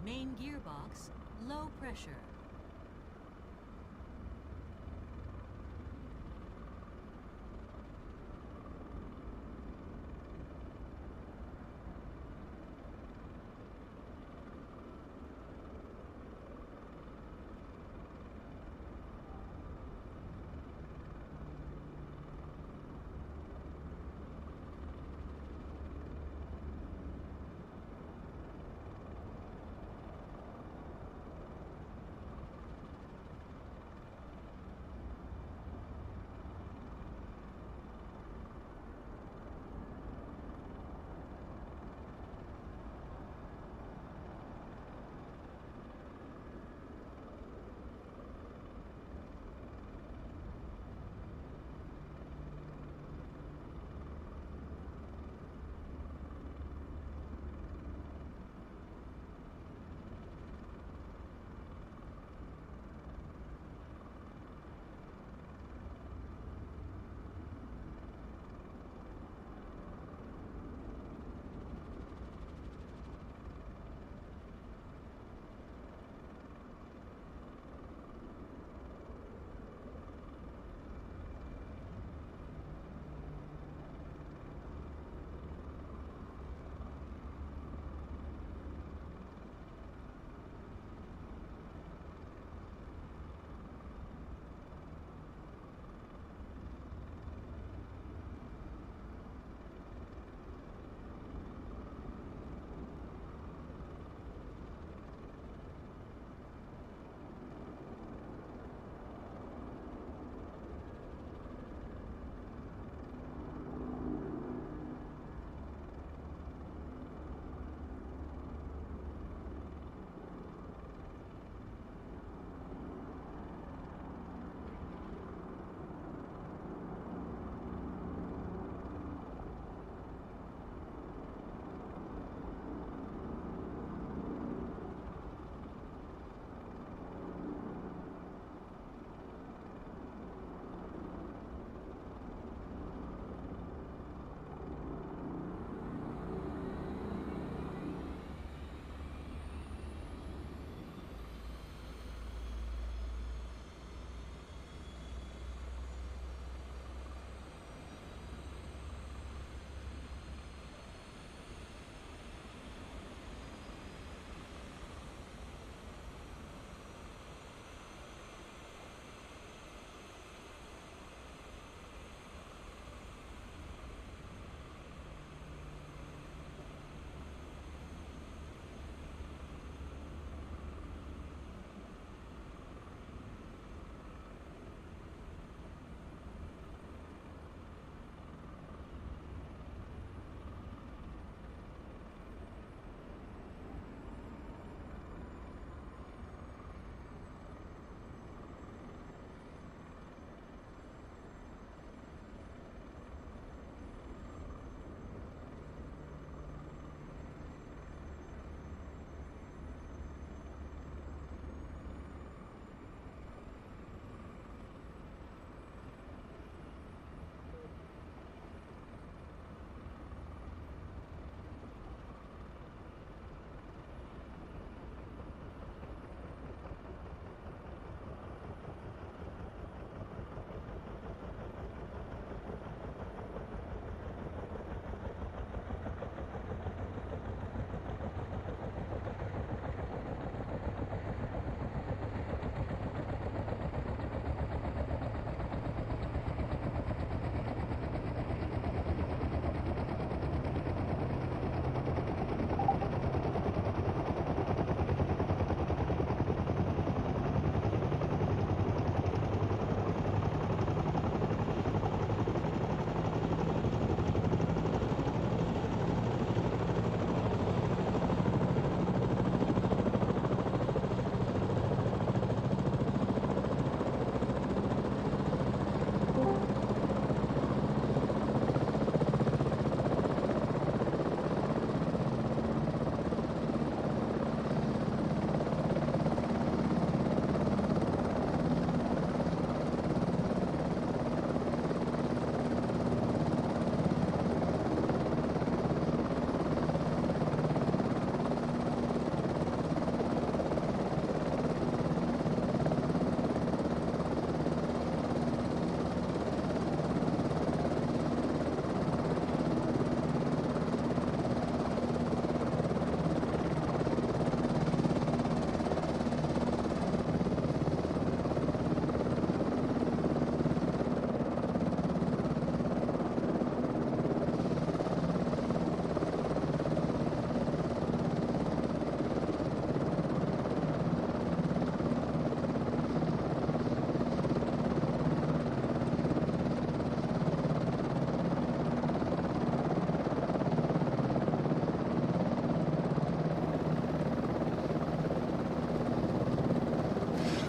Main gearbox, low pressure.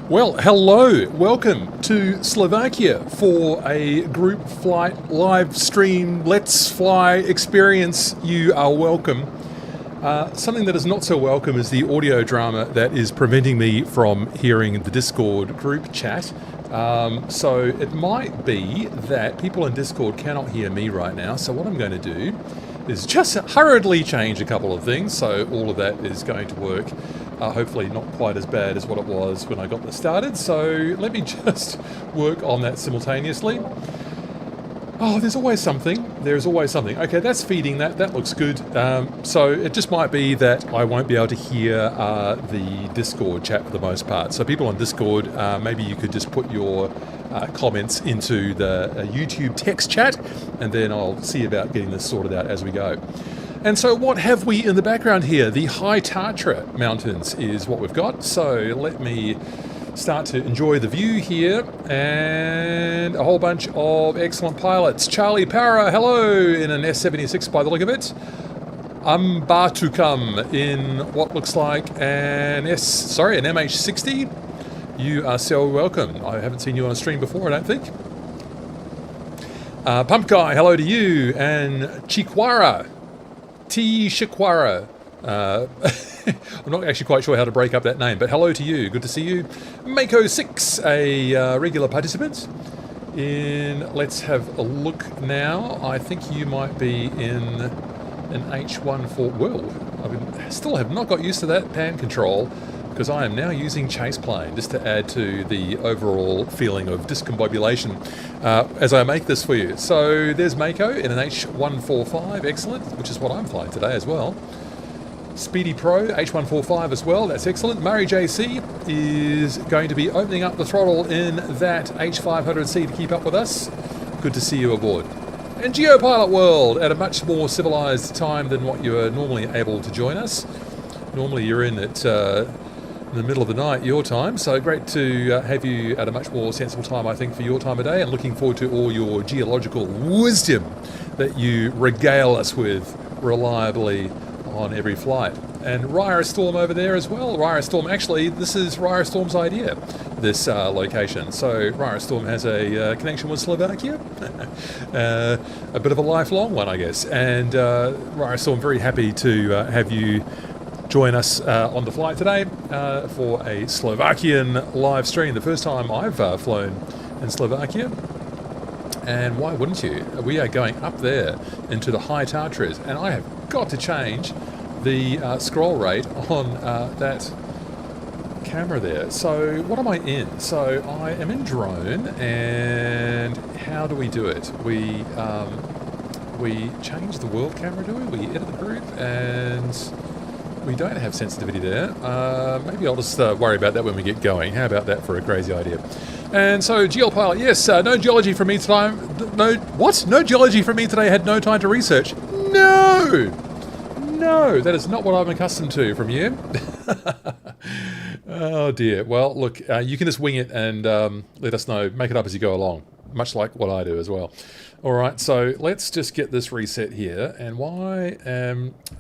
Well, hello, welcome to Slovakia for a group flight live stream Let's Fly experience. You are welcome. Something that is not so welcome is the audio drama that is preventing me from hearing the Discord group chat. So it might be that people in Discord cannot hear me right now. So what I'm going to do is just hurriedly change a couple of things. So all of that is going to work. Hopefully not quite as bad as what it was when I got this started. So let me just work on that simultaneously. Oh, there's always something. There's always something. Okay, that's feeding that. That looks good. So it just might be that I won't be able to hear the Discord chat for the most part. So people on Discord, maybe you could just put your comments into the YouTube text chat, and then I'll see about getting this sorted out as we go. And so what have we in the background here? The high Tatra mountains is what we've got. So let me start to enjoy the view here, and a whole bunch of excellent pilots. Charlie Para, hello, in an S76 by the look of it. Ambatukam in what looks like an MH60. You are so welcome. I haven't seen you on a stream before, I don't think. Pump Guy, hello to you. And Chikwara. I'm not actually quite sure how to break up that name, but hello to you. Good to see you. Mako6, a regular participant. Let's have a look now. I think you might be in an H14. Whoa, I still have not got used to that pan control, because I am now using chase plane just to add to the overall feeling of discombobulation as I make this for you. So there's Mako in an H145, excellent, which is what I'm flying today as well. Speedy Pro, H145 as well, that's excellent. Murray JC is going to be opening up the throttle in that H500C to keep up with us. Good to see you aboard. And Geopilot World at a much more civilized time than what you are normally able to join us. Normally you're in the middle of the night, your time, so great to have you at a much more sensible time, I think, for your time of day, and looking forward to all your geological wisdom that you regale us with reliably on every flight. And Raya Storm over there as well. Raya Storm, actually, this is Raya Storm's idea, this location. So Raya Storm has a connection with Slovakia, a bit of a lifelong one, I guess. And Raya Storm, very happy to have you join us on the flight today for a Slovakian live stream. The first time I've flown in Slovakia. And why wouldn't you? We are going up there into the high Tatras, and I have got to change the scroll rate on that camera there. So what am I in? So I am in drone, and how do we do it? We change the world camera, do we? We edit the group, and we don't have sensitivity there. Maybe I'll just worry about that when we get going. How about that for a crazy idea? And so, Geopilot, yes, no geology for me today. No geology for me today. Had no time to research. No, that is not what I'm accustomed to from you. Oh dear. Well, look, you can just wing it and let us know. Make it up as you go along, much like what I do as well. All right, so let's just get this reset here. And why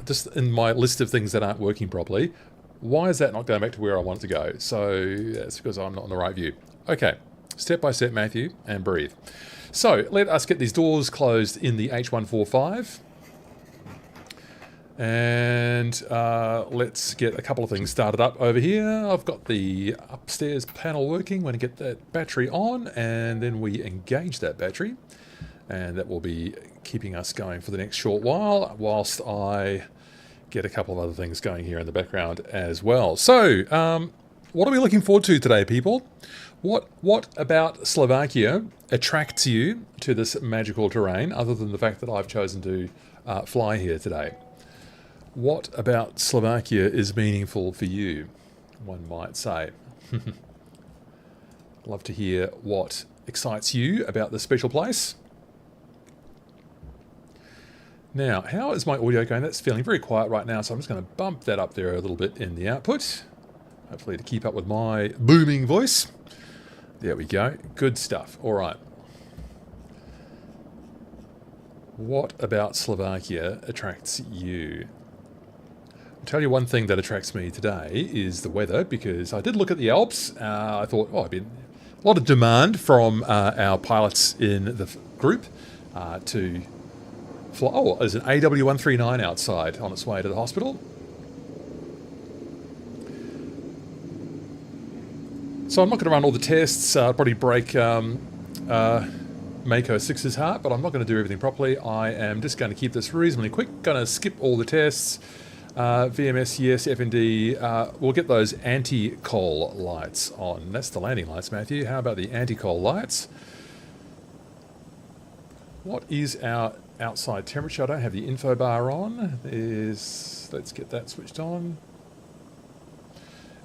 just in my list of things that aren't working properly, why is that not going back to where I want it to go? So that's because I'm not on the right view. Okay, step by step, Matthew, and breathe. So let us get these doors closed in the H145. And let's get a couple of things started up over here. I've got the upstairs panel working. We're going to get that battery on, and then we engage that battery. And that will be keeping us going for the next short while, whilst I get a couple of other things going here in the background as well. So, what are we looking forward to today, people? What about Slovakia attracts you to this magical terrain, other than the fact that I've chosen to fly here today? What about Slovakia is meaningful for you, one might say? Love to hear what excites you about this special place. Now, how is my audio going? That's feeling very quiet right now, so I'm just going to bump that up there a little bit in the output. Hopefully to keep up with my booming voice. There we go. Good stuff. All right. What about Slovakia attracts you? I'll tell you one thing that attracts me today is the weather, because I did look at the Alps. I thought, oh, I've been a lot of demand from our pilots in the group to fly. Oh, there's an AW139 outside on its way to the hospital. So I'm not going to run all the tests. I'll probably break Mako 6's heart, but I'm not going to do everything properly. I am just going to keep this reasonably quick. Going to skip all the tests. VMS, yes. FND, we'll get those anti-coal lights on. That's the landing lights, Matthew. How about the anti-coal lights? What is our outside temperature? I don't have the info bar on. Let's get that switched on.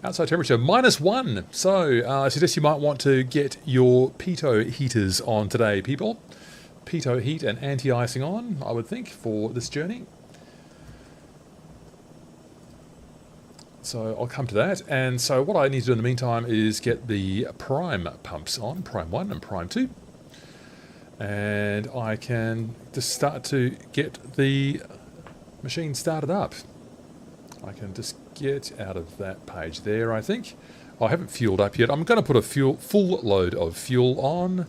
Outside temperature, -1. So I suggest you might want to get your pitot heaters on today, people. Pitot heat and anti-icing on, I would think, for this journey. So I'll come to that. And so what I need to do in the meantime is get the prime pumps on, prime 1 and prime 2. And I can just start to get the machine started up. I can just get out of that page there, I think. I haven't fueled up yet. I'm going to put a full load of fuel on.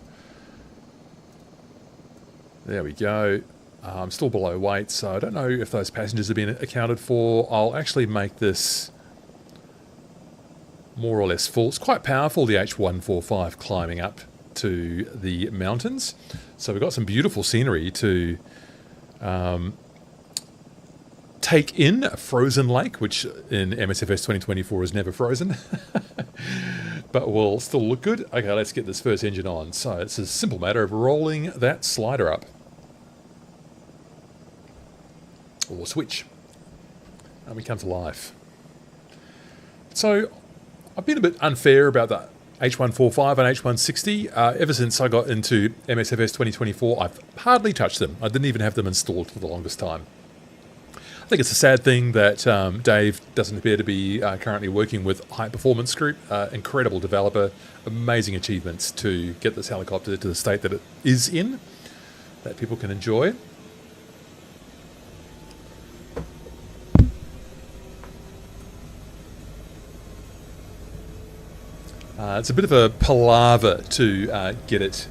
There we go. I'm still below weight, so I don't know if those passengers have been accounted for. I'll actually make this more or less full. It's quite powerful, the H145 climbing up to the mountains. So we've got some beautiful scenery to take in. A frozen lake, which in MSFS 2024 is never frozen, but will still look good. Okay, let's get this first engine on. So it's a simple matter of rolling that slider up, or switch, and we come to life. So I've been a bit unfair about the H145 and H160. Ever since I got into MSFS 2024, I've hardly touched them. I didn't even have them installed for the longest time. I think it's a sad thing that Dave doesn't appear to be currently working with High Performance Group. Incredible developer, amazing achievements to get this helicopter to the state that it is in, that people can enjoy. It's a bit of a palaver to get it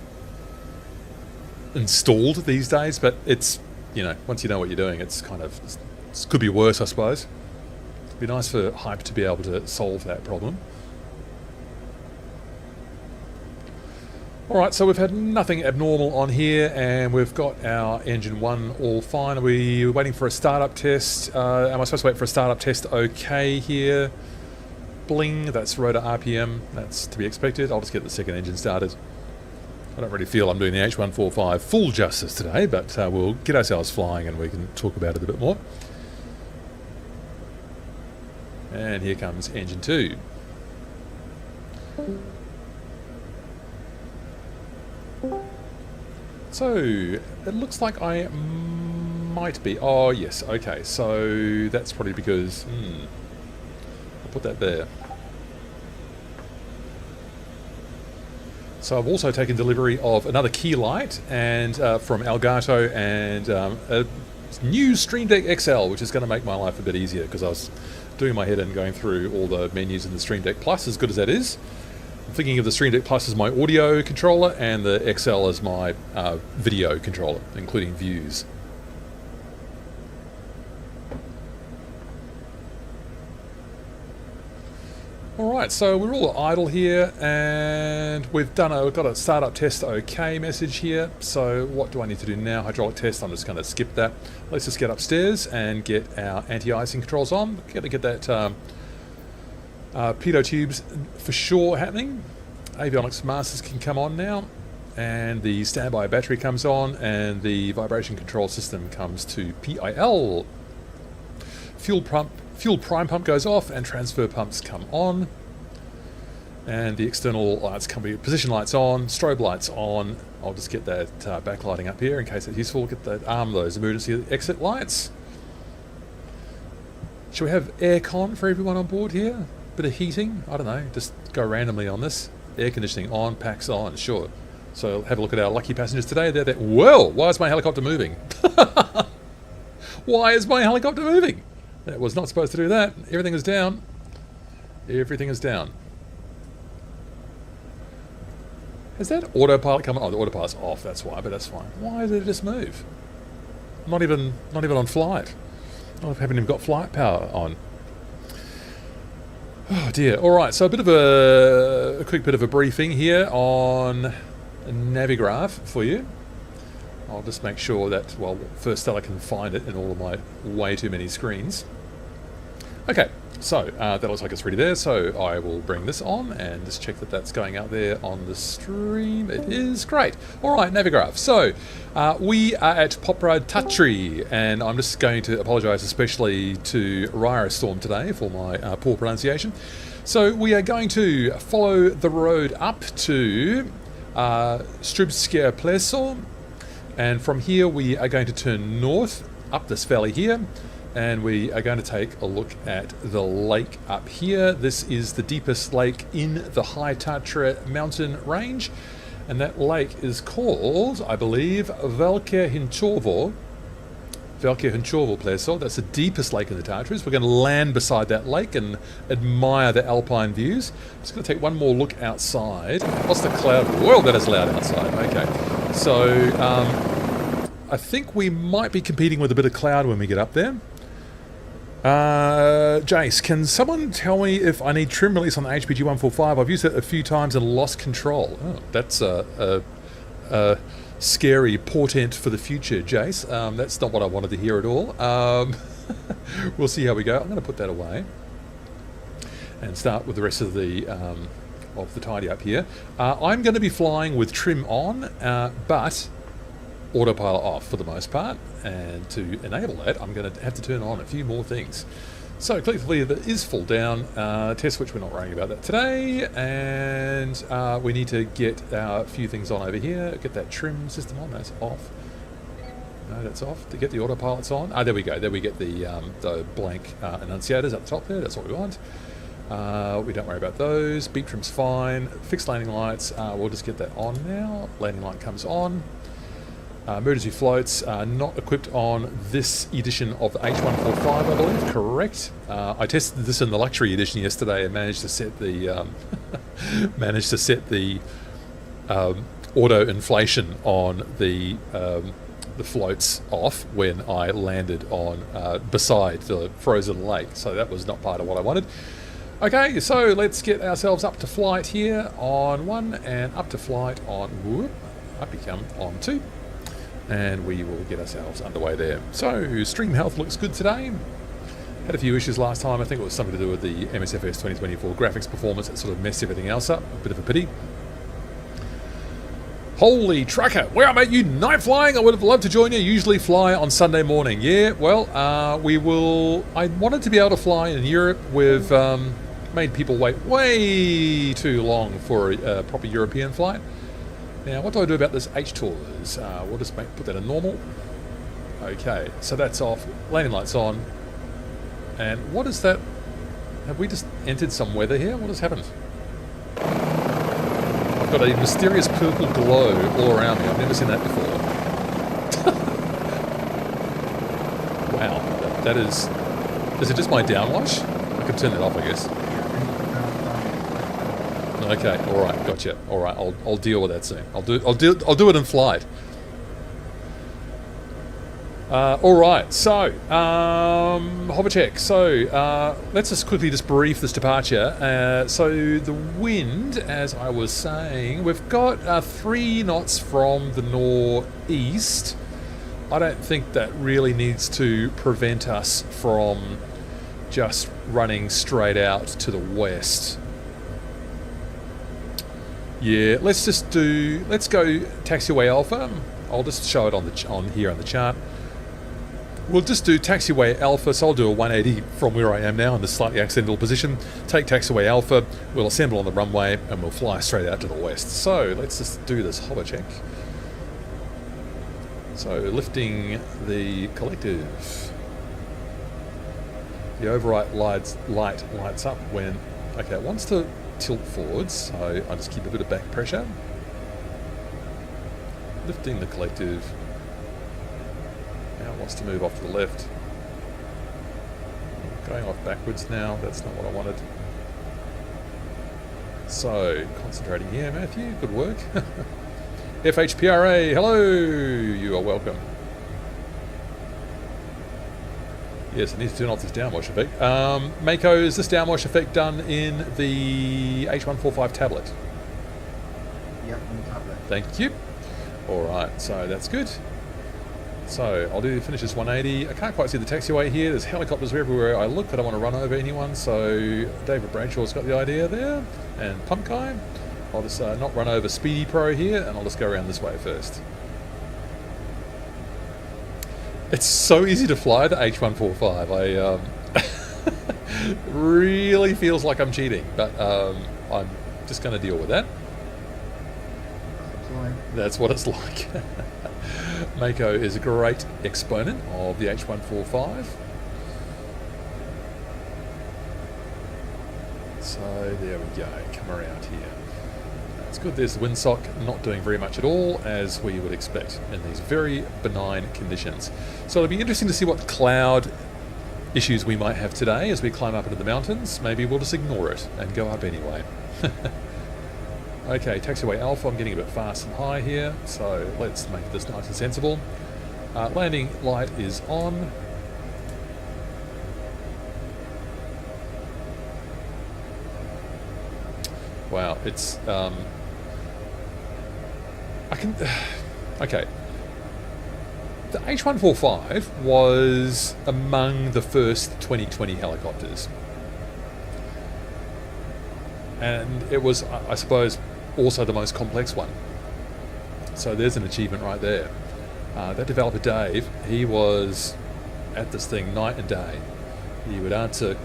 installed these days, but it's, you know, once you know what you're doing, it's kind of, it could be worse, I suppose. It'd be nice for Hype to be able to solve that problem. Alright, so we've had nothing abnormal on here, and we've got our engine 1 all fine. Are we waiting for a startup test? Am I supposed to wait for a startup test? Okay here. Bling, that's rotor RPM, that's to be expected. I'll just get the second engine started. I don't really feel I'm doing the H145 full justice today, but we'll get ourselves flying and we can talk about it a bit more. And here comes engine 2. So, it looks like I might be... Oh, yes, okay, so that's probably because... I'll put that there. So I've also taken delivery of another key light and from Elgato, and a new Stream Deck XL, which is going to make my life a bit easier because I was doing my head in going through all the menus in the Stream Deck Plus, as good as that is. I'm thinking of the Stream Deck Plus as my audio controller and the XL as my video controller, including views. Alright, so we're all idle here, and we've got a startup test okay message here. So what do I need to do now? Hydraulic test, I'm just going to skip that. Let's just get upstairs and get our anti-icing controls on. Got to get that pitot tubes for sure happening. Avionics masters can come on now, and the standby battery comes on, and the vibration control system comes to PIL. Fuel prime pump goes off and transfer pumps come on, and the external lights come with position lights on, strobe lights on. I'll just get that backlighting up here in case it's useful. Get that those emergency exit lights. Should we have aircon for everyone on board here? Bit of heating? I don't know, just go randomly on this. Air conditioning on, packs on, sure. So have a look at our lucky passengers today. They're whoa, why is my helicopter moving? Why is my helicopter moving? That was not supposed to do that. Everything is down. Everything is down. Has that autopilot come on? Oh, the autopilot's off, that's why, but that's fine. Why did it just move? Not even on flight. I haven't even got flight power on. Oh dear. Alright, so a quick bit of a briefing here on Navigraph for you. I'll just make sure that, well, first that I can find it in all of my way too many screens. Okay, so that looks like it's ready there, so I will bring this on and just check that that's going out there on the stream. It is. Great. Alright, Navigraph. So, we are at Poprad-Tatry, and I'm just going to apologise especially to Raya Storm today for my poor pronunciation. So, we are going to follow the road up to Štrbské Pleso, and from here we are going to turn north up this valley here, and we are going to take a look at the lake up here. This is the deepest lake in the High Tatra mountain range, and that lake is called, I believe, Veľké Hincovo. Veľké Hincovo Pleso. That's the deepest lake in the Tatras. We're going to land beside that lake and admire the alpine views. Just going to take one more look outside. What's the cloud? Well, that is loud outside. Okay, so I think we might be competing with a bit of cloud when we get up there. Jace, can someone tell me if I need trim release on the HPG 145? I've used it a few times and lost control. Oh, that's a scary portent for the future, Jace. That's not what I wanted to hear at all. We'll see how we go. I'm going to put that away and start with the rest of the tidy up here. I'm going to be flying with trim on, but autopilot off for the most part, and to enable that I'm going to have to turn on a few more things. So collectively that is full down. Test switch, we're not worrying about that today, and we need to get a few things on over here. Get that trim system on. That's off. No, that's off. To get the autopilots on. There we go. There we get the blank enunciators up the top there. That's what we want. We don't worry about those. Beep trim's fine. Fixed landing lights, we'll just get that on now. Landing light comes on. Emergency floats not equipped on this edition of the H145, I believe. Correct. I tested this in the luxury edition yesterday and managed to set the auto inflation on the floats off when I landed on beside the frozen lake. So that was not part of what I wanted. Okay, so let's get ourselves up to flight here on 1 and up to flight on up you come on 2. And we will get ourselves underway there. So, stream health looks good today. Had a few issues last time. I think it was something to do with the MSFS 2024 graphics performance that sort of messed everything else up. A bit of a pity. Holy trucker! Wow, mate, you night flying? I would have loved to join you. Usually fly on Sunday morning. Yeah, well, we will... I wanted to be able to fly in Europe. We've made people wait way too long for a proper European flight. Now, what do I do about this H-Tours? We'll just put that in normal. Okay, so that's off. Landing lights on. And what is that? Have we just entered some weather here? What has happened? I've got a mysterious purple glow all around me. I've never seen that before. Wow, that is... Is it just my downwash? I could turn that off, I guess. Okay, all right, gotcha. All right, I'll deal with that soon. I'll do it in flight. All right, so hover check. So let's just quickly brief this departure. So the wind, as I was saying, we've got 3 knots from the northeast. I don't think that really needs to prevent us from just running straight out to the west. Yeah, let's go taxiway alpha. I'll just show it on here on the chart. We'll just do taxiway alpha, so I'll do a 180 from where I am now in this slightly accidental position. Take taxiway alpha, we'll assemble on the runway, and we'll fly straight out to the west. So let's just do this hover check. So lifting the collective. The override light lights up when, okay, it wants to tilt forwards, so I just keep a bit of back pressure. Lifting the collective. Now it wants to move off to the left. going off backwards now. That's not what I wanted. So, concentrating here, Matthew. Good work. FHPRA, hello. You are welcome. Yes, I need to turn off this downwash effect. Mako, is this downwash effect done in the H145 tablet? Yep, in the tablet. Thank you. Alright, so that's good. So, I'll finish this 180. I can't quite see the taxiway here. There's helicopters everywhere I look. I don't want to run over anyone, so David Bradshaw's got the idea there. And Pump Guy. I'll just not run over Speedy Pro here, and I'll just go around this way first. It's so easy to fly the H145. Really feels like I'm cheating, but I'm just going to deal with that. That's what it's like. Mako is a great exponent of the H145. So there we go, come around here. That's good, there's the windsock not doing very much at all, as we would expect in these very benign conditions. So it'll be interesting to see what cloud issues we might have today as we climb up into the mountains. Maybe we'll just ignore it and go up anyway. Okay, taxiway Alpha, I'm getting a bit fast and high here, so let's make this nice and sensible. Landing light is on. Wow, it's okay. The H145 was among the first 2020 helicopters. And it was, I suppose, also the most complex one. So there's an achievement right there. That developer Dave, he was at this thing night and day. He would answer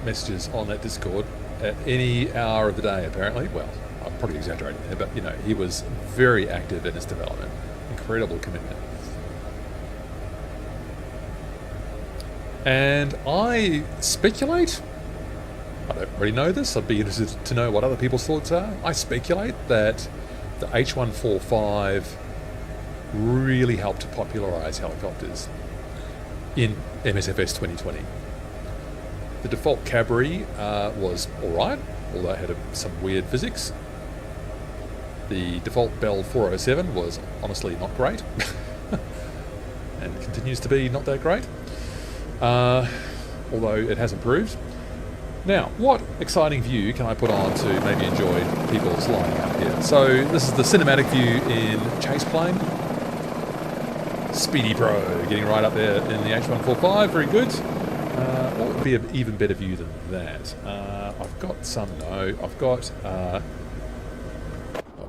messages on that Discord at any hour of the day, apparently. Well, I'm probably exaggerating there, but you know, he was very active in his development. Incredible commitment. And I speculate, I don't really know this, I'd be interested to know what other people's thoughts are. I speculate that the H145 really helped to popularise helicopters in MSFS 2020. The default Cabri was alright, although it had some weird physics. The default Bell 407 was honestly not great, and continues to be not that great, although it has improved. Now, what exciting view can I put on to maybe enjoy people's lining up here? So this is the cinematic view in chase plane. Speedy Pro getting right up there in the H145, very good. What would be an even better view than that? I've got some, no, I've got,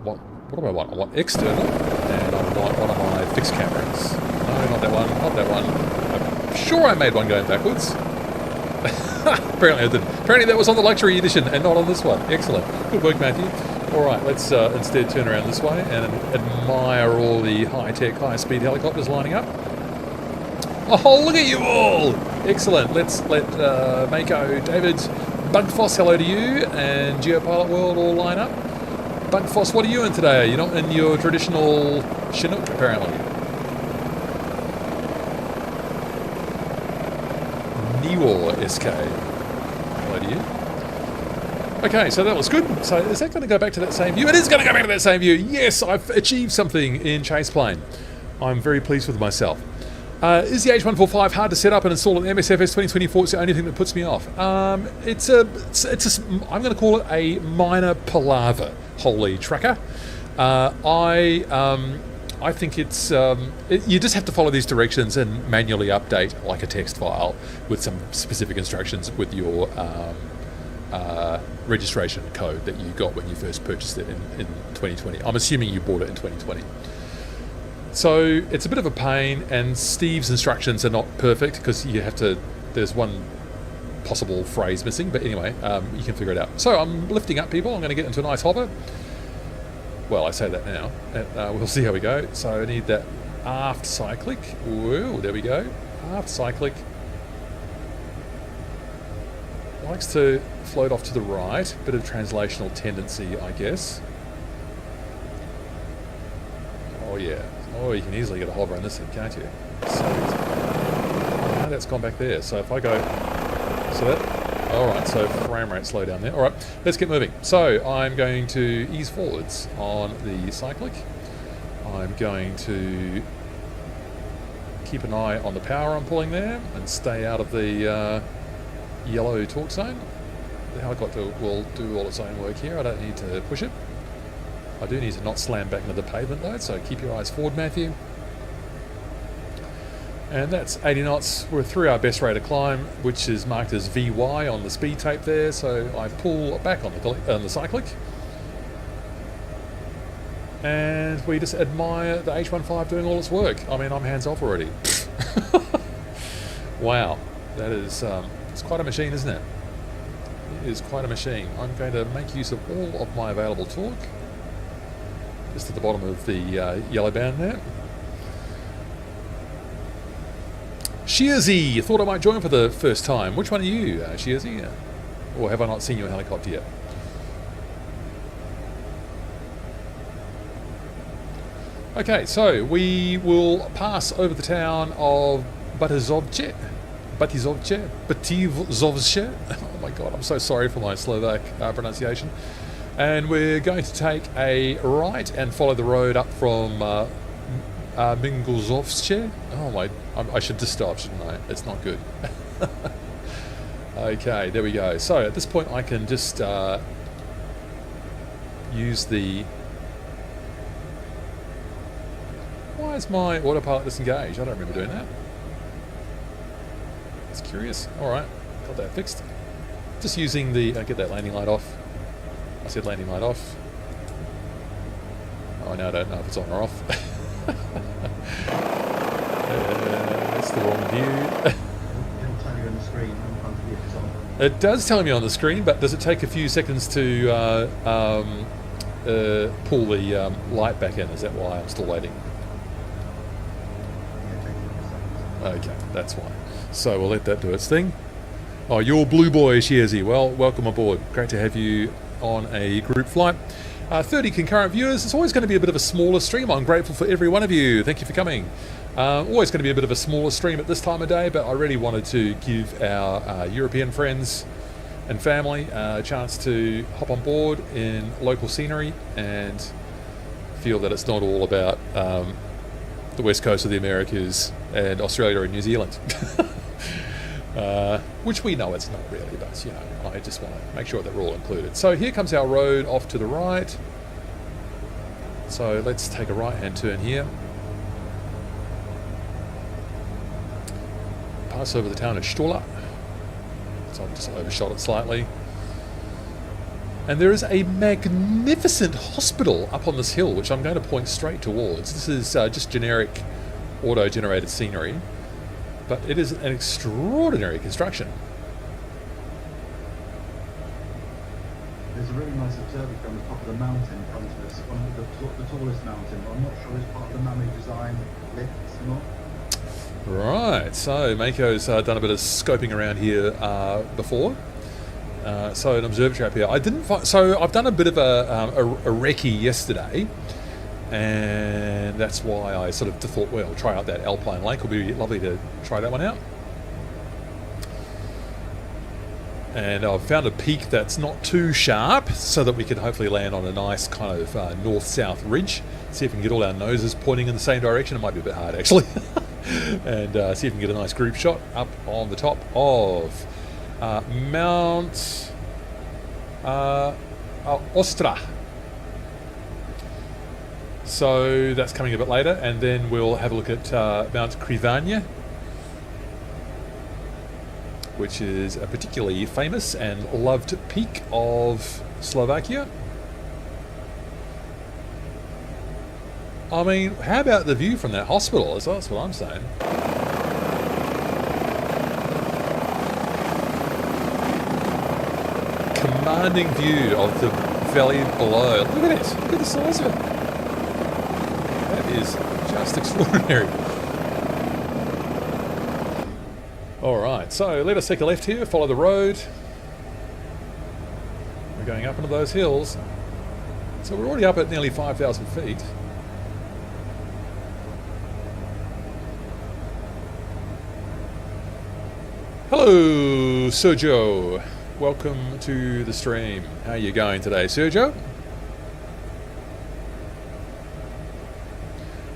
what do I want? I want external, and I want one of my fixed cameras. No, not that one, not that one. I'm sure I made one going backwards. Apparently I didn't. Apparently that was on the luxury edition and not on this one. Excellent. Good work, Matthew. Alright, let's instead turn around this way and admire all the high-tech, high-speed helicopters lining up. Oh, look at you all! Excellent. Let's let Mako, David, Bugfoss, hello to you, and Geopilot World all line up. Bugfoss, what are you in today? You're not in your traditional Chinook, apparently. Niwar SK, hello to you. Okay, so that was good. So is that going to go back to that same view? It is going to go back to that same view. Yes, I've achieved something in chase plane. I'm very pleased with myself. Is the H145 hard to set up and install in MSFS 2024? It's the only thing that puts me off. I'm going to call it a minor palaver, holy tracker. I think it's you just have to follow these directions and manually update like a text file with some specific instructions with your registration code that you got when you first purchased it in 2020. I'm assuming you bought it in 2020. So it's a bit of a pain, and Steve's instructions are not perfect because you have to, there's one possible phrase missing, but anyway, you can figure it out. So I'm lifting up people, I'm going to get into a nice hopper. Well, I say that now, and we'll see how we go. So I need that aft cyclic. Whoa, there we go. Aft cyclic. Likes to float off to the right. Bit of translational tendency, I guess. Oh yeah. Oh, you can easily get a hover on this thing, can't you? So now that's gone back there. So if I go So that, alright, so frame rate slow down there. Alright, let's get moving. So I'm going to ease forwards on the cyclic. I'm going to keep an eye on the power I'm pulling there and stay out of the yellow torque zone. The helicopter will do all its own work here. I don't need to push it. I do need to not slam back into the pavement though, so keep your eyes forward, Matthew. And that's 80 knots. We're through our best rate of climb, which is marked as VY on the speed tape there. So I pull back on the cyclic. And we just admire the H15 doing all its work. I mean, I'm hands off already. Wow, that is, it's quite a machine, isn't it? It is quite a machine. I'm going to make use of all of my available torque. Just at the bottom of the yellow band there. Shearsy, thought I might join for the first time. Which one are you, Shearsy? Or have I not seen your helicopter yet? Okay, so we will pass over the town of Batizovce. Oh my god, I'm so sorry for my Slovak pronunciation. And we're going to take a right and follow the road up from Mingulzovce. Oh my, I should just stop, shouldn't I? It's not good. Okay, there we go. So at this point I can just use the... Why is my autopilot disengaged? I don't remember doing that. It's curious. Alright, got that fixed. Just using the... get that landing light off. I said landing light off. Oh, now I don't know if it's on or off. That's the wrong view. It'll tell you on the screen if it's on. It does tell me on the screen, but does it take a few seconds to pull the light back in? Is that why I'm still waiting? Yeah, it takes a couple seconds. Okay, that's why. So we'll let that do its thing. Oh, you're Blue Boy, Shearsy. Well, welcome aboard. Great to have you on a group flight. 30 concurrent viewers. It's always going to be a bit of a smaller stream. I'm grateful for every one of you. Thank you for coming. Always going to be a bit of a smaller stream at this time of day, but I really wanted to give our European friends and family a chance to hop on board in local scenery and feel that it's not all about the west coast of the Americas and Australia and New Zealand. Which we know it's not really, but you know, I just want to make sure that we're all included. So here comes our road off to the right. So let's take a right-hand turn here. Pass over the town of Štrbské. So I've just overshot it slightly. And there is a magnificent hospital up on this hill, which I'm going to point straight towards. This is just generic auto-generated scenery. But it is an extraordinary construction. There's a really nice observatory on the top of the mountain in front of us, one of the tallest mountain, but I'm not sure it's part of the Manu design lifts or not. Right, so Mako's done a bit of scoping around here before. So an observatory up here. I didn't find, so I've done a bit of a recce yesterday, and that's why I sort of thought, well, try out that alpine lake. It'll be lovely to try that one out. And I've found a peak that's not too sharp, so that we can hopefully land on a nice kind of north-south ridge. See if we can get all our noses pointing in the same direction. It might be a bit hard, actually. And see if we can get a nice group shot up on the top of Mount Ostrá. So that's coming a bit later, and then we'll have a look at Mount Kriváň, which is a particularly famous and loved peak of Slovakia. I mean, how about the view from that hospital? That's what I'm saying. Commanding view of the valley below. Look at it. Look at the size of it. That is just extraordinary. Alright, so let us take a left here, follow the road. We're going up into those hills. So we're already up at nearly 5,000 feet. Hello, Sergio. Welcome to the stream. How are you going today, Sergio?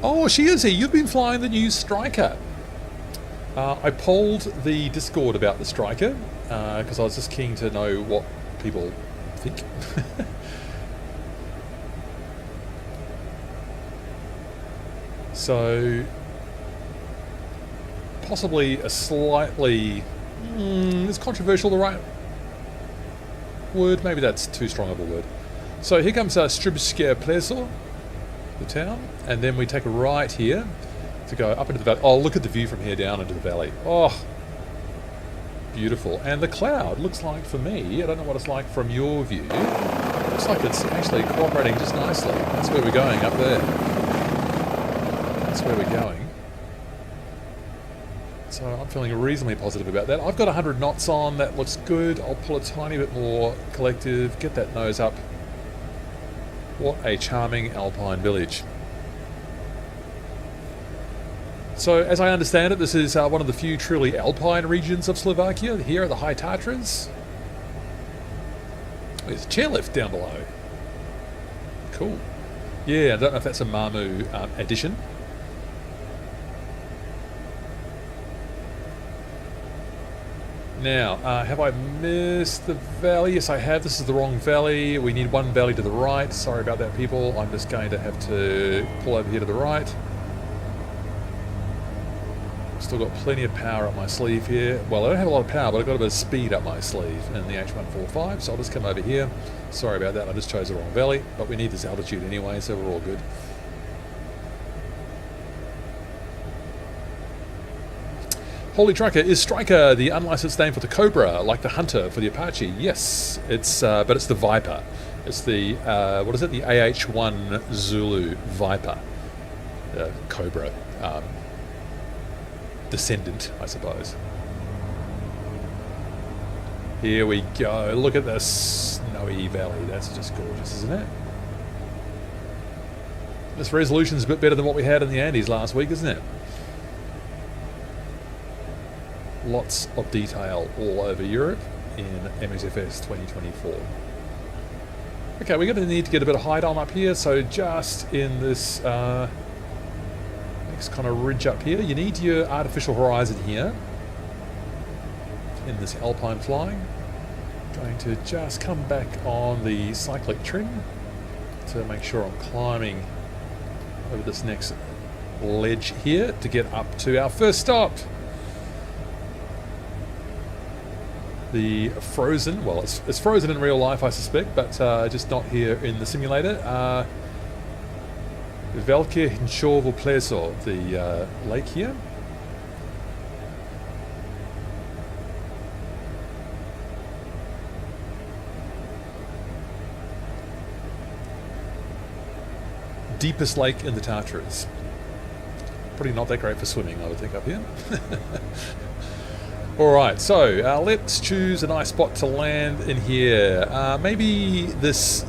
Oh, she is here. You've been flying the new Striker. I polled the Discord about the Striker because I was just keen to know what people think. So, possibly a slightly... is controversial the right word? Maybe that's too strong of a word. So here comes Štrbské Pleso, the town, and then we take a right here to go up into the valley. Oh, look at the view from here down into the valley. Oh, beautiful. And the cloud looks like, for me, I don't know what it's like from your view, looks like it's actually cooperating just nicely. That's where we're going, up there. That's where we're going. So I'm feeling reasonably positive about that. I've got 100 knots on, that looks good. I'll pull a tiny bit more collective, get that nose up. What a charming alpine village. So as I understand it, this is one of the few truly alpine regions of Slovakia, here at the high Tatras. There's a chairlift down below. Cool. Yeah, I don't know if that's a Mamu addition. Now, have I missed the valley? Yes, I have. This is the wrong valley. We need one valley to the right. Sorry about that, people. I'm just going to have to pull over here to the right. Still got plenty of power up my sleeve here. Well, I don't have a lot of power, but I've got a bit of speed up my sleeve in the H145, so I'll just come over here. Sorry about that. I just chose the wrong valley, but we need this altitude anyway, so we're all good. Holy Trucker, is Striker the unlicensed name for the Cobra, like the Hunter for the Apache? Yes, it's but it's the Viper. It's the, what is it? The AH-1 Zulu Viper. Cobra. Descendant, I suppose. Here we go. Look at this snowy valley. That's just gorgeous, isn't it? This resolution's a bit better than what we had in the Andes last week, isn't it? Lots of detail all over Europe in MSFS 2024. Okay, we're going to need to get a bit of height on up here, so just in this next kind of ridge up here, you need your artificial horizon here in this alpine flying. Going to just come back on the cyclic trim to make sure I'm climbing over this next ledge here to get up to our first stop. The frozen, well, it's frozen in real life, I suspect, but just not here in the simulator. Veľké Hincovo Pleso, the lake here. Deepest lake in the Tatras. Probably not that great for swimming, I would think, up here. Alright, so let's choose a nice spot to land in here. Maybe this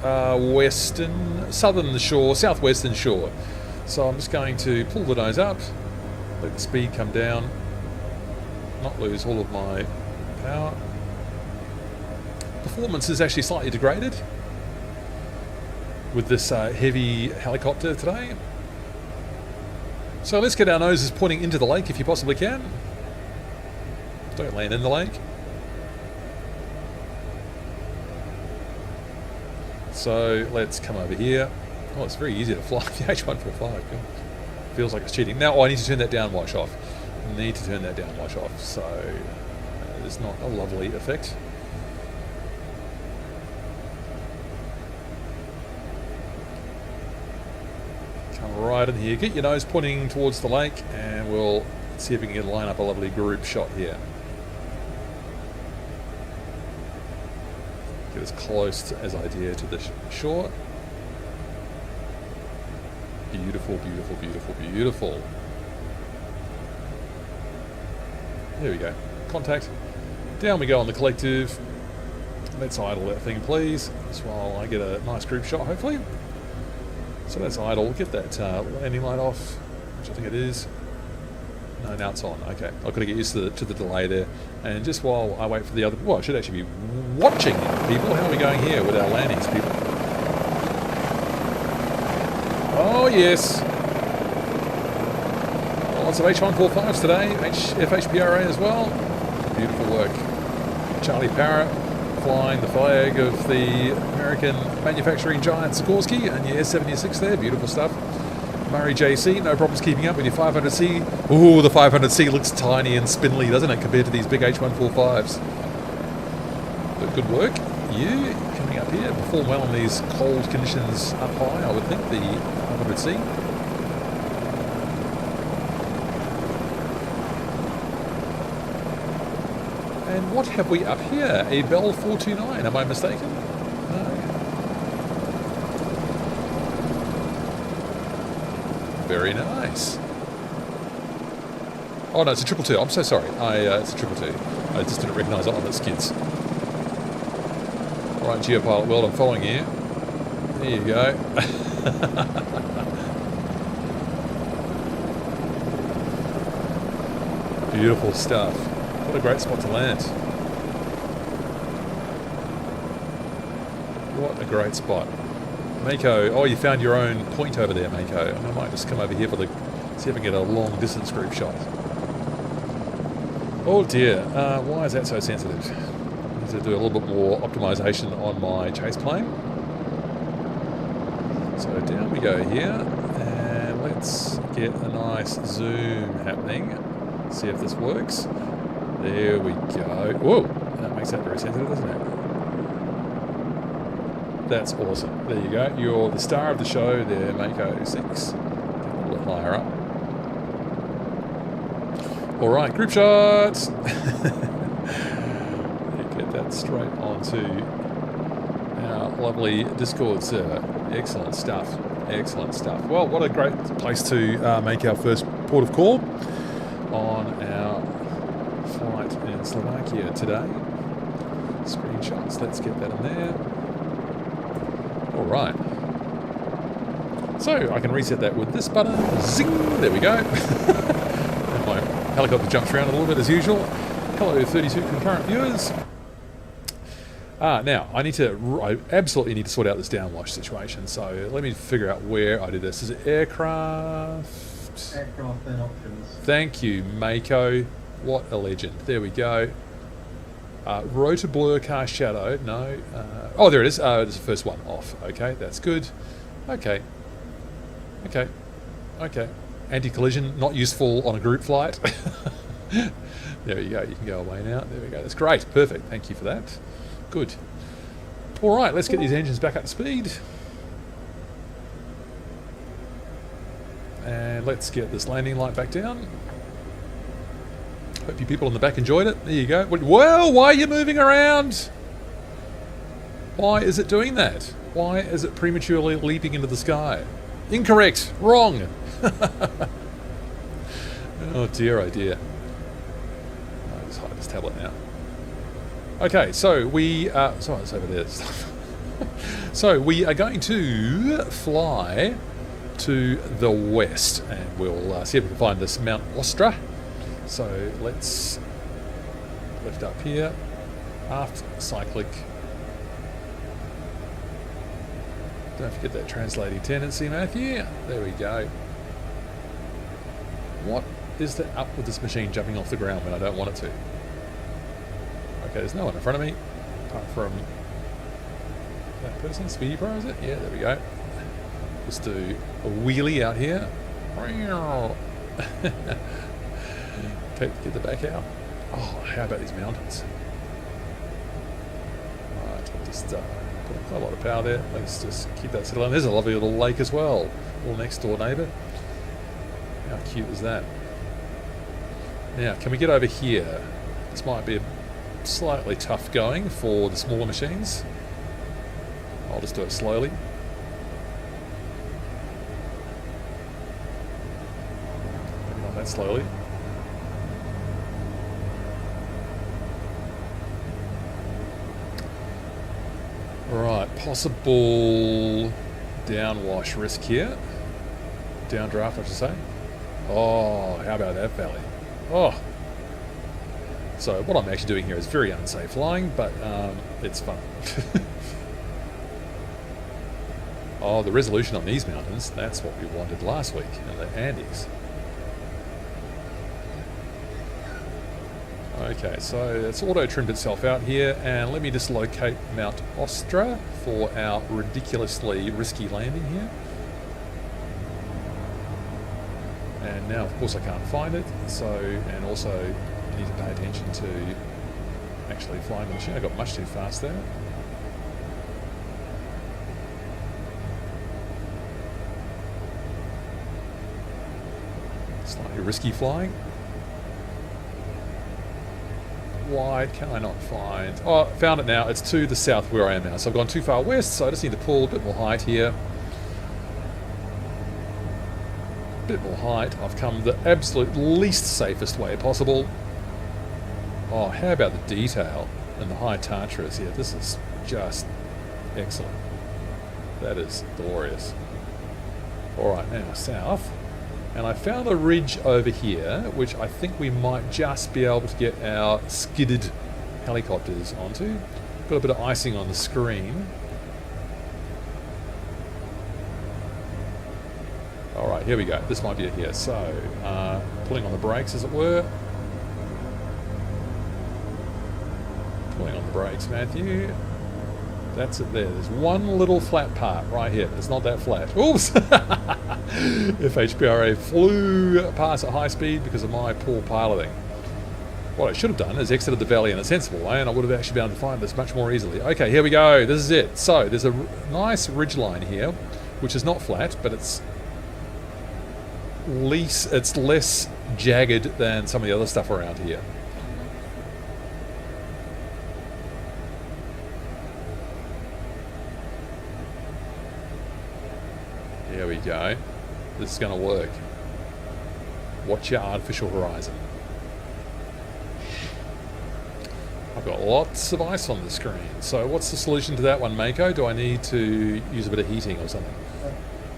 southwestern shore. So I'm just going to pull the nose up, let the speed come down, not lose all of my power. Performance is actually slightly degraded with this heavy helicopter today. So let's get our noses pointing into the lake if you possibly can. Don't land in the lake. So let's come over here. Oh, it's very easy to fly the H145. Feels like it's cheating. Now, I need to turn that down, wash off. Need to turn that down, wash off. So it's not a lovely effect. Come right in here. Get your nose pointing towards the lake, and we'll see if we can line up a lovely group shot here. Get as close as I dare to the shore. Beautiful, beautiful, beautiful, beautiful. There we go. Contact. Down we go on the collective. Let's idle that thing, please. Just while I get a nice group shot, hopefully. So that's idle. Get that landing light off, which I think it is. No, now it's on. Okay, I've got to get used to the delay there. And just while I wait for the other... Well, I should actually be watching people. How are we going here with our landings, people? Oh, yes. Lots of H145s today. FHPRA as well. Beautiful work. Charlie Parrott flying the flag of the American manufacturing giant Sikorsky. And yeah, 76 there. Beautiful stuff. Murray JC, no problems keeping up with your 500C. Ooh, the 500C looks tiny and spindly, doesn't it, compared to these big H145s. But good work. You coming up here, perform well in these cold conditions up high, I would think, the 500C. And what have we up here? A Bell 429, am I mistaken? No. Very nice. Oh no, it's a 222. I'm so sorry. It's a 222. I just didn't recognise it on the skids. All right, Geopilot World, I'm following you. There you go. Beautiful stuff. What a great spot to land. What a great spot. Mako, oh, you found your own point over there, Mako. I might just come over here for the... see if I can get a long distance group shot. Oh dear, why is that so sensitive? I need to do a little bit more optimization on my chase plane. So down we go here, and let's get a nice zoom happening. See if this works. There we go. Whoa, that makes that very sensitive, doesn't it? That's awesome. There you go. You're the star of the show there, Mako 6. Get a little bit higher up. All right, group shots. Get that straight onto our lovely Discord server. Excellent stuff. Excellent stuff. Well, what a great place to make our first port of call on our flight in Slovakia today. Screenshots. Let's get that in there. All right. So I can reset that with this button. Zing! There we go. And my helicopter jumps around a little bit as usual. Hello, 32 concurrent viewers. Now, I absolutely need to sort out this downwash situation. So let me figure out where I do this. Is it aircraft? Aircraft and options. Thank you, Mako. What a legend. There we go. Rotor blur, car shadow. No. Oh, there it is. It's the first one off. Okay, that's good. Okay. Okay. Okay. Anti-collision, not useful on a group flight. There you go. You can go away now. There we go. That's great. Perfect. Thank you for that. Good. All right, let's get these engines back up to speed. And let's get this landing light back down. Hope you people in the back enjoyed it. There you go. Well, why are you moving around? Why is it doing that? Why is it prematurely leaping into the sky? Incorrect. Wrong. Oh dear, oh dear. I'll just hide this tablet now. Okay, so we... sorry, it's over there. So we are going to fly to the west, and we'll see if we can find this Mount Ostrá. So let's lift up here, aft cyclic. Don't forget that translating tendency, Matthew. There we go. What is the up with this machine jumping off the ground when I don't want it to? Okay, there's no one in front of me, apart from that person. Speedy Pro, is it? Yeah, there we go. Just do a wheelie out here. Okay, get the back out. Oh, how about these mountains? Alright, just put quite a lot of power there. Let's just keep that settled. There's a lovely little lake as well. Little next door neighbour. How cute is that? Now, can we get over here? This might be a slightly tough going for the smaller machines. I'll just do it slowly. Maybe not that slowly. Right, possible downwash risk here. Downdraft, I should say. Oh, how about that valley? Oh, So what I'm actually doing here is very unsafe flying, but it's fun. Oh, the resolution on these mountains, that's what we wanted last week in the Andes. Okay, so it's auto-trimmed itself out here, and let me just locate Mount Ostrá for our ridiculously risky landing here. And now, of course, I can't find it, so, and also I need to pay attention to actually flying the machine. I got much too fast there. Slightly risky flying. Why can I not find... Oh, found it now. It's to the south where I am now. So I've gone too far west, so I just need to pull a bit more height here. Bit more height. I've come the absolute least safest way possible. Oh, how about the detail and the high Tatras here? This is just excellent. That is glorious. Alright, now south. And I found a ridge over here, which I think we might just be able to get our skidded helicopters onto. Got a bit of icing on the screen. Alright, here we go. This might be it here. So, pulling on the brakes, as it were. Pulling on the brakes, Matthew. That's it there. There's one little flat part right here. It's not that flat. Oops! FHPRA flew past at high speed because of my poor piloting. What I should have done is exited the valley in a sensible way, and I would have actually been able to find this much more easily. Okay, here we go. This is it. So, there's a nice ridge line here, which is not flat, but it's less jagged than some of the other stuff around here. There we go. This is going to work. Watch your artificial horizon. I've got lots of ice on the screen. So what's the solution to that one, Mako? Do I need to use a bit of heating or something?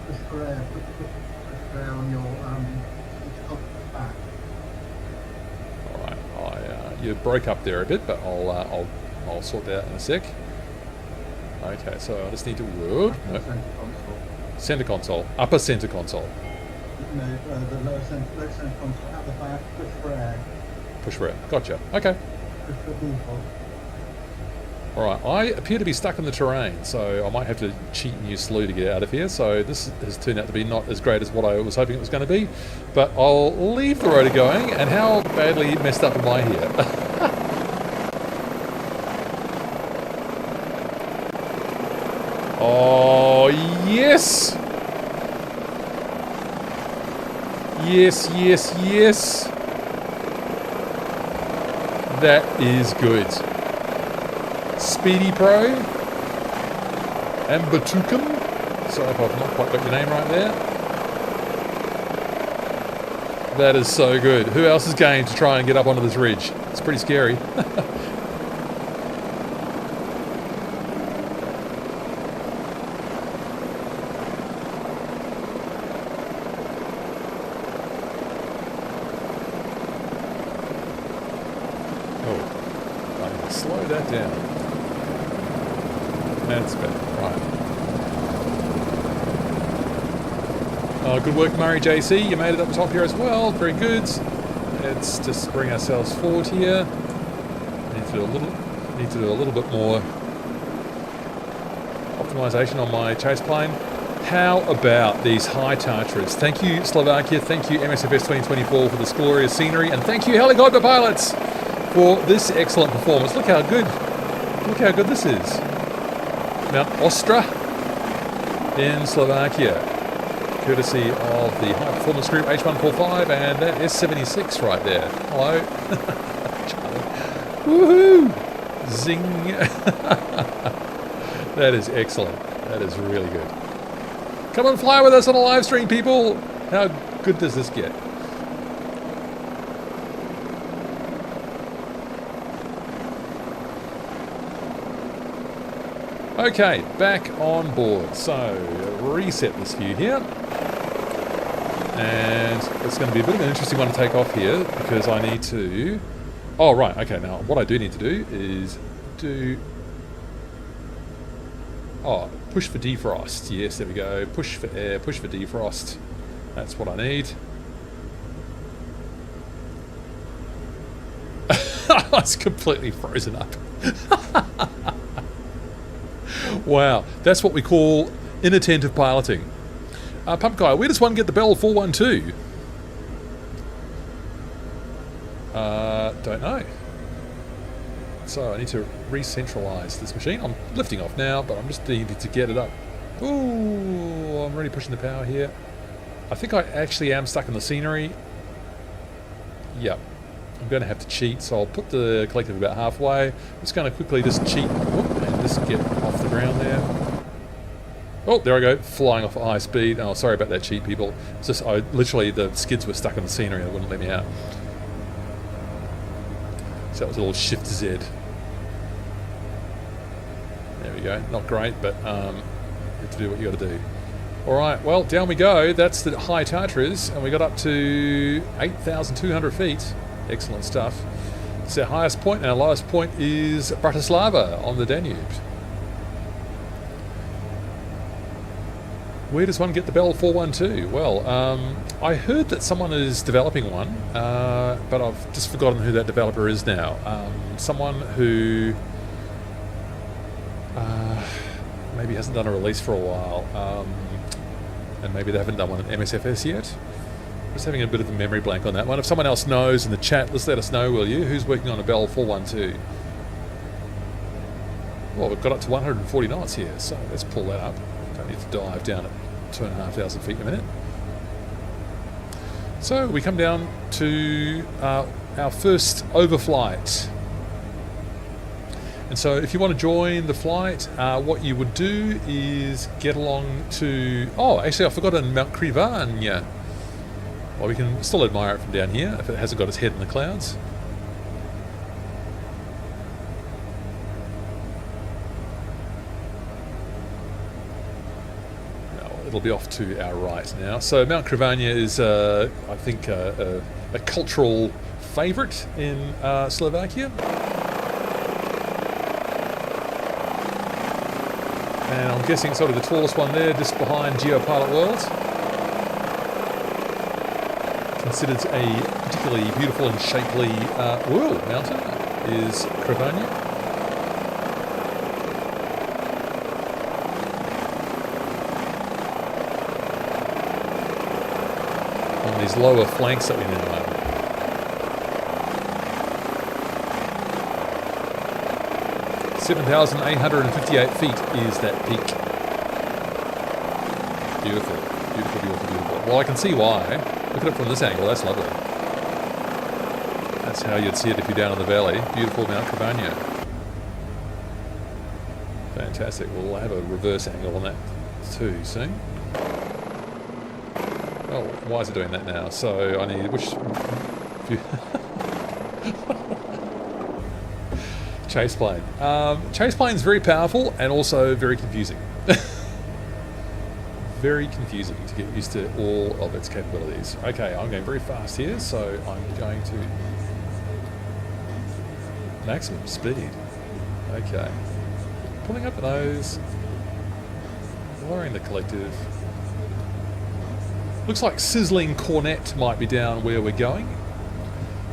Push for air on your back. Alright, you broke up there a bit, but I'll sort that out in a sec. Okay, so I just need to... Whoop, no. Center console. Upper center console. No, the lower center console at the back. Push for air. Push for air. Gotcha. Okay. Push for default. Alright, I appear to be stuck in the terrain, so I might have to cheat and use slew to get out of here. So this has turned out to be not as great as what I was hoping it was going to be. But I'll leave the rotor going, and how badly messed up am I here? Oh, yes! Yes, yes, yes! That is good. Speedy Pro and Batukum. Sorry if I've not quite got your name right there. That is so good. Who else is game to try and get up onto this ridge? It's pretty scary. Slow that down. That's better. Right. Oh, good work, Murray JC. You made it up top here as well. Very good. Let's just bring ourselves forward here. Need to do a little bit more optimization on my chase plane. How about these high Tatras? Thank you, Slovakia. Thank you, MSFS 2024, for this glorious scenery, and thank you, helicopter pilots, for this excellent performance. Look how good this is. Mount Ostrá in Slovakia, courtesy of the High Performance Group H145, and that S76 right there. Hello. Woohoo! Zing! That is excellent. That is really good. Come and fly with us on a live stream, people. How good does this get? Okay, back on board. So, reset this view here. And it's going to be a bit of an interesting one to take off here, because I need to Oh, right. Okay, now what I do need to do is do... Oh, push for defrost. Yes, there we go. Push for air, push for defrost. That's what I need. It's completely frozen up. Wow, that's what we call inattentive piloting. Pump guy, where does one get the Bell 412? Don't know. So I need to re-centralize this machine. I'm lifting off now, but I'm just needing to get it up. Ooh, I'm really pushing the power here. I think I actually am stuck in the scenery. Yep. I'm going to have to cheat, so I'll put the collective about halfway. I'm just going to quickly just cheat and just get off the ground there. Oh, there I go, flying off at high speed. Oh, sorry about that, cheat people. It's just, literally, the skids were stuck in the scenery. They wouldn't let me out. So that was a little shift Z. There we go. Not great, but you have to do what you got to do. All right, well, down we go. That's the high Tatras, and we got up to 8,200 feet. Excellent stuff. It's our highest point, and our lowest point is Bratislava on the Danube. Where does one get the Bell 412? Well, I heard that someone is developing one, but I've just forgotten who that developer is now. Someone who maybe hasn't done a release for a while, and maybe they haven't done one at MSFS yet. Just having a bit of a memory blank on that one. If someone else knows in the chat, let's let us know, will you? Who's working on a Bell 412? Well, we've got up to 140 knots here, so let's pull that up. Don't need to dive down at 2,500 feet in a minute. So we come down to our first overflight. And so if you want to join the flight, what you would do is get along to... Oh, actually, I've forgotten Mount Kriváň. Well, we can still admire it from down here if it hasn't got its head in the clouds. It'll be off to our right now. So Mount Kriváň is, I think, a cultural favourite in Slovakia. And I'm guessing sort of the tallest one there, just behind Geopilot World. Considered a particularly beautiful and shapely mountain is Kriváň. These lower flanks that we now have. – 7,858 feet is that peak. Beautiful, beautiful, beautiful, beautiful. Well, I can see why. Look at it from this angle, that's lovely. That's how you'd see it if you're down in the valley. Beautiful Mount Kriváň. Fantastic. We'll have a reverse angle on that too soon. Oh, why is it doing that now? So I need which chase plane. Chase plane's very powerful and also very confusing. Very confusing to get used to all of its capabilities. Okay, I'm going very fast here, so I'm going to maximum speed. Okay, pulling up the nose, lowering the collective. Looks like Sizzling Cornet might be down where we're going.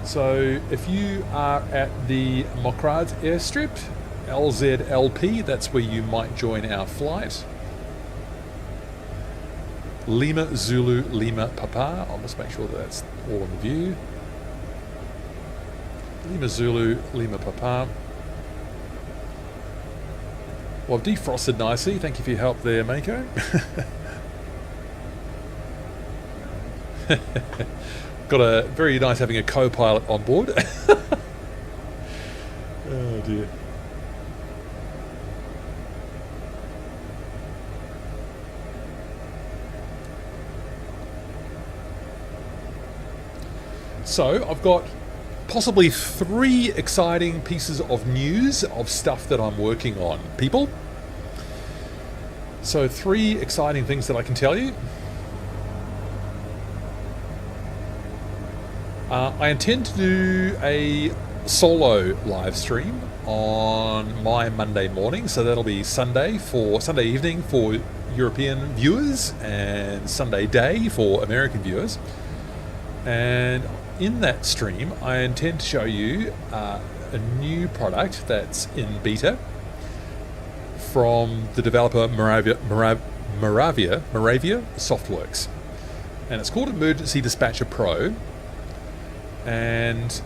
So if you are at the Mokraď airstrip, LZLP, that's where you might join our flight. Lima Zulu Lima Papa, I'll just make sure that that's all in the view. Lima Zulu Lima Papa. Well, I've defrosted nicely, thank you for your help there, Mako. Got a very nice having a co-pilot on board. Oh dear. So I've got possibly 3 exciting pieces of news of stuff that I'm working on, people. So 3 exciting things that I can tell you. I intend to do a solo live stream on my Monday morning, so that'll be Sunday evening for European viewers and Sunday day for American viewers. And in that stream, I intend to show you a new product that's in beta from the developer Moravia Softworks, and it's called Emergency Dispatcher Pro, and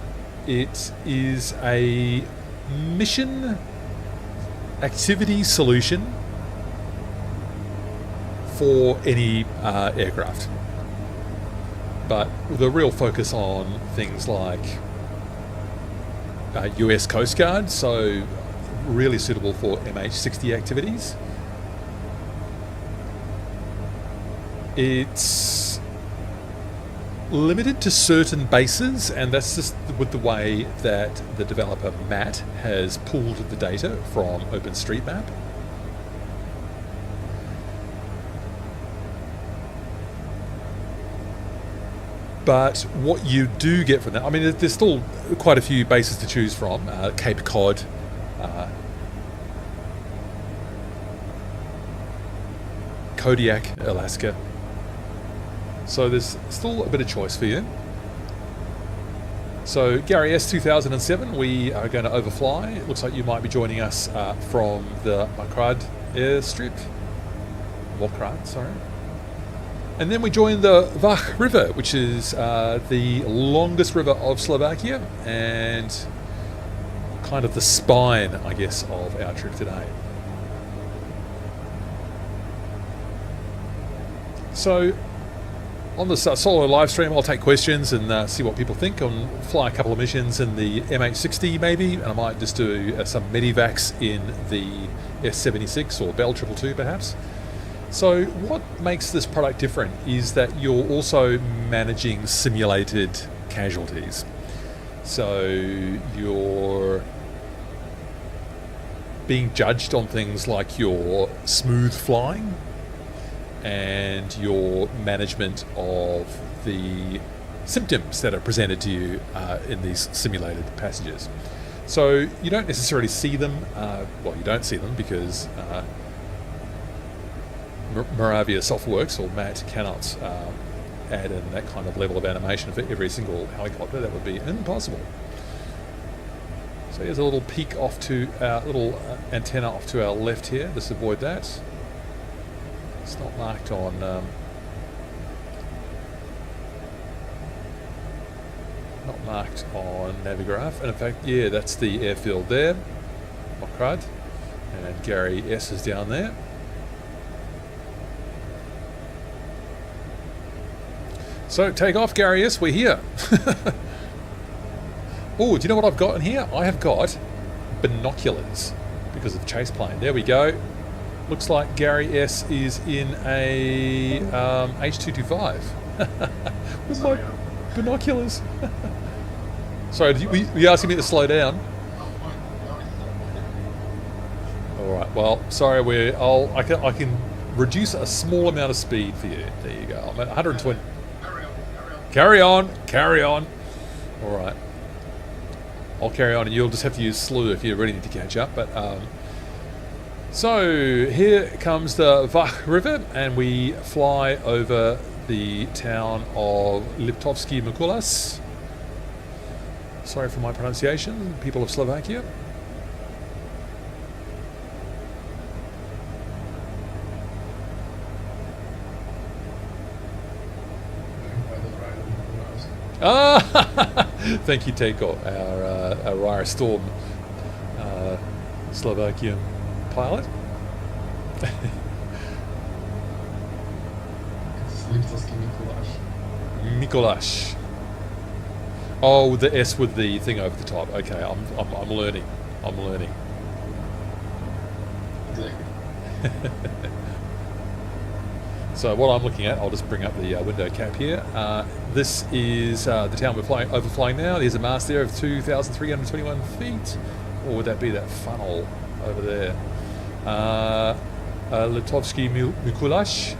it is a mission activity solution for any aircraft, but with a real focus on things like US Coast Guard, so really suitable for MH60 activities. It's limited to certain bases, and that's just with the way that the developer Matt has pulled the data from OpenStreetMap. But what you do get from that, I mean, there's still quite a few bases to choose from. Cape Cod, Kodiak, Alaska. So there's still a bit of choice for you. So Gary S 2007, we are going to overfly. It looks like you might be joining us from the Mokraď airstrip. Mokraď, sorry. And then we join the Vach River, which is the longest river of Slovakia and kind of the spine, I guess, of our trip today. So on the solo live stream, I'll take questions and see what people think. I'll fly a couple of missions in the MH60 maybe, and I might just do some medivacs in the S76 or Bell 222 perhaps. So what makes this product different is that you're also managing simulated casualties. So you're being judged on things like your smooth flying and your management of the symptoms that are presented to you in these simulated passages. So you don't necessarily see them, well, you don't see them because Moravia Softworks or Matt cannot add in that kind of level of animation for every single helicopter. That would be impossible. So here's a little peek off to our little antenna off to our left here. Just avoid that. It's not marked on Navigraph, and in fact, yeah, that's the airfield there, Mokraď, and Gary S is down there. So take off, Gary S, we're here. Oh, do you know what I've got in here? I have got binoculars because of chase plane. There we go. Looks like Gary S is in a H225 with my binoculars. Sorry, were you asking me to slow down? All right. Well, sorry. I can reduce a small amount of speed for you. There you go. I'm at 120. Carry on. All right. I'll carry on, and you'll just have to use slew if you really need to catch up. But so here comes the Vach River, and we fly over the town of Liptovská Mara. Sorry for my pronunciation, people of Slovakia. Thank you, Teko, our Rire Storm Slovakian pilot. It's Liptovský Mikuláš. Oh, the S with the thing over the top. Okay, I'm learning. Exactly. So what I'm looking at, I'll just bring up the window cap here. This is the town we're overflying now. There's a mast there of 2,321 feet. Or would that be that funnel over there? Liptovský Mikuláš.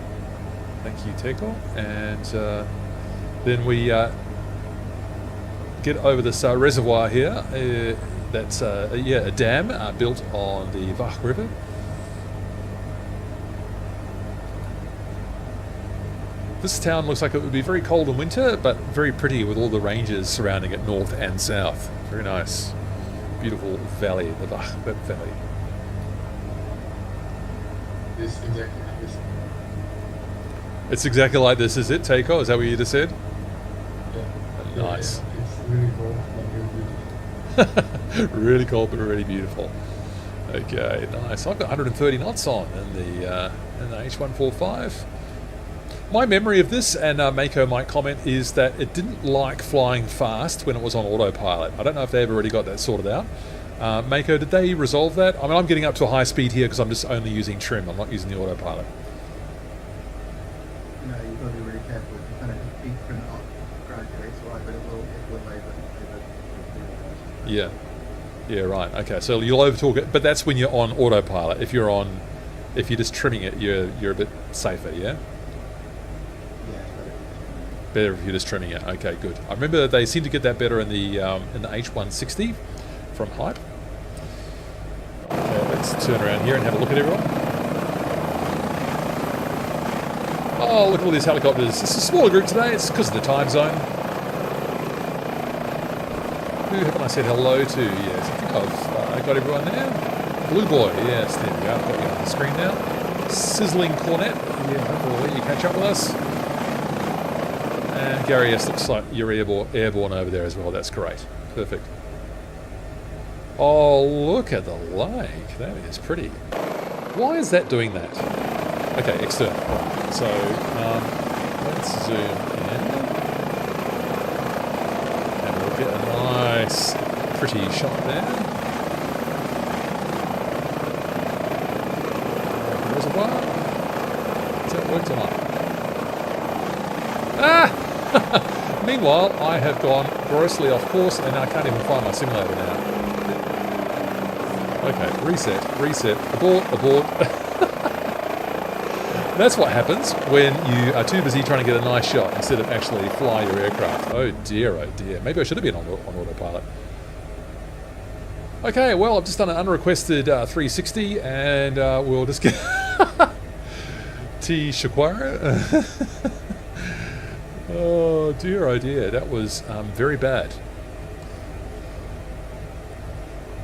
Thank you, Teko. And then we get over this reservoir here. That's a dam built on the Vach River. This town looks like it would be very cold in winter, but very pretty with all the ranges surrounding it, north and south. Very nice. Beautiful valley, the Vach Valley. It's exactly like this. It's exactly like this, is it, Taiko? Is that what you just said? Yeah. Nice. Yeah, it's really cold, but really beautiful. Really cold, but really beautiful. Okay, nice. I've got 130 knots on in the H145. My memory of this, and Mako might comment, is that it didn't like flying fast when it was on autopilot. I don't know if they've already got that sorted out. Mako, did they resolve that? I mean, I'm getting up to a high speed here because I'm just only using trim. I'm not using the autopilot. No, you've got to be really careful. If you kind of keep trim up gradually, it's alright, but it will over. Yeah. Yeah, right. Okay, so you'll overtalk it, but that's when you're on autopilot. If you're just trimming it, you're a bit safer, yeah? Better if you're just trimming it. Okay, good. I remember they seem to get that better in the H160 from Hype. Okay, let's turn around here and have a look at everyone. Oh, look at all these helicopters. It's a smaller group today. It's because of the time zone. Who haven't I said hello to? Yes, I think I've got everyone there. Blue Boy, yes, there we go. I've got you on the screen now. Sizzling Cornet. Yeah, hopefully you catch up with us. And Gary, yes, looks like you're airborne over there as well. That's great. Perfect. Oh, look at the lake. That is pretty. Why is that doing that? Okay, external. Right. So, let's zoom in. And we'll get a nice, pretty shot there. Reservoir. Does that work tonight? Ah! Meanwhile, I have gone grossly off course and I can't even find my simulator now. Okay, reset, abort. That's what happens when you are too busy trying to get a nice shot instead of actually fly your aircraft. Oh dear, oh dear. Maybe I should have been on autopilot. Okay, well, I've just done an unrequested 360 and we'll just get T. Shaquara. Oh dear, that was very bad.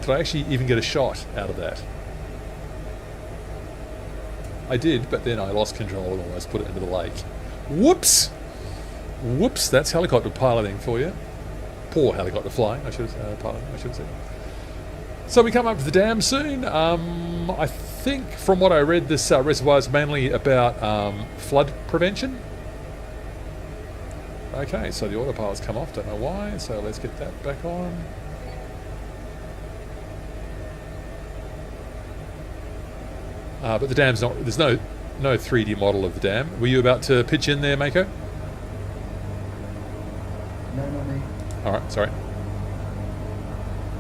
Did I actually even get a shot out of that? I did, but then I lost control and almost put it into the lake. Whoops! Whoops, that's helicopter piloting for you. Poor helicopter flying, I should have said. So we come up to the dam soon. I think from what I read, this reservoir is mainly about flood prevention. Okay, so the autopilot's come off, don't know why, so let's get that back on. But the dam's not, there's no 3D model of the dam. Were you about to pitch in there, Mako? No, not me. Alright, sorry.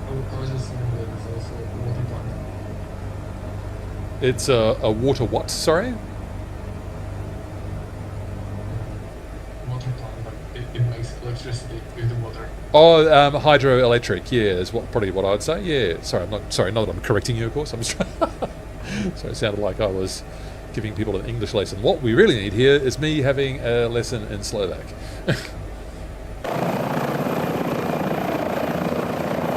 I was just saying that it's also a water plant. It's a water what, sorry? Water plant, but it makes electricity with the water. Oh, hydroelectric, yeah, is probably what I would say. Yeah, not that I'm correcting you, of course. I'm just trying. So it sounded like I was giving people an English lesson. What we really need here is me having a lesson in Slovak.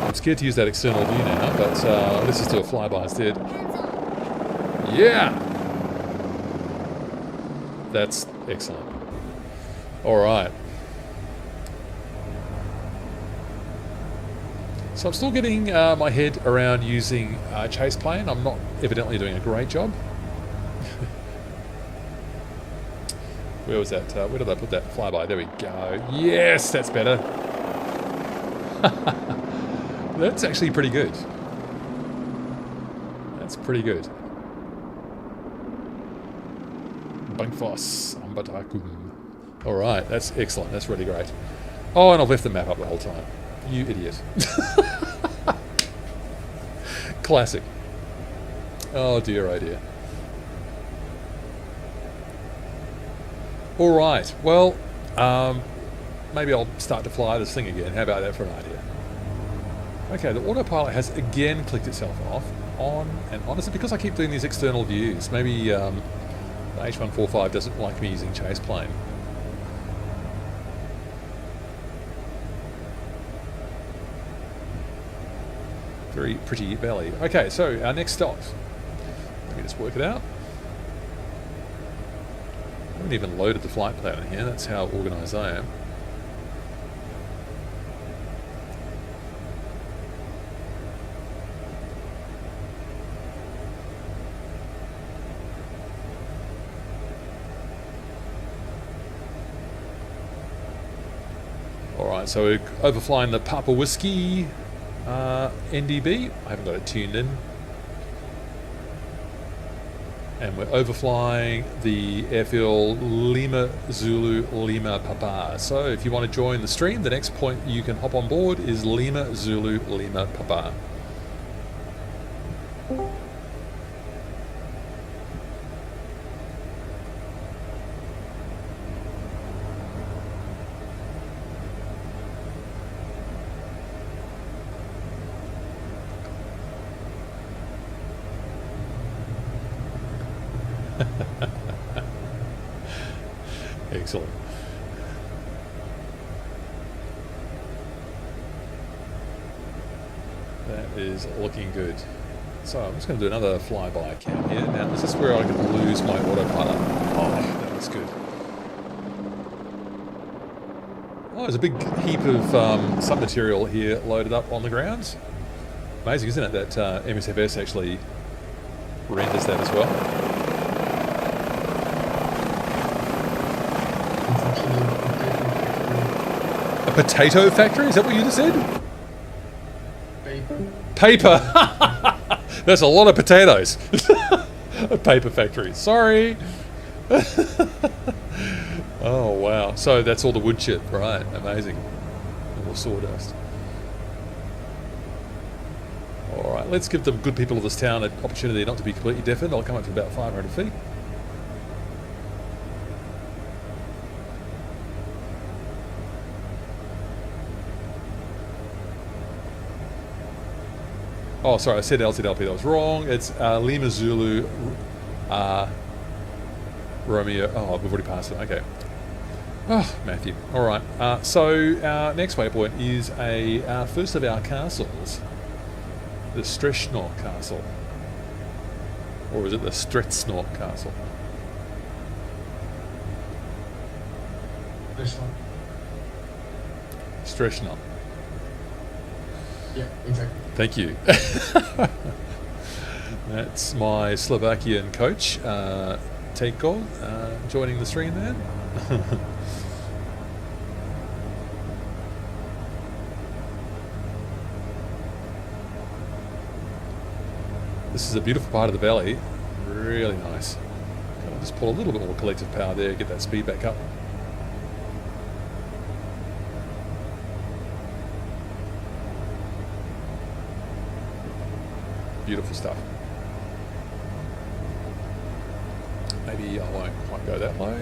I'm scared to use that external view now, but let's just do a flyby instead. Yeah! That's excellent. Alright. So I'm still getting my head around using chase plane. I'm not evidently doing a great job. Where was that? Where did I put that flyby? There we go. Yes, that's better. That's actually pretty good. That's pretty good. Bankfoss Ambatakum. Alright, that's excellent. That's really great. Oh, and I've left the map up the whole time. You idiot. Classic. Oh dear, oh dear. Alright, well, maybe I'll start to fly this thing again. How about that for an idea? Okay, the autopilot has again clicked itself off. On and on. Is it because I keep doing these external views? Maybe the H145 doesn't like me using chase plane. Very pretty belly. Okay, so our next stop. Let me just work it out. I haven't even loaded the flight plan in here. That's how organised I am. Alright, so we're overflying the Papa Whiskey NDB. I haven't got it tuned in. And we're overflying the airfield Lima Zulu Lima Papa. So if you want to join the stream, the next point you can hop on board is Lima Zulu Lima Papa. Excellent. That is looking good. So I'm just going to do another flyby cam here. Now, is this where I can lose my autopilot? Oh, that looks good. Oh, there's a big heap of some material here loaded up on the ground. Amazing, isn't it, that MSFS actually renders that as well? A potato factory? Is that what you just said? Paper. That's a lot of potatoes. A paper factory. Sorry. Oh, wow. So that's all the wood chip. Right. Amazing. All the sawdust. All right. Let's give the good people of this town an opportunity not to be completely deafened. I'll come up to about 500 feet. Oh, sorry, I said LZLP, that was wrong. It's Lima Zulu Romeo. Oh, we've already passed it. Okay. Oh, Matthew. All right. So our next waypoint is our first of our castles, the Streshnor Castle. Or is it the Stretsnor Castle? Streshnor. Yeah, exactly. Thank you. That's my Slovakian coach, Tejko, joining the stream there. This is a beautiful part of the valley. Really nice. I'll just pull a little bit more collective power there, get that speed back up. Beautiful stuff. Maybe I won't quite go that low.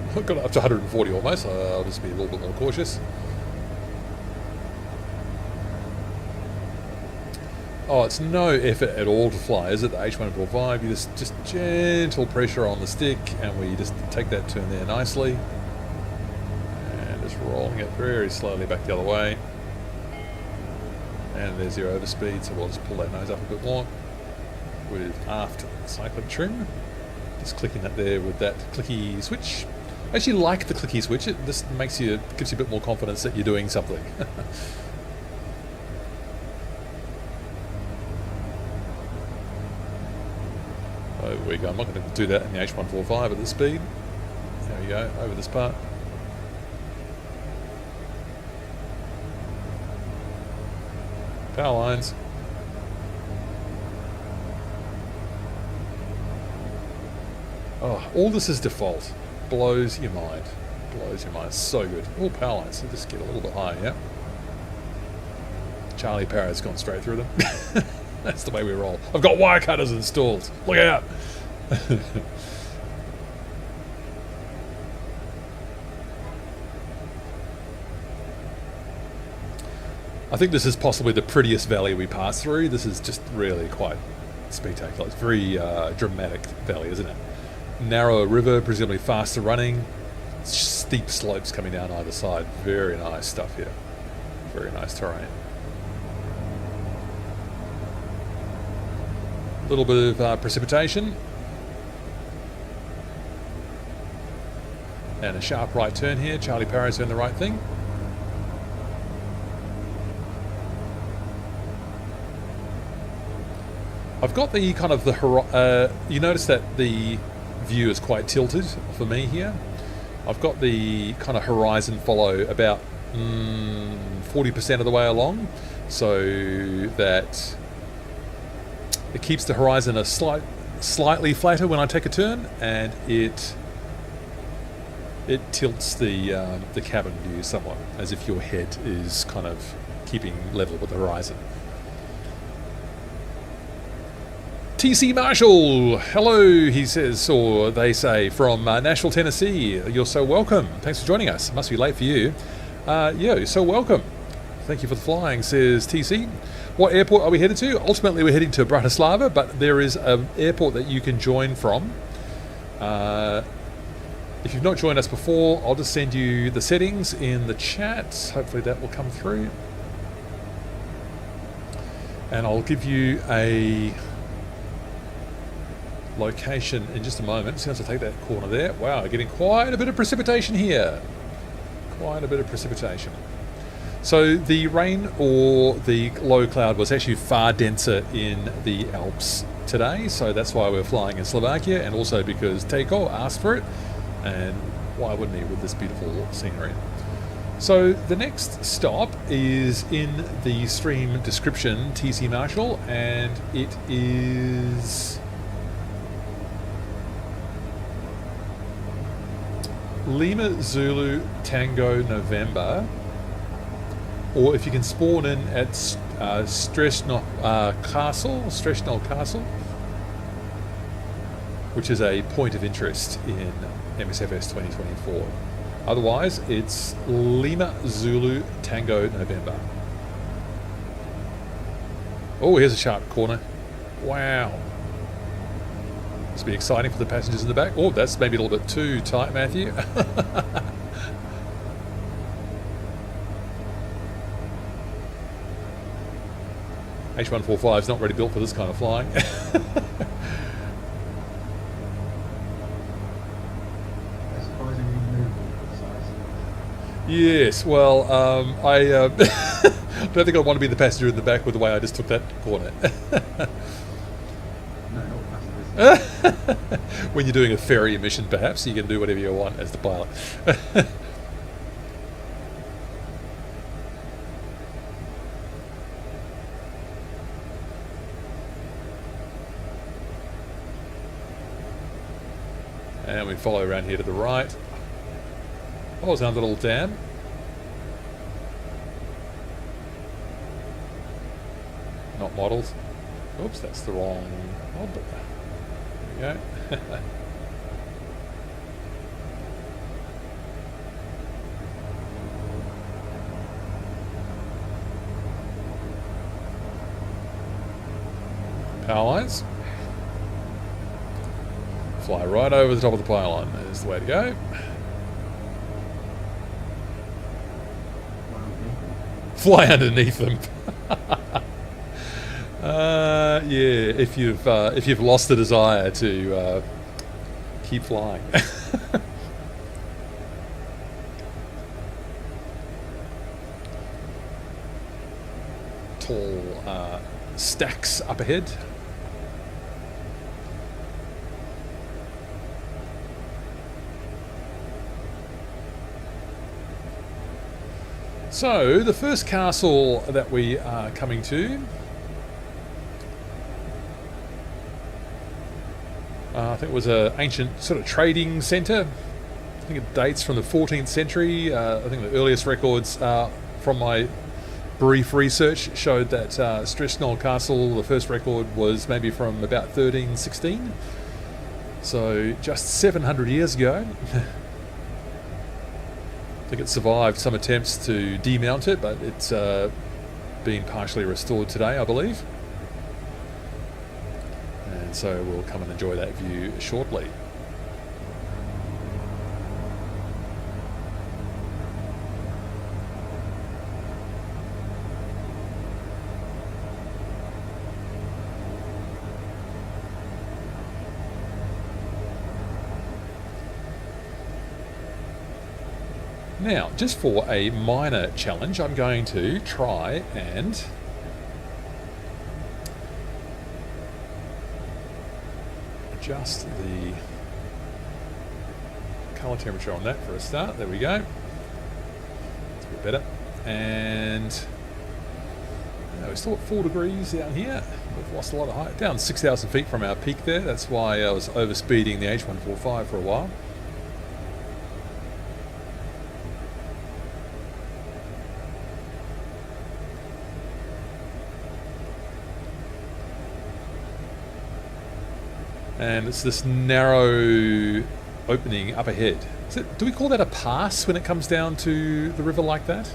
I've got it up to 140 almost, so I'll just be a little bit more cautious. Oh, it's no effort at all to fly, is it? The H145, you just gentle pressure on the stick, and we just take that turn there nicely. Rolling it very slowly back the other way, and there's your overspeed, so we'll just pull that nose up a bit more with aft cyclic trim, just clicking that there with that clicky switch. I actually like the clicky switch. It just gives you a bit more confidence that you're doing something. Over we go. I'm not going to do that in the H145 at this speed. There we go, over this part. Power lines. Oh, all this is default. Blows your mind. Blows your mind. So good. Oh, power lines. So just get a little bit higher, yeah. Charlie Parrot's gone straight through them. That's the way we roll. I've got wire cutters installed. Look out. I think this is possibly the prettiest valley we pass through. This is just really quite spectacular. It's very dramatic valley, isn't it? Narrower river, presumably faster running. Steep slopes coming down either side. Very nice stuff here. Very nice terrain. A little bit of precipitation. And a sharp right turn here. Charlie Parrot's doing the right thing. I've got the kind of the you notice that the view is quite tilted for me here. I've got the kind of horizon follow about 40% of the way along, so that it keeps the horizon a slightly flatter when I take a turn, and it tilts the cabin view somewhat, as if your head is kind of keeping level with the horizon. TC Marshall, hello, he says, or they say, from Nashville, Tennessee. You're so welcome. Thanks for joining us. Must be late for you. Yeah, you're so welcome. Thank you for the flying, says TC. What airport are we headed to? Ultimately, we're heading to Bratislava, but there is an airport that you can join from. If you've not joined us before, I'll just send you the settings in the chat. Hopefully that will come through. And I'll give you a location in just a moment. As soon as I take that corner there. Wow, getting quite a bit of precipitation here. Quite a bit of precipitation. So the rain or the low cloud was actually far denser in the Alps today, so that's why we're flying in Slovakia, and also because Teiko asked for it, and why wouldn't he with this beautiful scenery? So the next stop is in the stream description, TC Marshall, and it is Lima Zulu Tango November, or if you can spawn in at Štrbské Castle, which is a point of interest in MSFS 2024. Otherwise, it's Lima Zulu Tango November. Oh, here's a sharp corner. Wow. This will be exciting for the passengers in the back. Oh, that's maybe a little bit too tight, Matthew. H145 is not really built for this kind of flying. Yes, well, I don't think I want to be the passenger in the back with the way I just took that corner. When you're doing a ferry mission, perhaps, you can do whatever you want as the pilot. And we follow around here to the right. Oh, there's another little dam. Not modelled. Oops, that's the wrong mod. There we go. Power lines. Fly right over the top of the power line. There's the way to go. Fly underneath them. Yeah, if you've lost the desire to keep flying. Tall stacks up ahead. So, the first castle that we are coming to, I think it was an ancient sort of trading centre. I think it dates from the 14th century. I think the earliest records from my brief research showed that Štrbské Castle, the first record, was maybe from about 1316. So just 700 years ago. I think it survived some attempts to demount it, but it's been partially restored today, I believe. And so we'll come and enjoy that view shortly. Now, just for a minor challenge, I'm going to try and adjust the colour temperature on that for a start. There we go. It's a bit better. And we're still at 4 degrees down here. We've lost a lot of height. Down 6,000 feet from our peak there. That's why I was overspeeding the H145 for a while. And it's this narrow opening up ahead. Do we call that a pass when it comes down to the river like that?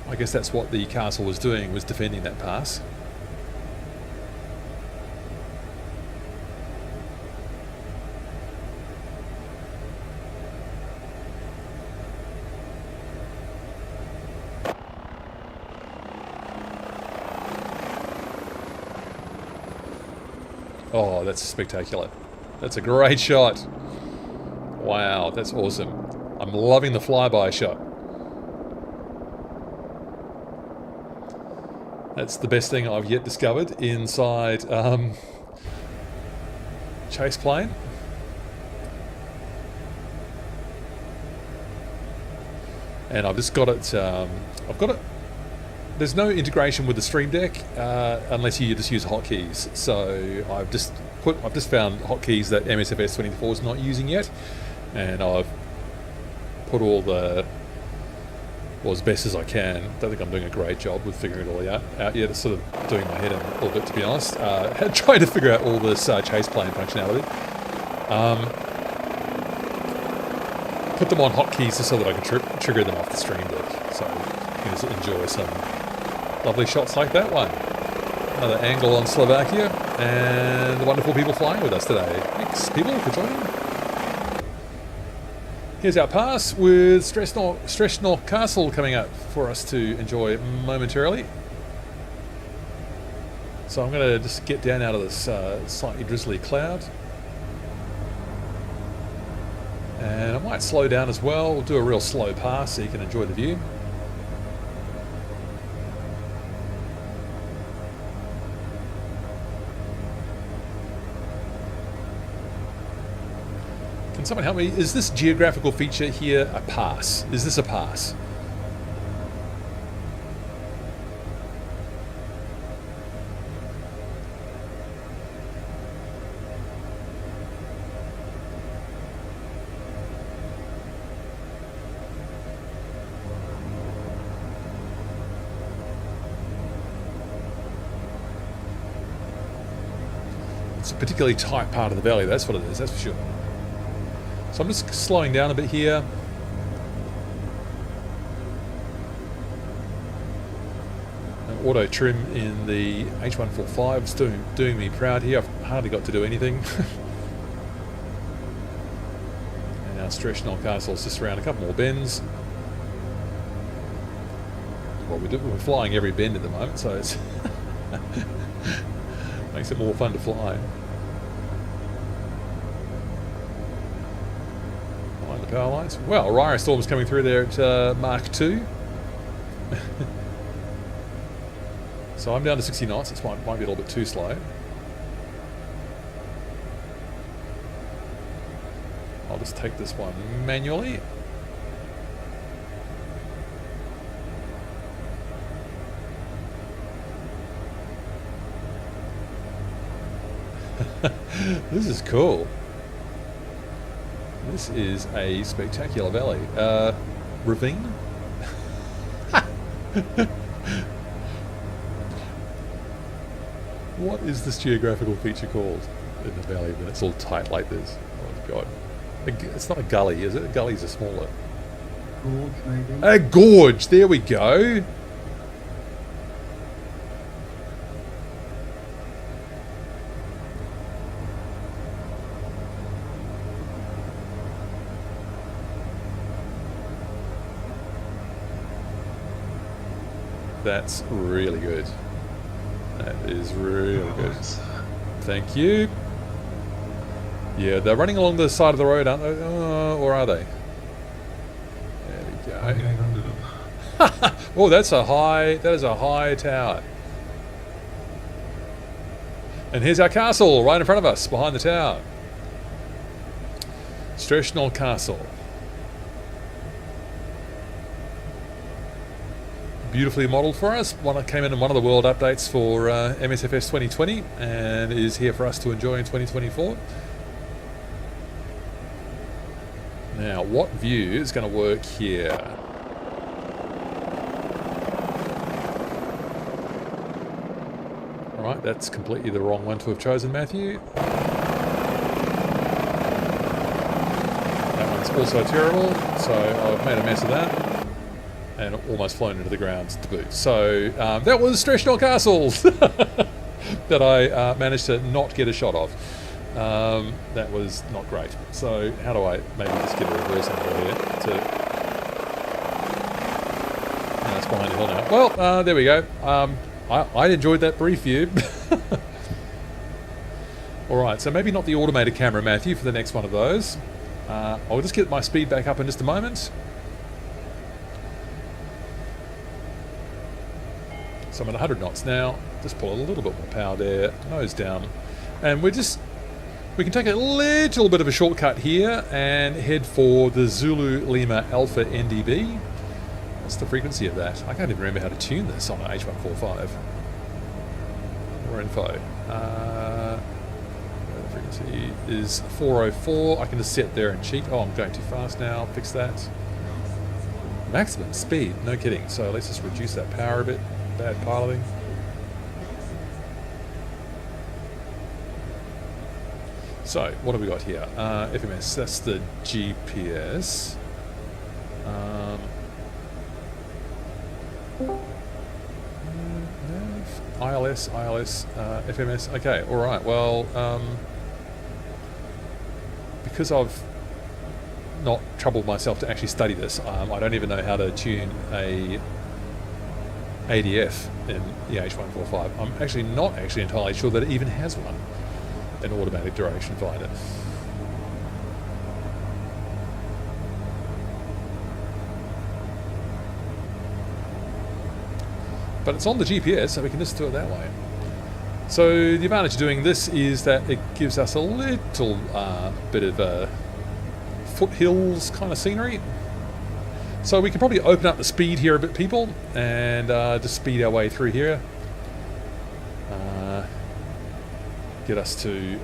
I guess that's what the castle was doing, was defending that pass. Oh, that's spectacular. That's a great shot. Wow, that's awesome. I'm loving the flyby shot. That's the best thing I've yet discovered inside chase plane. And I've just got it, there's no integration with the Stream Deck unless you just use hotkeys. So I've just found hotkeys that MSFS 24 is not using yet, and I've put all the, well, as best as I can. Don't think I'm doing a great job with figuring it all out yet. It's sort of doing my head in a little bit, to be honest. Trying to figure out all this chase plane functionality. Put them on hotkeys just so that I can trigger them off the Stream Deck, so you can just enjoy some lovely shots like that one. Another angle on Slovakia and the wonderful people flying with us today. Thanks, people, for joining. Here's our pass with Štrbské Castle coming up for us to enjoy momentarily. So I'm going to just get down out of this slightly drizzly cloud. And I might slow down as well. We'll do a real slow pass so you can enjoy the view. Can someone help me? Is this geographical feature here a pass? Is this a pass? It's a particularly tight part of the valley, that's what it is, that's for sure. So I'm just slowing down a bit here. Auto trim in the H145 is doing me proud here. I've hardly got to do anything. And our Štrbské Castle's just around a couple more bends. Well, we're flying every bend at the moment, so it's makes it more fun to fly. Behind the power lines. Well, Rhino Storm's coming through there at Mark 2. So I'm down to 60 knots. It might be a little bit too slow. I'll just take this one manually. This is cool. This is a spectacular valley. Ravine? What is this geographical feature called? in the valley when it's all tight like this. Oh god. It's not a gully, is it? Gullies are smaller. Gorge, maybe. A gorge, there we go. That's really good. That is really good. Thank you. Yeah, they're running along the side of the road, aren't they? Or are they? There we go. I'm getting under them. Oh, that is a high tower. And here's our castle right in front of us, behind the tower. Štrbské Castle. Beautifully modelled for us. One came in one of the world updates for MSFS 2020 and is here for us to enjoy in 2024. Now, what view is going to work here? Alright, that's completely the wrong one to have chosen, Matthew. That one's also terrible, so I've made a mess of that. And almost flown into the ground to boot. So that was Štrbské Castle that I managed to not get a shot of. That was not great. So how do I maybe just get a reverse angle here to... No, it's behind the hill now. Well, there we go. I enjoyed that brief view. Alright, so maybe not the automated camera, Matthew, for the next one of those. I'll just get my speed back up in just a moment. So I'm at 100 knots now. Just pull a little bit more power there, nose down. And we can take a little bit of a shortcut here and head for the Zulu Lima Alpha NDB. What's the frequency of that? I can't even remember how to tune this on an H145. More info. The frequency is 404. I can just sit there and cheat. Oh, I'm going too fast now. Fix that. Maximum speed. No kidding. So let's just reduce that power a bit. Bad piloting. So, what have we got here? FMS, that's the GPS. ILS, FMS. Okay, alright, well, because I've not troubled myself to actually study this, I don't even know how to tune a ADF in the H145. I'm actually not entirely sure that it even has one, an automatic direction finder. But it's on the GPS, so we can just do it that way. So the advantage of doing this is that it gives us a little bit of foothills kind of scenery. So we can probably open up the speed here a bit, people, and just speed our way through here. Get us to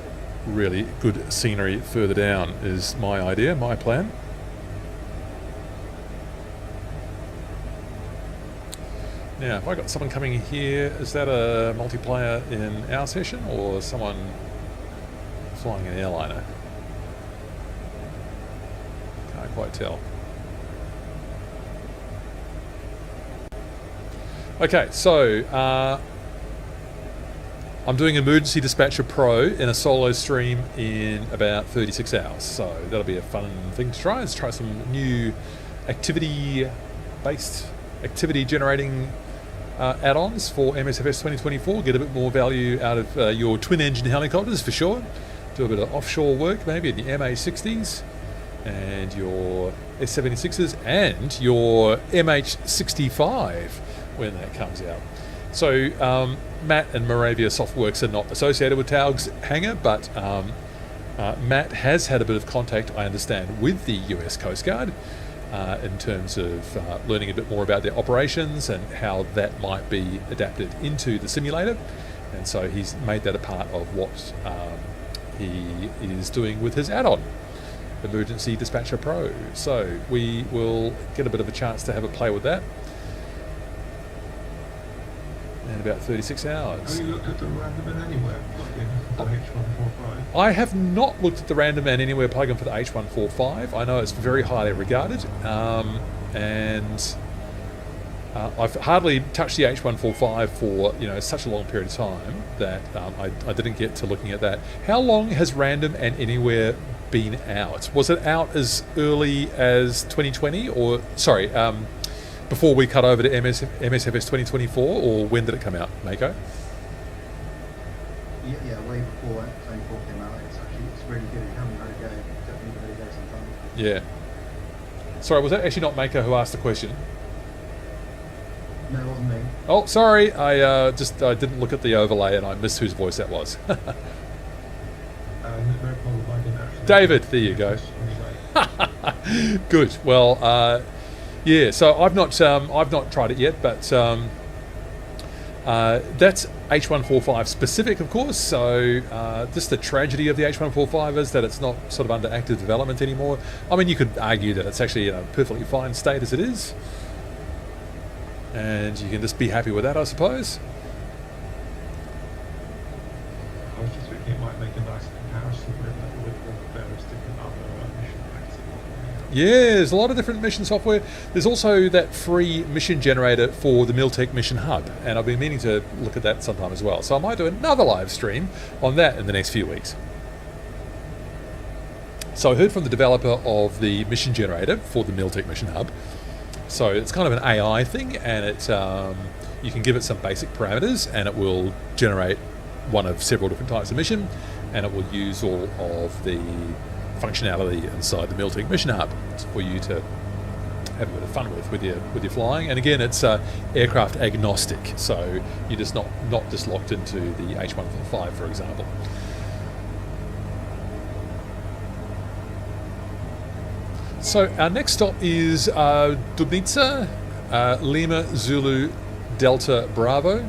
really good scenery further down is my idea, my plan. Now, have I got someone coming here? Is that a multiplayer in our session or someone flying an airliner? Can't quite tell. Okay, so I'm doing Emergency Dispatcher Pro in a solo stream in about 36 hours. So that'll be a fun thing to try. Let's try some new activity-based, activity-generating add-ons for MSFS 2024. Get a bit more value out of your twin-engine helicopters for sure. Do a bit of offshore work, maybe in the MA60s and your S76s and your MH65 when that comes out. So Matt and Moravia Softworks are not associated with Taug's hangar, but Matt has had a bit of contact, I understand, with the US Coast Guard in terms of learning a bit more about their operations and how that might be adapted into the simulator. And so he's made that a part of what he is doing with his add-on, Emergency Dispatcher Pro. So we will get a bit of a chance to have a play with that in about 36 hours. Have you looked at the random anywhere plugin? the H145. I have not looked at the random and anywhere plugin for the H145. I know it's very highly regarded, and I've hardly touched the H145 for such a long period of time that I didn't get to looking at that. How long has random and anywhere been out? Was it out as early as 2020, or sorry, before we cut over to MSFS 2024, or when did it come out, Mako? Yeah, way before 24 came out. It's really good. If you haven't heard it go, definitely heard it go sometime. Yeah. Sorry, was that actually not Mako who asked the question? No, it wasn't me. Oh, sorry. I didn't look at the overlay and I missed whose voice that was. No problem, I didn't actually. David, there you go. Anyway. Good. Well, yeah. So I've not tried it yet, but that's H145 specific, of course. So just the tragedy of the H145 is that it's not sort of under active development anymore. I mean, you could argue that it's actually in a perfectly fine state as it is, and you can just be happy with that, I suppose. I was just thinking it might make a nice comparison with the various different other mission packs. Yeah, there's a lot of different mission software. There's also that free mission generator for the Miltech Mission Hub, and I've been meaning to look at that sometime as well. So I might do another live stream on that in the next few weeks. So I heard from the developer of the mission generator for the Miltech Mission Hub. So it's kind of an AI thing, and it's you can give it some basic parameters, and it will generate one of several different types of mission, and it will use all of the functionality inside the Miltech Mission Hub for you to have a bit of fun with your flying. And again, it's aircraft agnostic, so you're just not just locked into the H145, for example. So our next stop is Dubnica, Lima Zulu Delta Bravo.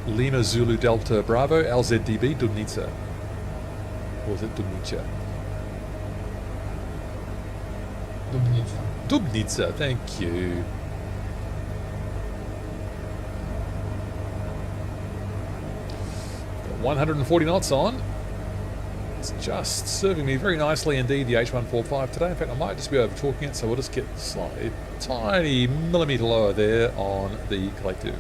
Lima Zulu Delta Bravo, LZDB, Dubnica. Or is it Dubnica? Dubnica, thank you. Got 140 knots on. It's just serving me very nicely indeed, the H145 today. In fact, I might just be over talking it, so we'll just get slightly tiny millimetre lower there on the collective.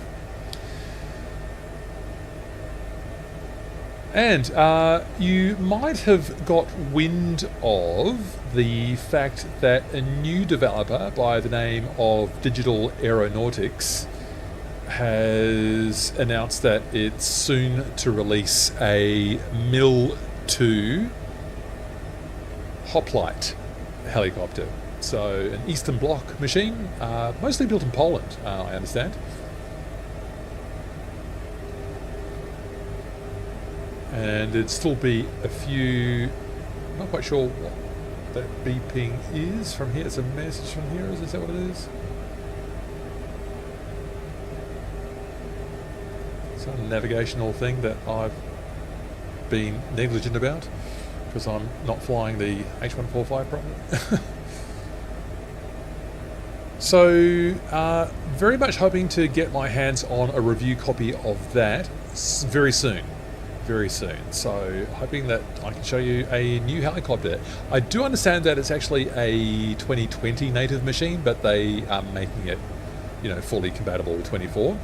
And you might have got wind of the fact that a new developer by the name of Digital Aeronautics has announced that it's soon to release a MIL-2 hoplite helicopter. So an Eastern Bloc machine, mostly built in Poland, I understand. And it'd still be a few, I'm not quite sure what that beeping is from here. It's a message from here, is that what it is? Some navigational thing that I've been negligent about because I'm not flying the H145 properly. So very much hoping to get my hands on a review copy of that very soon. So hoping that I can show you a new helicopter. I do understand that it's actually a 2020 native machine, but they are making it, fully compatible with 24.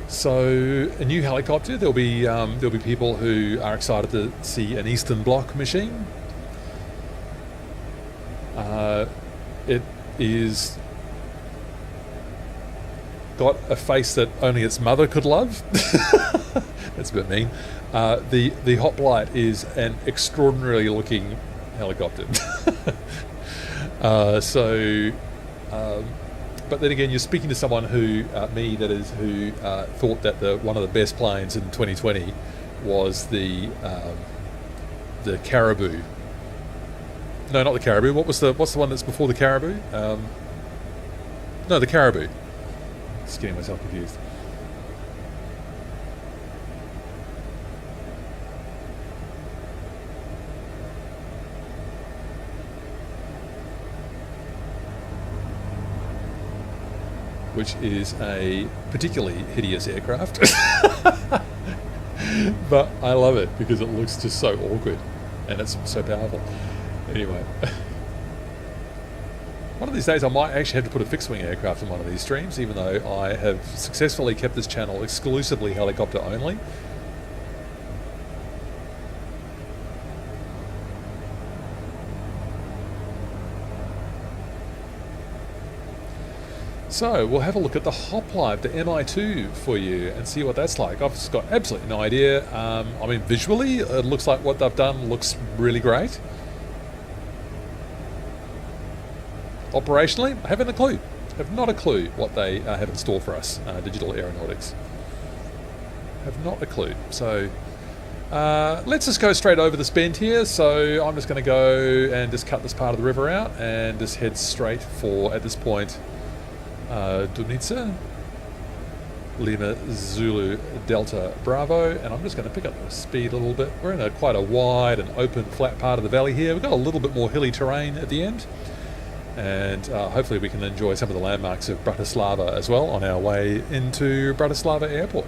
So a new helicopter. There'll be people who are excited to see an Eastern Bloc machine. It is got a face that only its mother could love. That's a bit mean. The hoplite is an extraordinarily looking helicopter. But then again, you're speaking to someone who thought that one of the best planes in 2020 was the Caribou. No, not the Caribou. What's the one that's before the Caribou? No, the Caribou. Just getting myself confused. Which is a particularly hideous aircraft. But I love it because it looks just so awkward and it's so powerful. Anyway, one of these days I might actually have to put a fixed-wing aircraft in one of these streams, even though I have successfully kept this channel exclusively helicopter only. So we'll have a look at the Hoplite, the MI2 for you and see what that's like. I've just got absolutely no idea. I mean, visually, it looks like what they've done looks really great. Operationally, I haven't a clue. Have not a clue what they have in store for us, Digital Aeronautics. Have not a clue. So let's just go straight over this bend here. So I'm just going to go and just cut this part of the river out and just head straight for, at this point, Dubnica, Lima Zulu Delta Bravo, and I'm just going to pick up the speed a little bit. We're in quite a wide and open flat part of the valley here. We've got a little bit more hilly terrain at the end, and hopefully we can enjoy some of the landmarks of Bratislava as well on our way into Bratislava Airport.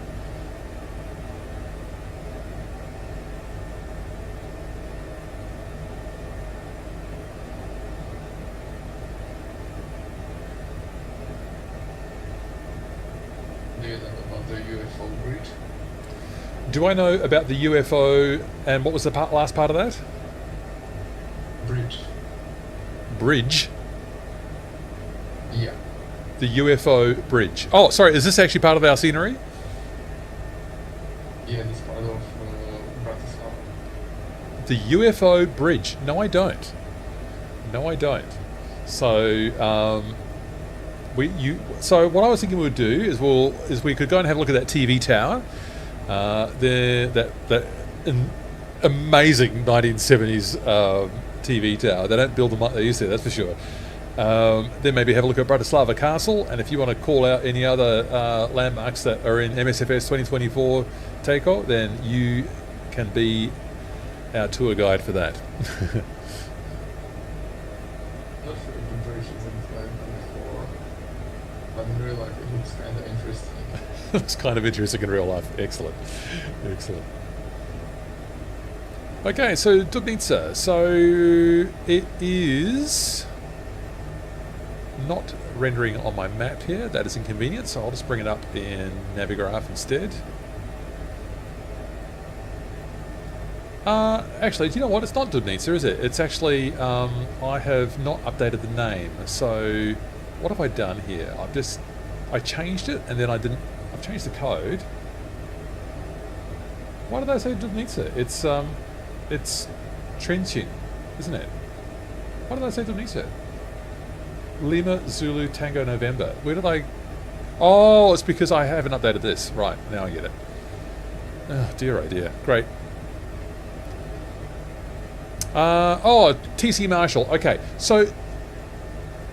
Do I know about the UFO, and what was the last part of that? Bridge. Bridge? Yeah. The UFO bridge. Oh, sorry, is this actually part of our scenery? Yeah, it's part of Bratislava. The UFO bridge. No, I don't. No, I don't. So, so what I was thinking we would do is we could go and have a look at that TV tower. That amazing 1970s TV tower. They don't build them like they used to, that's for sure. Then maybe have a look at Bratislava Castle, and if you want to call out any other landmarks that are in MSFS 2024 takeoff, then you can be our tour guide for that. Not sure if the bridge is in 2024, but in real life it looks kind of interesting. It's kind of interesting in real life. Excellent. Excellent. Okay, so Dubnica. So it is not rendering on my map here. That is inconvenient, so I'll just bring it up in Navigraph instead. Actually, do you know what? It's not Dubnica, is it? It's actually, I have not updated the name. So what have I done here? I changed it and then I didn't. I've changed the code. Why did I say Dubnica? It's Trenchin, isn't it? Why did I say Dubnica? Lima Zulu Tango November. Where did I? Oh, it's because I haven't updated this. Right, now I get it. Oh dear, oh dear. Great. Oh, TC Marshall. Okay, so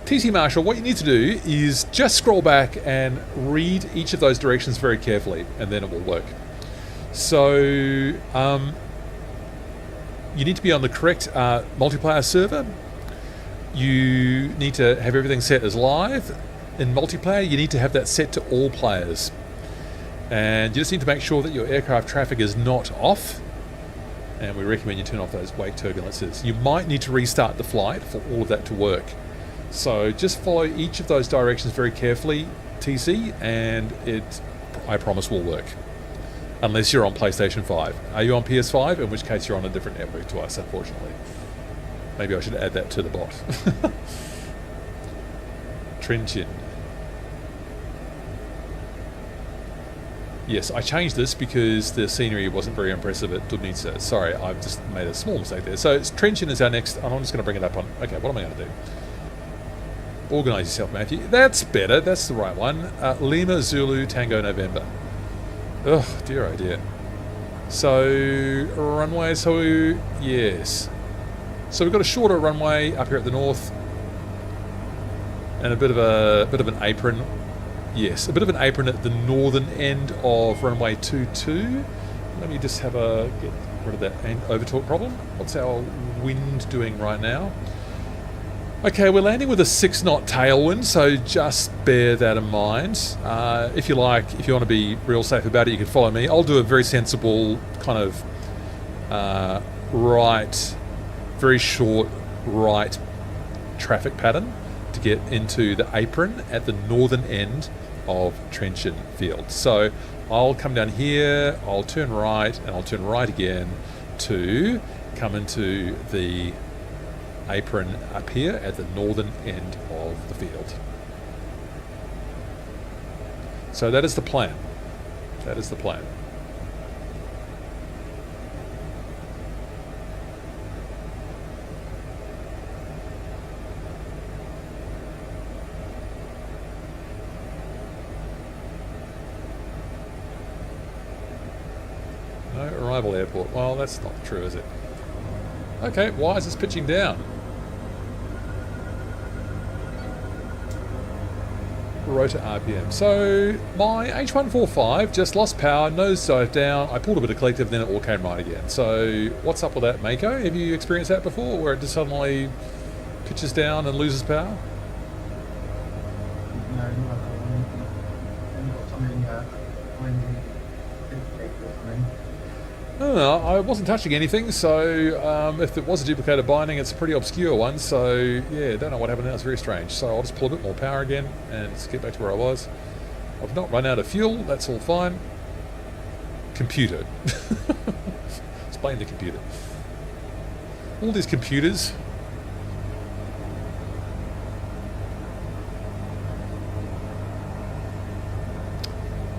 TC Marshall, what you need to do is just scroll back and read each of those directions very carefully, and then it will work. So you need to be on the correct multiplayer server. You need to have everything set as live. In multiplayer, you need to have that set to all players. And you just need to make sure that your aircraft traffic is not off. And we recommend you turn off those wake turbulences. You might need to restart the flight for all of that to work. So just follow each of those directions very carefully, TC, and it, I promise, will work. Unless you're on PlayStation 5. Are you on PS5? In which case you're on a different network to us, unfortunately. Maybe I should add that to the bot. Trenchin. Yes, I changed this because the scenery wasn't very impressive at Dubnica. Sorry, I've just made a small mistake there. So Trenchin is our next, and I'm just going to bring it up on... Okay, what am I going to do? Organise yourself, Matthew. That's better. That's the right one. Lima Zulu Tango November. Oh, dear, oh dear. So, runway, so, yes. So we've got a shorter runway up here at the north. And a bit of an apron. Yes, a bit of an apron at the northern end of runway 22. Let me just get rid of that overtalk problem. What's our wind doing right now? Okay, we're landing with a 6-knot tailwind, so just bear that in mind. If you want to be real safe about it, you can follow me. I'll do a very sensible kind of very short right traffic pattern to get into the apron at the northern end of Trenchant Field. So I'll come down here, I'll turn right, and I'll turn right again to come into the apron up here at the northern end of the field. So that is the plan. That is the plan. No arrival airport. Well, that's not true, is it? Okay, why is this pitching down? Rotor RPM. So my H145 just lost power, nosedive down. I pulled a bit of collective, then it all came right again. So what's up with that, Mako? Have you experienced that before, where it just suddenly pitches down and loses power? No, not at all. You've got something behind the duplicator or something. No, I wasn't touching anything, so if it was a duplicated binding, it's a pretty obscure one, so yeah, don't know what happened now, it's very strange. So I'll just pull a bit more power again and just get back to where I was. I've not run out of fuel, that's all fine. Computer. Explain the computer. All these computers.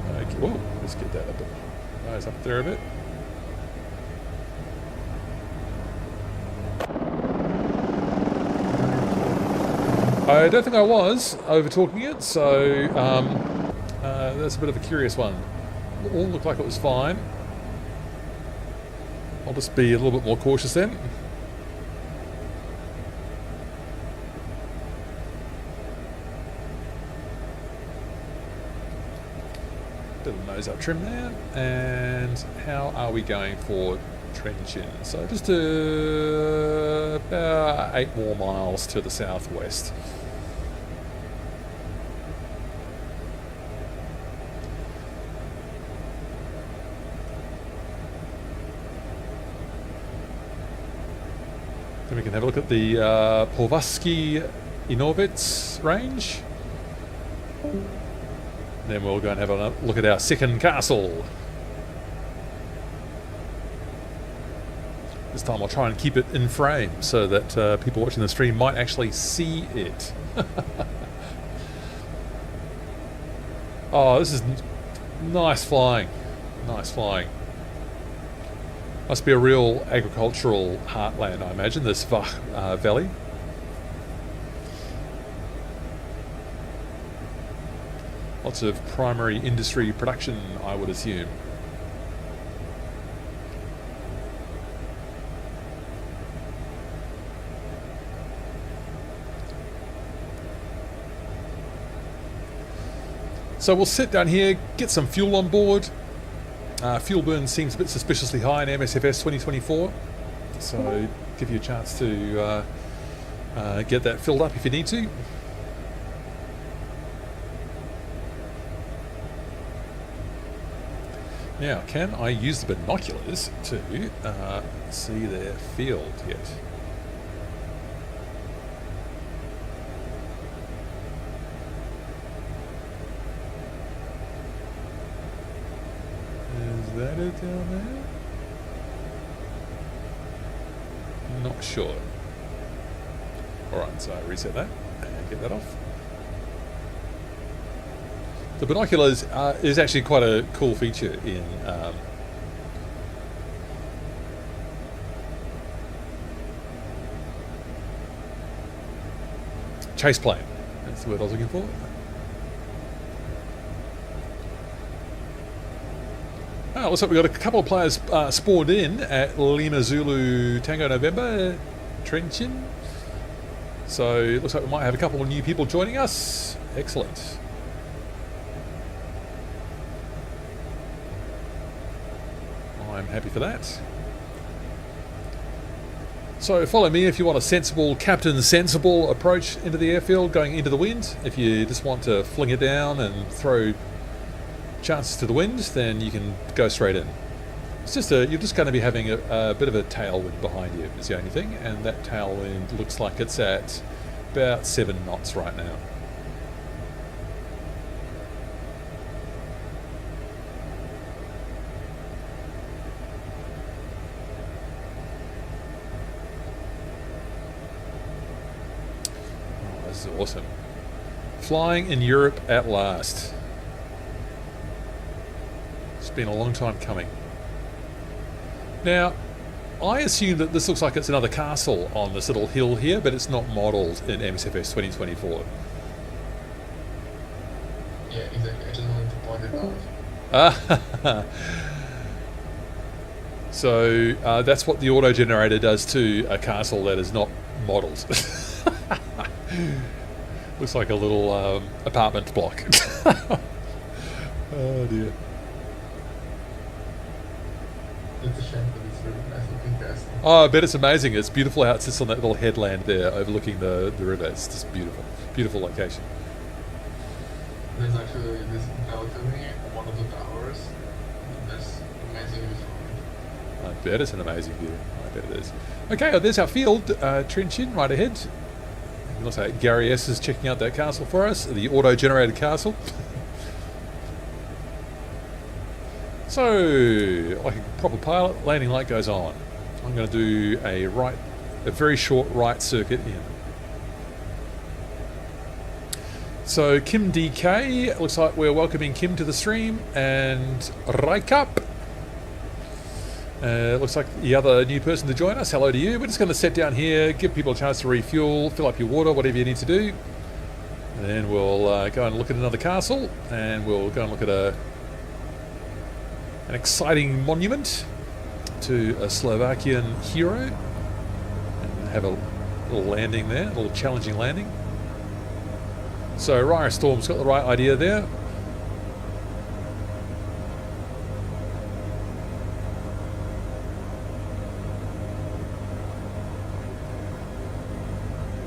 Okay, whoa, let's get that up a bit. Nose up there a bit. I don't think I was over-talking it, so that's a bit of a curious one. It all looked like it was fine. I'll just be a little bit more cautious then. Bit of nose up trim there. And how are we going for Trenchant? So just about 8 more miles to the southwest. Then we can have a look at the Porvaski Inovitz range. Then we'll go and have a look at our second castle. This time I'll try and keep it in frame so that people watching the stream might actually see it. Oh, this is nice flying. Nice flying. Must be a real agricultural heartland, I imagine, this Vach Valley. Lots of primary industry production, I would assume. So we'll sit down here, get some fuel on board. Fuel burn seems a bit suspiciously high in MSFS 2024, so give you a chance to get that filled up if you need to. Now, can I use the binoculars to see their field yet? Is that it down there? Not sure. Alright, so I reset that and get that off. The binoculars is actually quite a cool feature in chase plane. That's the word I was looking for. Oh, looks like we've got a couple of players spawned in at Lima Zulu Tango November, Trenchant. So it looks like we might have a couple of new people joining us. Excellent. I'm happy for that. So follow me if you want a sensible, captain sensible approach into the airfield, going into the wind. If you just want to fling it down and throw chances to the wind, then you can go straight in. It's just you're just going to be having a bit of a tailwind behind you is the only thing, and that tailwind looks like it's at about 7 knots right now. This is awesome. Flying in Europe at last. It's been a long time coming. Now, I assume that this looks like it's another castle on this little hill here, but it's not modelled in MSFS 2024. Yeah, exactly. I just wanted to point it out. So that's what the auto-generator does to a castle that is not modelled. Looks like a little apartment block. Oh dear. It's a shame, but it's really nice looking castle. Oh, I bet it's amazing. It's beautiful how it sits on that little headland there overlooking the river. It's just beautiful. Beautiful location. There's actually this balcony on one of the towers. There's amazing views from it. I bet it's an amazing view. I bet it is. Okay, there's our field. Trench in right ahead. It looks like Gary S is checking out that castle for us, the auto-generated castle. So, like a proper pilot, landing light goes on. I'm going to do a very short right circuit in. So Kim DK, looks like we're welcoming Kim to the stream, and Raikap. Looks like the other new person to join us. Hello to you. We're just going to sit down here, give people a chance to refuel, fill up your water, whatever you need to do. And then we'll go and look at another castle, and we'll go and look at an exciting monument to a Slovakian hero. And have a little landing there, a little challenging landing. So Raya Storm's got the right idea there.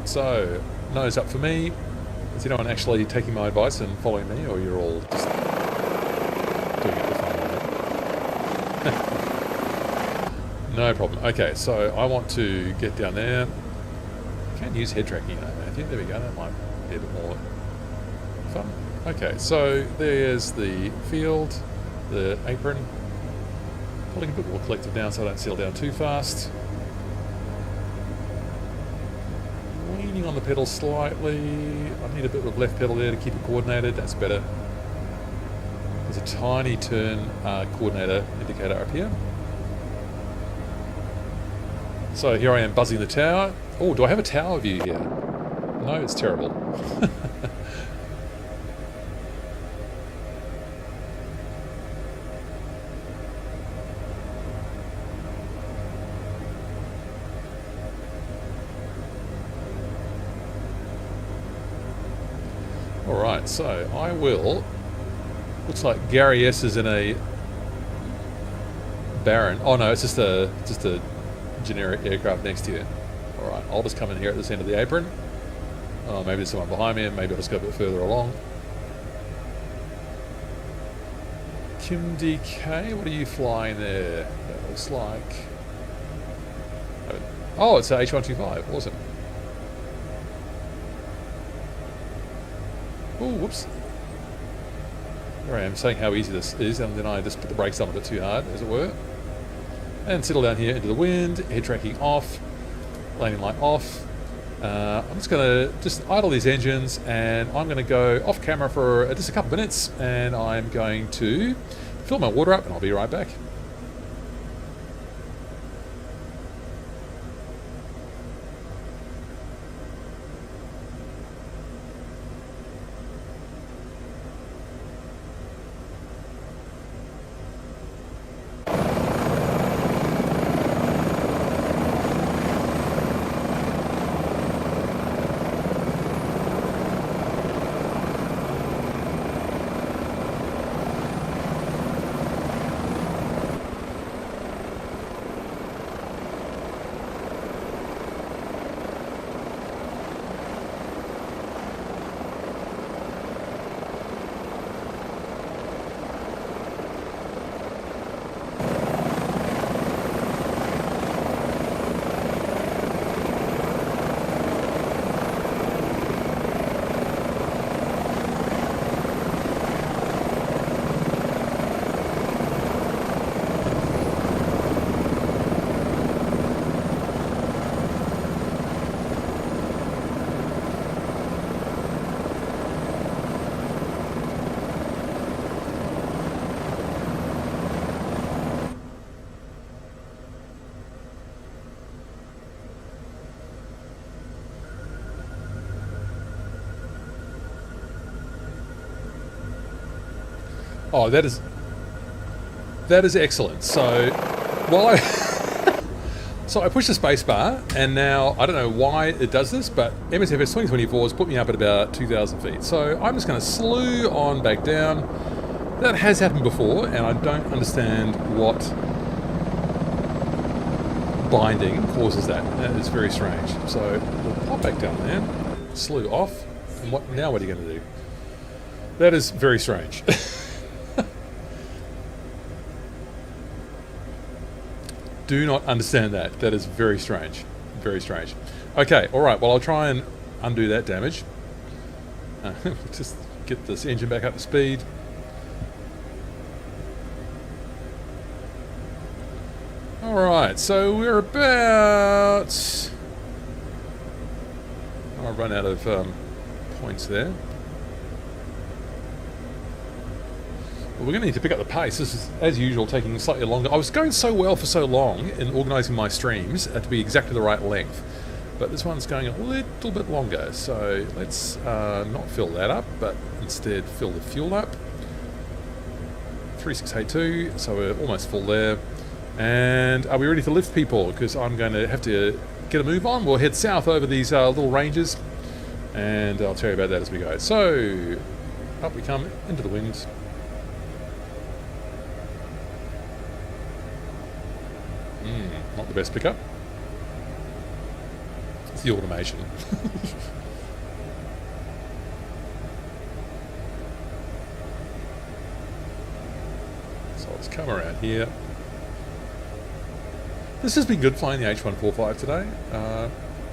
So, nose up for me. Is anyone actually taking my advice and following me, or you're all just doing it for fun? No problem. Okay, so I want to get down there. Can't use head tracking, Matthew. There we go. That might be a bit more fun. Okay, so there's the field, the apron. Pulling a bit more collective down so I don't seal down too fast. Leaning on the pedal slightly. I need a bit of left pedal there to keep it coordinated. That's better. There's a tiny turn coordinator indicator up here. So here I am buzzing the tower. Oh, do I have a tower view here? No, it's terrible. Alright, so I will... Looks like Gary S is in a Baron. Oh no, it's just a generic aircraft next to you. Alright, I'll just come in here at this end of the apron. Oh, maybe there's someone behind me, and maybe I'll just go a bit further along. Kim DK, what are you flying there? That looks like... Oh, it's a H125. Awesome. Oh, whoops. Here I am saying how easy this is, and then I just put the brakes on a bit too hard, as it were. And settle down here into the wind, head tracking off, landing light off. I'm just going to idle these engines, and I'm going to go off camera for just a couple of minutes, and I'm going to fill my water up, and I'll be right back. Oh, that is excellent. So, while I so I push the space bar, and now I don't know why it does this, but MSFS 2024 has put me up at about 2,000 feet. So I'm just going to slew on back down. That has happened before, and I don't understand what binding causes that. That is very strange. So we'll pop back down there, slew off, and what are you going to do? That is very strange. Do not understand that. That is very strange. Very strange. Okay, alright, well I'll try and undo that damage. Just get this engine back up to speed. Alright, so we're about... I'll run out of points there. Well, we're going to need to pick up the pace. This is, as usual, taking slightly longer. I was going so well for so long in organising my streams to be exactly the right length. But this one's going a little bit longer. So let's not fill that up, but instead fill the fuel up. 3682, so we're almost full there. And are we ready to lift, people? Because I'm going to have to get a move on. We'll head south over these little ranges. And I'll tell you about that as we go. So, up we come into the wind. Not the best pickup. It's the automation. So let's come around here. This has been good flying the H145 today.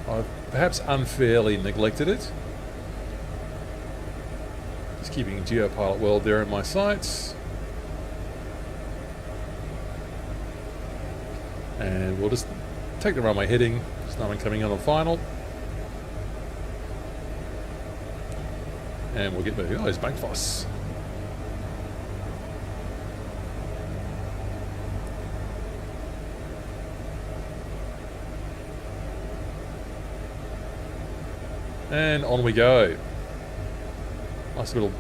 I've perhaps unfairly neglected it. Just keeping Geopilot World there in my sights. And we'll just take the runway heading. There's no one coming on final. And we'll get moving. Oh, there's Bankfoss. And on we go. Nice little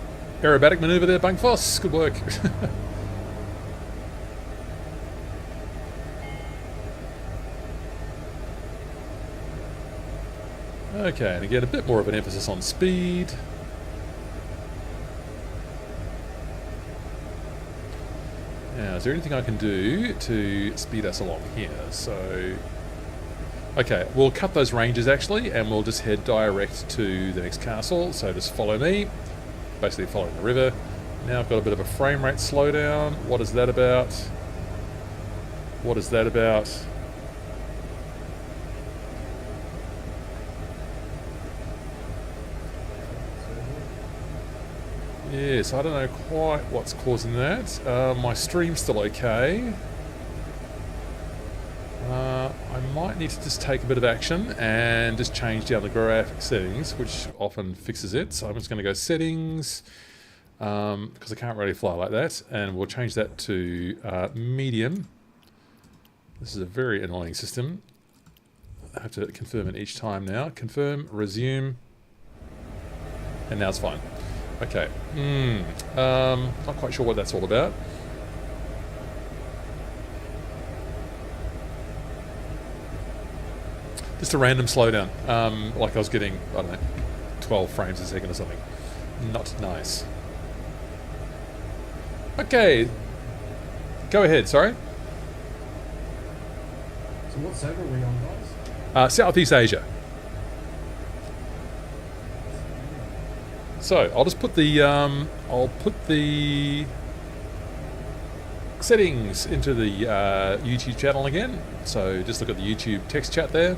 aerobatic manoeuvre there, Bankfoss. Good work. Okay, and again, a bit more of an emphasis on speed. Now, is there anything I can do to speed us along here? So, okay, we'll cut those ranges actually, and we'll just head direct to the next castle. So just follow me, basically following the river. Now I've got a bit of a frame rate slowdown. What is that about? What is that about? Yes, I don't know quite what's causing that. My stream's still okay. I might need to just take a bit of action and just change down the graphic settings, which often fixes it. So I'm just going to go settings, because I can't really fly like that, and we'll change that to medium. This is a very annoying system. I have to confirm it each time now. Confirm, resume, and now it's fine. Okay, not quite sure what that's all about. Just a random slowdown, like I was getting, I don't know, 12 frames a second or something. Not nice. Okay, go ahead, sorry. So what server are we on, guys? Southeast Asia. So I'll just put the settings into the YouTube channel again. So just look at the YouTube text chat there,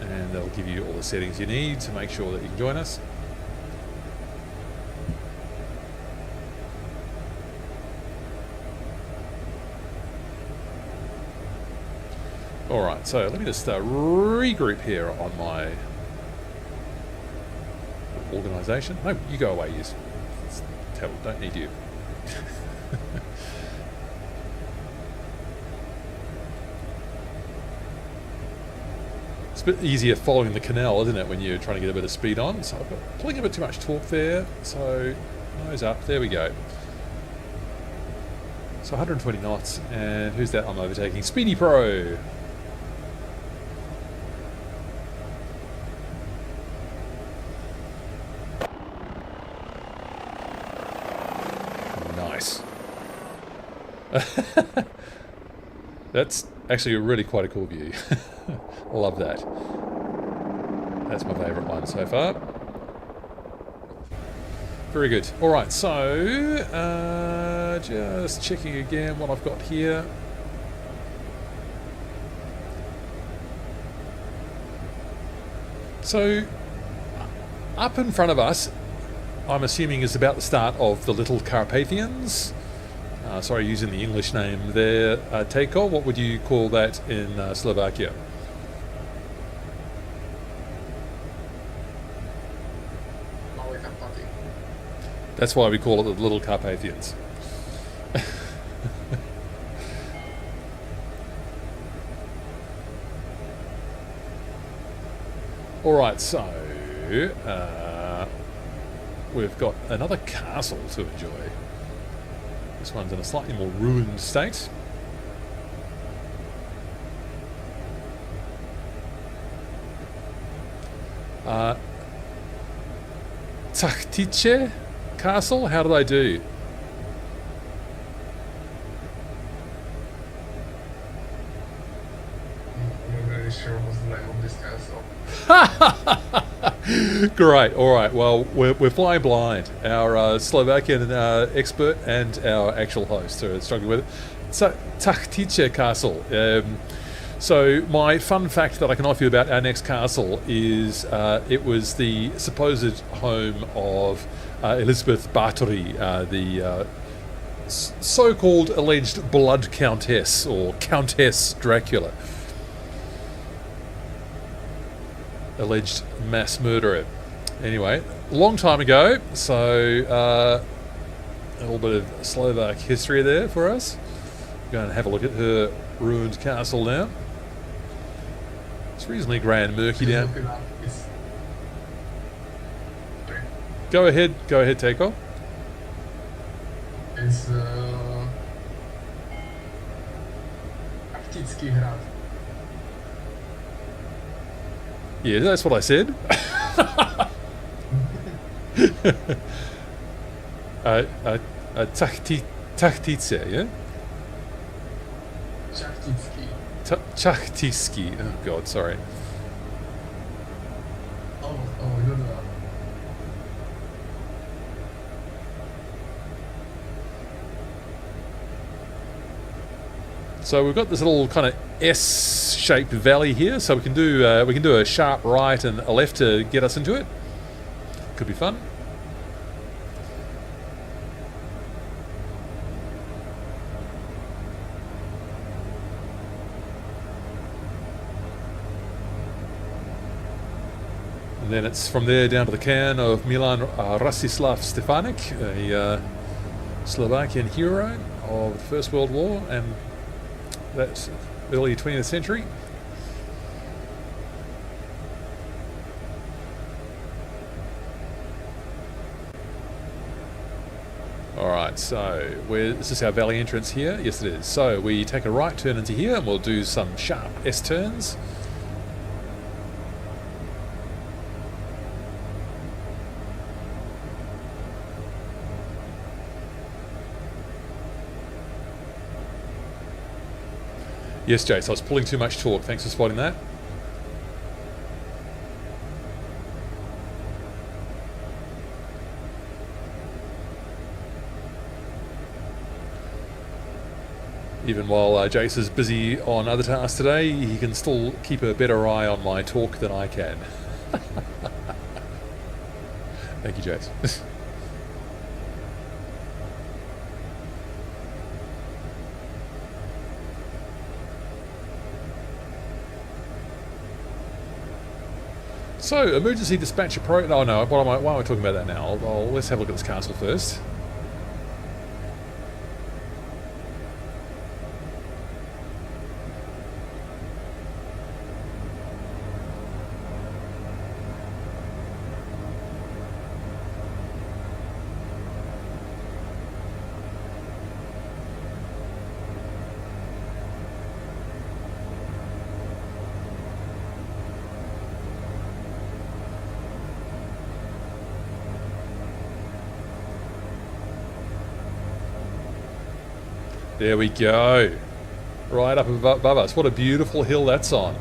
and they'll give you all the settings you need to make sure that you can join us. All right, so let me just regroup here on my organisation. No, you go away, yes. Don't need you. It's a bit easier following the canal, isn't it, when you're trying to get a bit of speed on. So I've got pulling a bit too much torque there. So nose up, there we go. So 120 knots, and who's that I'm overtaking? Speedy Pro. Nice. That's actually really quite a cool view. I love that. That's my favourite one so far. Very good. Alright, so just checking again what I've got here. So up in front of us, I'm assuming is about the start of the Little Carpathians. Sorry, using the English name there. Tejko, what would you call that in Slovakia? That's why we call it the Little Carpathians. Alright, so we've got another castle to enjoy. This one's in a slightly more ruined state. Tahtice Castle, how did I do? I'm not really sure what's the name of this castle. Great, alright, well, we're flying blind. Our Slovakian expert and our actual host are struggling with it. So, Tahtice Castle. So, my fun fact that I can offer you about our next castle is it was the supposed home of Elizabeth Bathory, the so-called alleged blood countess, or Countess Dracula. Alleged mass murderer. Anyway, a long time ago, so a little bit of Slovak history there for us. Go and have a look at her ruined castle now. It's reasonably grey and murky down. Go ahead, take off. It's Praktický hrad. Yeah, that's what I said. Tahtice, yeah? Chachtický. Oh god, sorry. Oh, good one. So we've got this little kind of S-shaped valley here, so we can do a sharp right and a left to get us into it. Could be fun. And then it's from there down to the cairn of Milan Rastislav Stefanik, a Slovakian hero of the First World War and that early 20th century. Alright, so this is our valley entrance here. Yes, it is. So we take a right turn into here and we'll do some sharp S-turns. Yes, Jace, I was pulling too much torque. Thanks for spotting that. Even while Jace is busy on other tasks today, he can still keep a better eye on my torque than I can. Thank you, Jace. So, emergency dispatcher pro... Oh no, why am I talking about that now? Let's have a look at this castle first. There we go. Right up above us. What a beautiful hill that's on.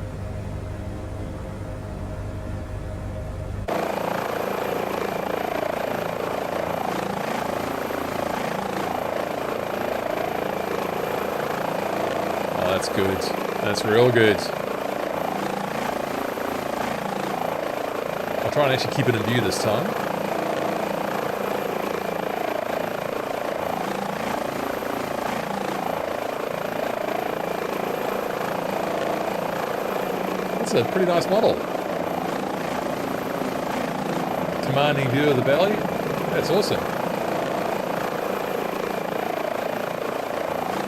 Oh, that's good. That's real good. I'll try and actually keep it in view this time. That's a pretty nice model. Commanding view of the valley. That's awesome.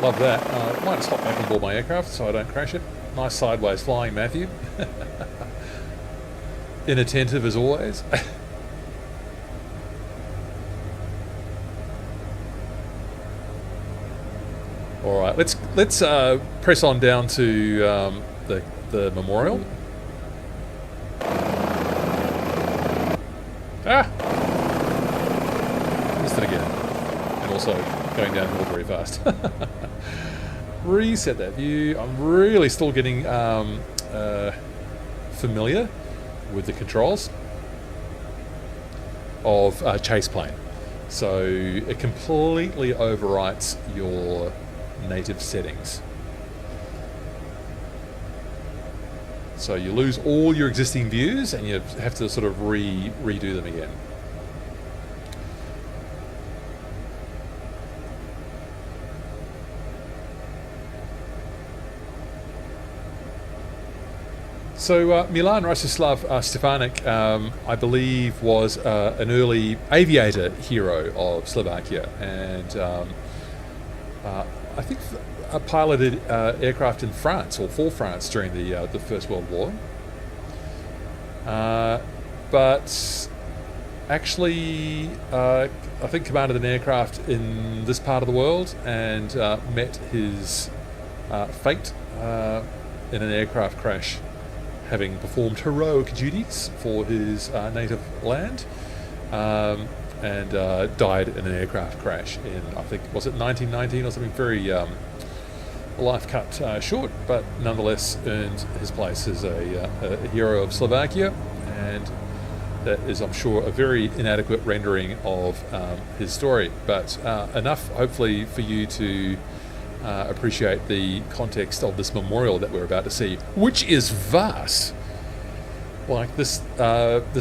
Love that. I might just hop back on board my aircraft so I don't crash it. Nice sideways flying, Matthew. Inattentive as always. All right, let's press on down to the memorial. Ah, missed it again, and also going downhill very fast. Reset that view. I'm really still getting familiar with the controls of chase plane. So it completely overwrites your native settings. So you lose all your existing views and you have to sort of redo them again. So Milan Rastislav Stefanik, I believe, was an early aviator hero of Slovakia, and I think piloted aircraft in France or for France during the First World War. But actually, I think commanded an aircraft in this part of the world and met his fate in an aircraft crash, having performed heroic duties for his native land, and died in an aircraft crash in, I think, was it 1919 or something, very life cut short, but nonetheless earned his place as a hero of Slovakia, and that is, I'm sure, a very inadequate rendering of his story, but enough, hopefully, for you to appreciate the context of this memorial that we're about to see, which is vast. Like this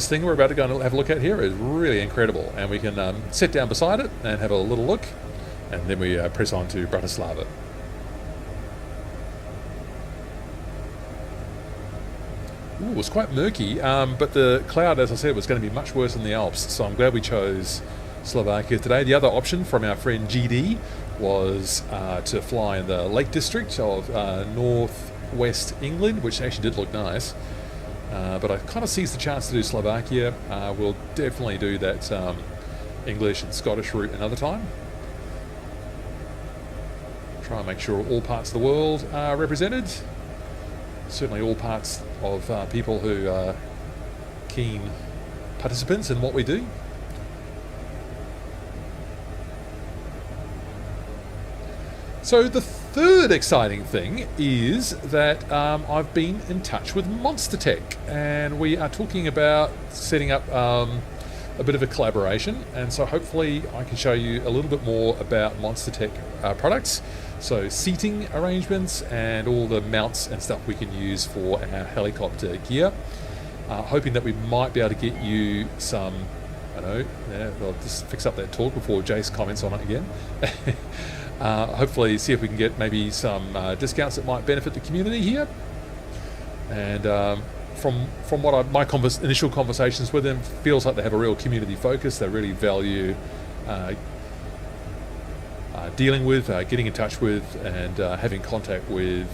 thing we're about to go and have a look at here is really incredible, and we can sit down beside it and have a little look, and then we press on to Bratislava. Ooh, it was quite murky, but the cloud, as I said, was going to be much worse than the Alps, so I'm glad we chose Slovakia today. The other option from our friend GD was to fly in the Lake District of northwest England, which actually did look nice. But I kind of seized the chance to do Slovakia. We'll definitely do that English and Scottish route another time. Try and make sure all parts of the world are represented. Certainly all parts of people who are keen participants in what we do. So the third exciting thing is that I've been in touch with Monster Tech, and we are talking about setting up a bit of a collaboration, and so hopefully I can show you a little bit more about Monster Tech products, so seating arrangements and all the mounts and stuff we can use for our helicopter gear. Hoping that we might be able to get you some, I don't know, I'll just fix up that talk before Jace comments on it again. Hopefully see if we can get maybe some discounts that might benefit the community here. And from what my initial conversations with them, feels like they have a real community focus. They really value dealing with, getting in touch with, and having contact with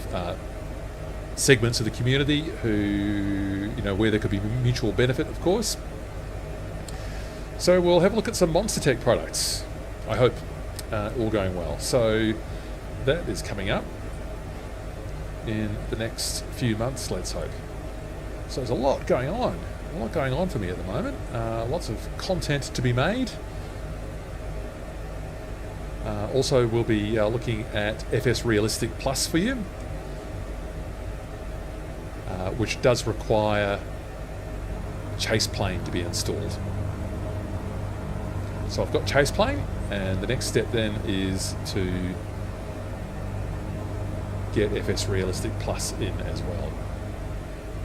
segments of the community who, where there could be mutual benefit, of course. So we'll have a look at some Monster Tech products, I hope. All going well. So that is coming up in the next few months, let's hope. So there's a lot going on for me at the moment. Lots of content to be made. Also, we'll be looking at FS Realistic Plus for you, which does require chase plane to be installed. So I've got chase plane, and the next step then is to get FS Realistic Plus in as well.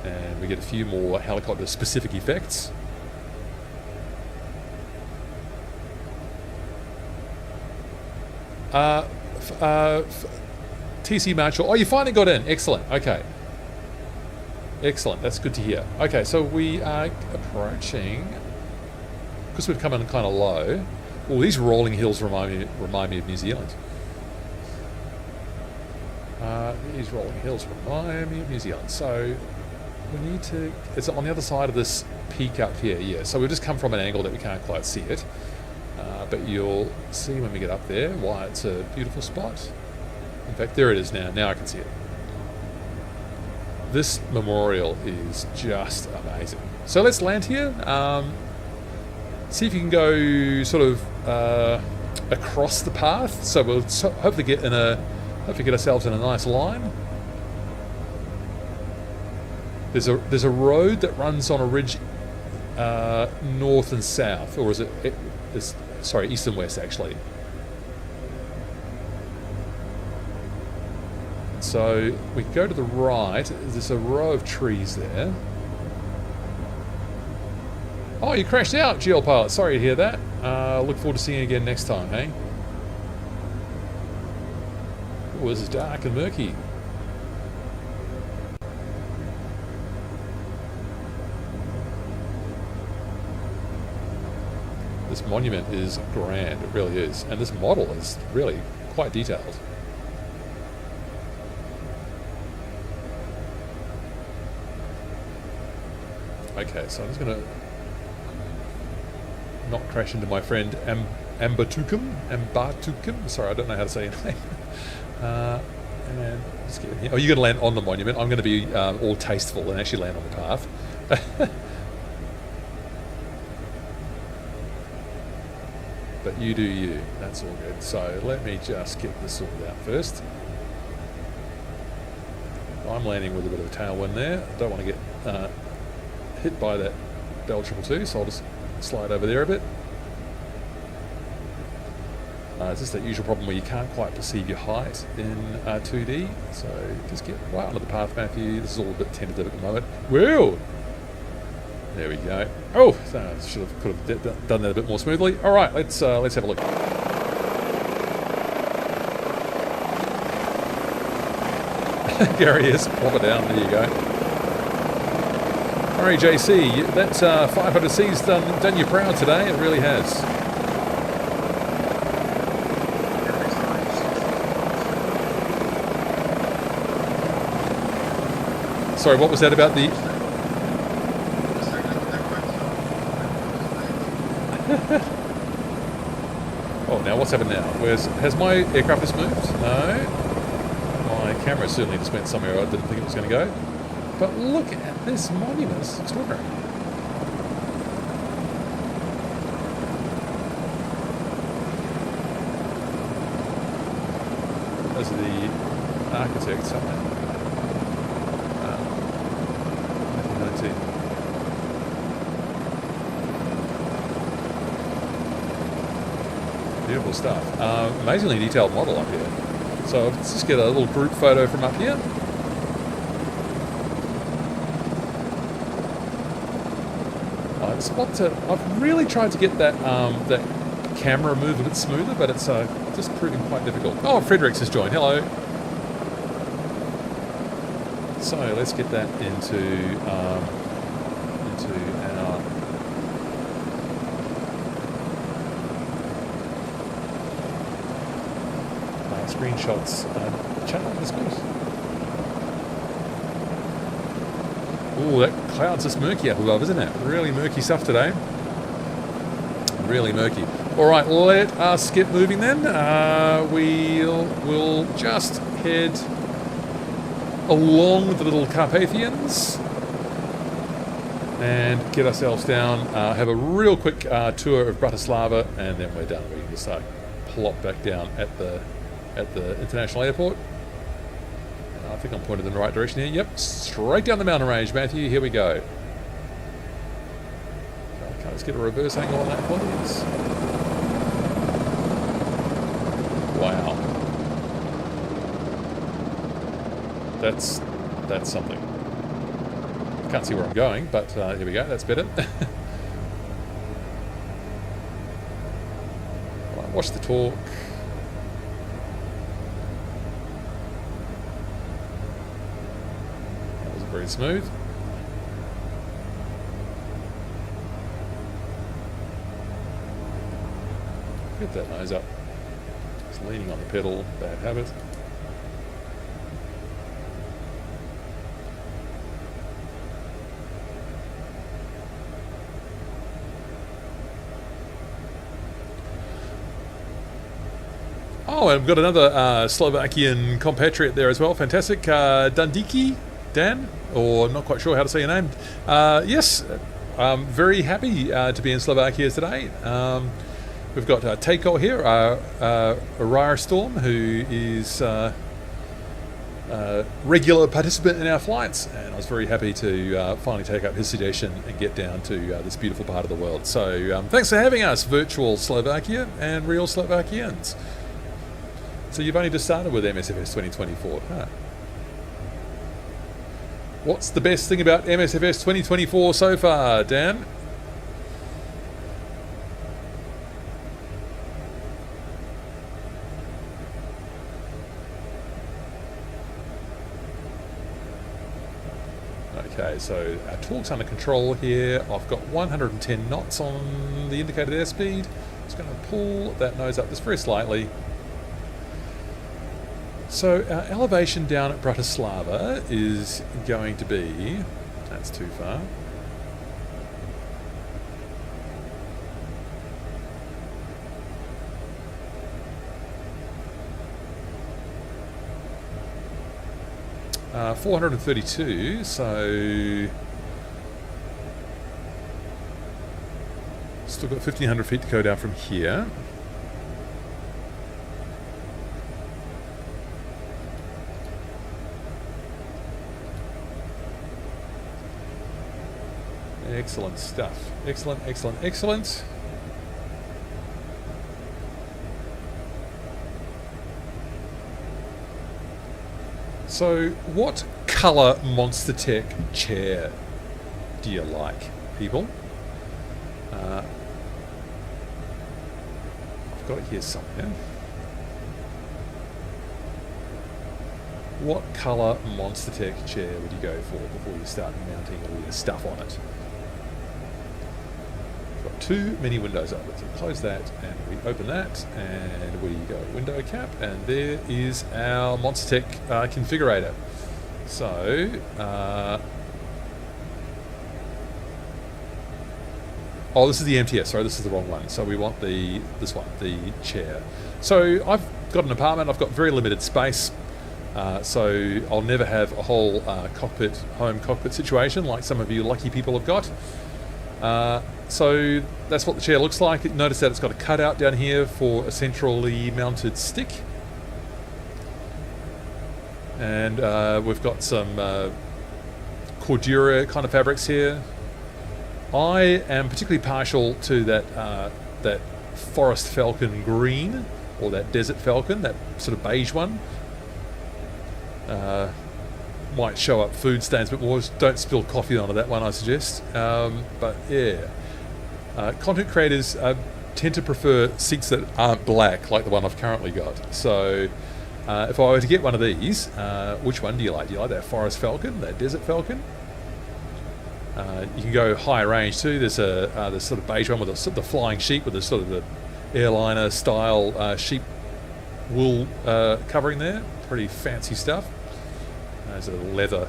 And we get a few more helicopter specific effects. TC Marshall. Oh, you finally got in. Excellent. Okay. Excellent. That's good to hear. Okay, so we are approaching, because we've come in kind of low. Well, these rolling hills remind me of New Zealand. These rolling hills remind me of New Zealand. So we need to. It's on the other side of this peak up here. Yeah. So we've just come from an angle that we can't quite see it. But you'll see when we get up there why it's a beautiful spot. In fact, there it is now. Now I can see it. This memorial is just amazing. So let's land here. See if you can go sort of across the path. So we'll hopefully get ourselves in a nice line. There's a road that runs on a ridge north and south, or is it? Sorry, east and west actually. So we go to the right. There's a row of trees there. Oh, you crashed out, GL Pilot. Sorry to hear that. Look forward to seeing you again next time, hey? Oh, this is dark and murky. This monument is grand, it really is. And this model is really quite detailed. Okay, so I'm just going to not crash into my friend Ambatukum. Sorry, I don't know how to say your name. And just get in here. Oh, you're going to land on the monument. I'm going to be all tasteful and actually land on the path. But you do you. That's all good. So let me just get this sorted out first. I'm landing with a bit of a tailwind there. I don't want to get hit by that Bell 222, so I'll just slide over there a bit. It's just that usual problem where you can't quite perceive your height in 2D. So just get right onto the path, Matthew. This is all a bit tentative at the moment. Whoa! There we could have done that a bit more smoothly. All right, let's have a look. Gary is plop it down. There you go. All right, JC, that 500C's done you proud today. It really has. Sorry, what was that about the? Oh, now what's happened now? Has my aircraft just moved? No. My camera certainly just went somewhere I didn't think it was going to go. But look at this monument. It's extraordinary. Those are the architects, aren't they? 1919. Beautiful stuff. Amazingly detailed model up here. So let's just get a little group photo from up here. I've really tried to get that that camera move a bit smoother, but it's just proving quite difficult. Oh, Fredericks has joined. Hello. So let's get that into our screenshots channel. That's good. Oh, that cloud's just murky up above, isn't it? Really murky stuff today. Really murky. All right, let us get moving then. We'll just head along the Little Carpathians and get ourselves down. Have a real quick tour of Bratislava, and then we're done. We can just plop back down at the international airport. I think I'm pointed in the right direction here. Yep, straight down the mountain range, Matthew. Here we go. Okay, let's get a reverse angle on that, please. Wow. That's something. Can't see where I'm going, but here we go. That's better. Right, watch the torque. That was very smooth. Get that nose up. It's leaning on the pedal. Bad habit. Oh, and I've got another Slovakian compatriot there as well. Fantastic. Dundiki, Dan, or I'm not quite sure how to say your name. Yes, I'm very happy to be in Slovakia today. We've got Takeo here, a Rire Storm, who is a regular participant in our flights, and I was very happy to finally take up his suggestion and get down to this beautiful part of the world. So thanks for having us, virtual Slovakia and real Slovakians. So you've only just started with MSFS 2024, huh? What's the best thing about MSFS 2024 so far, Dan? Okay, so our torque's under control here. I've got 110 knots on the indicated airspeed. Just going to pull that nose up just very slightly. So our elevation down at Bratislava is going to be... That's too far. Uh, 432, so... Still got 1,500 feet to go down from here. Excellent stuff. Excellent, excellent, excellent. So, what colour Monster Tech chair do you like, people? I've got it here somewhere. What colour Monster Tech chair would you go for before you start mounting all your stuff on it? Got too many windows open, so close that and we open that and we go window cap, and there is our Monster Tech configurator. So oh, this is the MTS, sorry, this is the wrong one. So we want this one, the chair. So I've got an apartment, I've got very limited space, so I'll never have a whole home cockpit situation like some of you lucky people have got. So that's what the chair looks like. Notice that it's got a cutout down here for a centrally mounted stick. And we've got some Cordura kind of fabrics here. I am particularly partial to that Forest Falcon green, or that Desert Falcon, that sort of beige one. Might show up food stains a bit more. Don't spill coffee onto that one, I suggest. But yeah. Content creators tend to prefer seats that aren't black, like the one I've currently got. So if I were to get one of these, which one do you like? Do you like that Forest Falcon, that Desert Falcon? You can go high range too. There's this sort of beige one with the flying sheep, with the sort of the airliner style sheep wool covering there. Pretty fancy stuff. There's a leather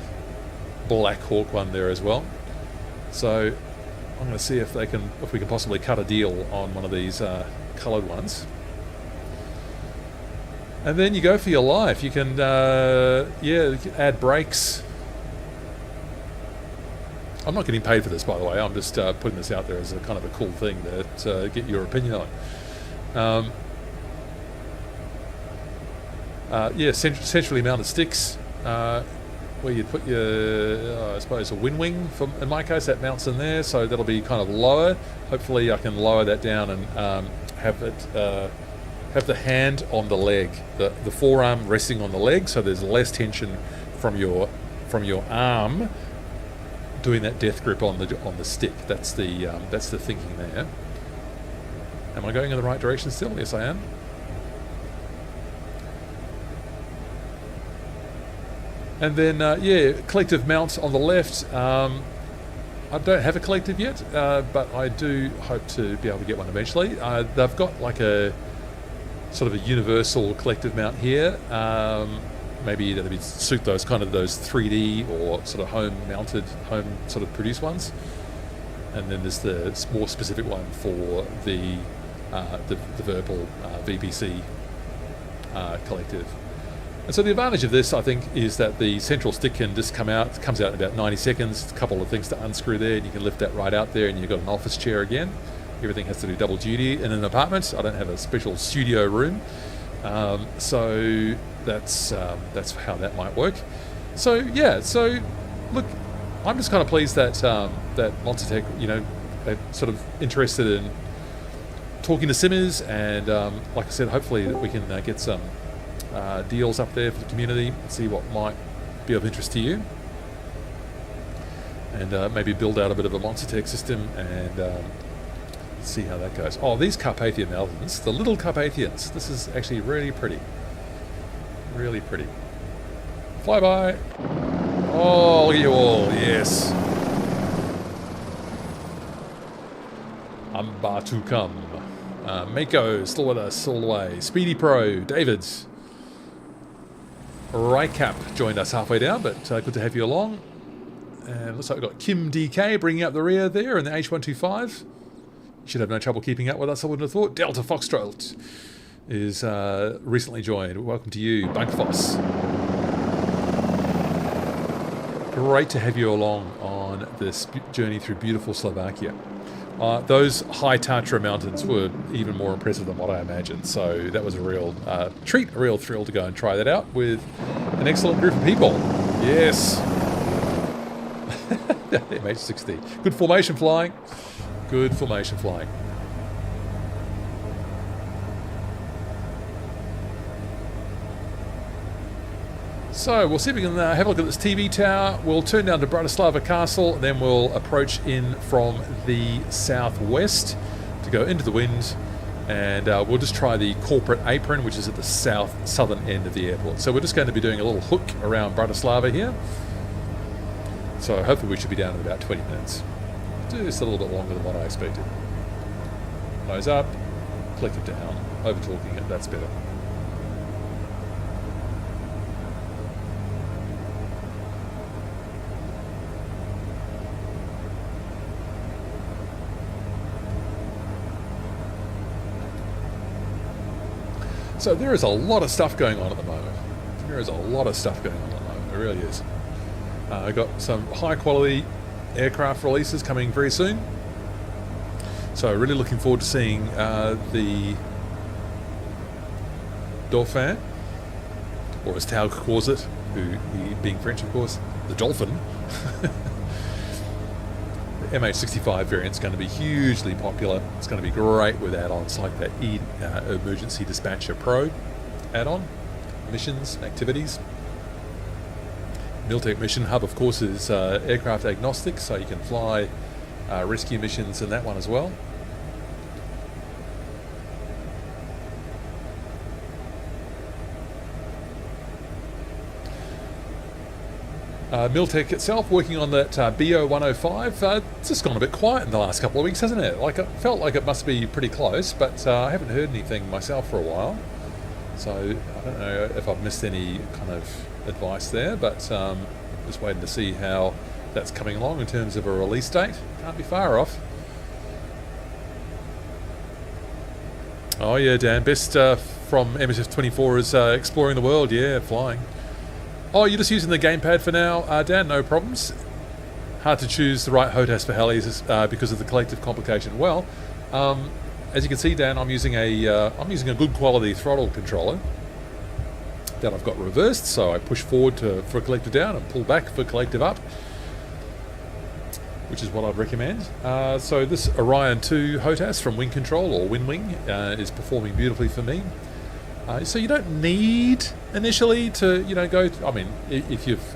Black Hawk one there as well. So I'm going to see if we can possibly cut a deal on one of these coloured ones. And then you go for your life. You can you can add brakes. I'm not getting paid for this, by the way. I'm just putting this out there as a kind of a cool thing to get your opinion on. centrally mounted sticks, where you put your, I suppose, a wind wing. In my case, that mounts in there, so that'll be kind of lower. Hopefully, I can lower that down and have the hand on the leg, the forearm resting on the leg, so there's less tension from your arm doing that death grip on the stick. That's the thinking there. Am I going in the right direction still? Yes, I am. And then, collective mounts on the left. I don't have a collective yet, but I do hope to be able to get one eventually. They've got like a sort of a universal collective mount here. Maybe that'll suit those 3D or sort of home sort of produced ones. And then there's the more specific one for the Virpil VPC collective. And so the advantage of this, I think, is that the central stick can just comes out in about 90 seconds. A couple of things to unscrew there, and you can lift that right out there, and you've got an office chair again. Everything has to do double duty in an apartment. I don't have a special studio room, so that's how that might work. So yeah, so look, I'm just kind of pleased that that Monstertech, are sort of interested in talking to simmers, and like I said, hopefully that we can get some deals up there for the community and see what might be of interest to you, and maybe build out a bit of a Monstertech system and see how that goes. Oh, these Carpathian mountains, the Little Carpathians. This is actually really pretty. Really pretty. Flyby. Oh, look at you all. Yes. I'm about to come. Mako still with us all the way. Speedy Pro, David's. Rycap joined us halfway down, but good to have you along. And looks like we've got Kim DK bringing up the rear there in the H125. You should have no trouble keeping up with us, I wouldn't have thought. Delta Foxtrot is recently joined. Welcome to you, Bunkfoss. Great to have you along on this journey through beautiful Slovakia. Those high Tatra mountains were even more impressive than what I imagined, so that was a real treat, a real thrill to go and try that out with an excellent group of people. Yes. MH60. Good formation flying. Good formation flying. So we'll see if we can have a look at this TV tower. We'll turn down to Bratislava Castle, then we'll approach in from the southwest to go into the wind, and we'll just try the corporate apron, which is at the southern end of the airport. So we're just going to be doing a little hook around Bratislava here. So hopefully we should be down in about 20 minutes. Just a little bit longer than what I expected. Nose up, click it down, over talking it, that's better. So there is a lot of stuff going on at the moment. There is a lot of stuff going on at the moment. There really is. I've got some high quality aircraft releases coming very soon. So really looking forward to seeing the Dauphin, or as Tao calls it, who being French of course, the Dolphin. The MH65 variant is going to be hugely popular. It's going to be great with add-ons like that Emergency Dispatcher Pro add-on, missions, activities. Miltech Mission Hub, of course, is aircraft agnostic, so you can fly rescue missions in that one as well. Miltech itself working on that BO105. It's just gone a bit quiet in the last couple of weeks, hasn't it? Like, it felt like it must be pretty close, but I haven't heard anything myself for a while. So I don't know if I've missed any kind of advice there, but just waiting to see how that's coming along in terms of a release date. Can't be far off. Oh yeah, Dan, best from MSF24 is exploring the world. Yeah, flying. Oh, you're just using the gamepad for now, Dan? No problems. Hard to choose the right HOTAS for helis because of the collective complication. Well, as you can see, Dan, I'm using a good quality throttle controller that I've got reversed, so I push forward for collective down and pull back for collective up, which is what I'd recommend. So this Orion 2 HOTAS from Wing Control, or WinWing, is performing beautifully for me. So you don't need initially to, go. I mean, if you've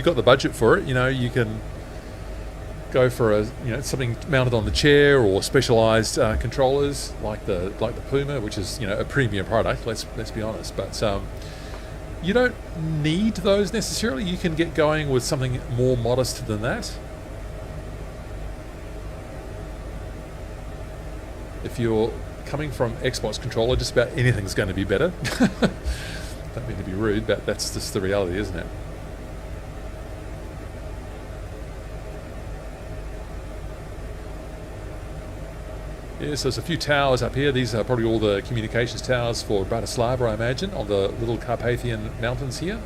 got the budget for it, you can go for something mounted on the chair, or specialised controllers like the Puma, which is a premium product. Let's be honest, but you don't need those necessarily. You can get going with something more modest than that. If you're coming from Xbox controller, just about anything's going to be better. Don't mean to be rude, but that's just the reality, isn't it? Yes, there's a few towers up here. These are probably all the communications towers for Bratislava, I imagine, on the Little Carpathian mountains here.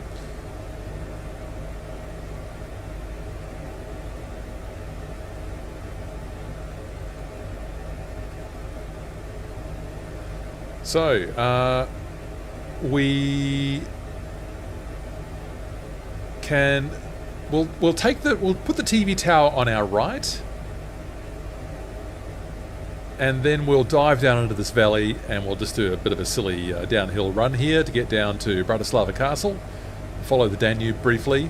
So, we can, we'll put the TV tower on our right, and then we'll dive down into this valley, and we'll just do a bit of a silly downhill run here to get down to Bratislava Castle, follow the Danube briefly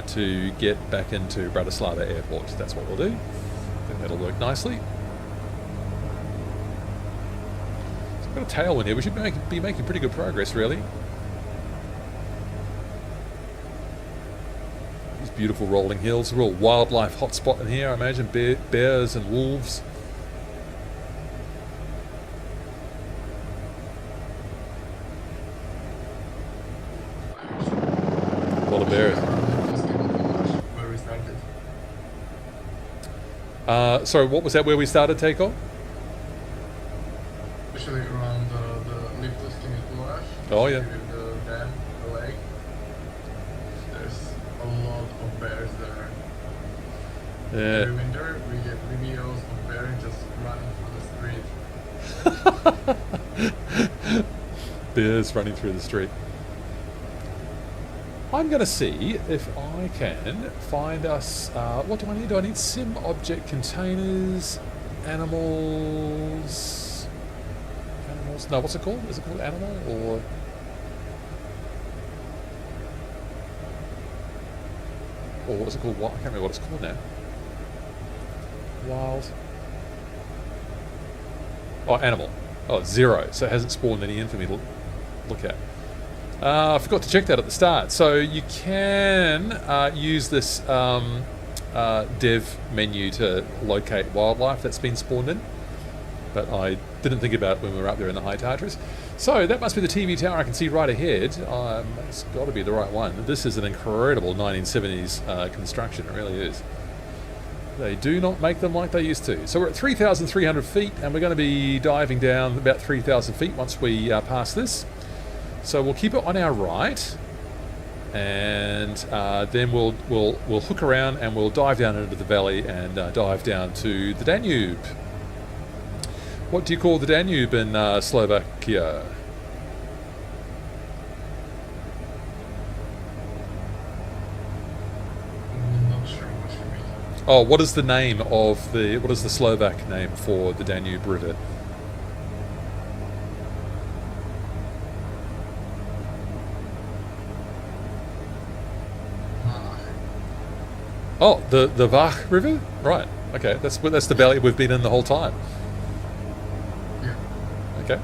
to get back into Bratislava Airport. That's what we'll do. I think that'll work nicely. Got a tailwind here. We should be making pretty good progress, really. These beautiful rolling hills. A real wildlife hotspot in here, I imagine. Bears and wolves. A lot of bears. Where we started. Sorry, what was that where we started, Takeoff? Especially around the Liptovská Mara. Oh, yeah. The dam, the lake. There's a lot of bears there. Yeah. Every winter we get videos of bears just running through the street. Bears running through the street. I'm going to see if I can find us... what do I need? Do I need sim object containers, animals... No, what's it called? Is it called animal or... Or what's it called? I can't remember what it's called now. Wild. Oh, animal. Oh, 0. So it hasn't spawned any in for me to look at. I forgot to check that at the start. So you can use this dev menu to locate wildlife that's been spawned in. But I didn't think about it when we were up there in the high Tatras. So that must be the TV tower I can see right ahead. It's got to be the right one. This is an incredible 1970s construction. It really is. They do not make them like they used to. So we're at 3,300 feet, and we're going to be diving down about 3,000 feet once we pass this. So we'll keep it on our right, and then we'll hook around and we'll dive down into the valley and dive down to the Danube. What do you call the Danube in Slovakia? I'm not sure what you mean. Oh, what is the name of the... What is the Slovak name for the Danube River? Oh, the Vach River? Right. Okay, that's the valley we've been in the whole time. Yeah. Okay.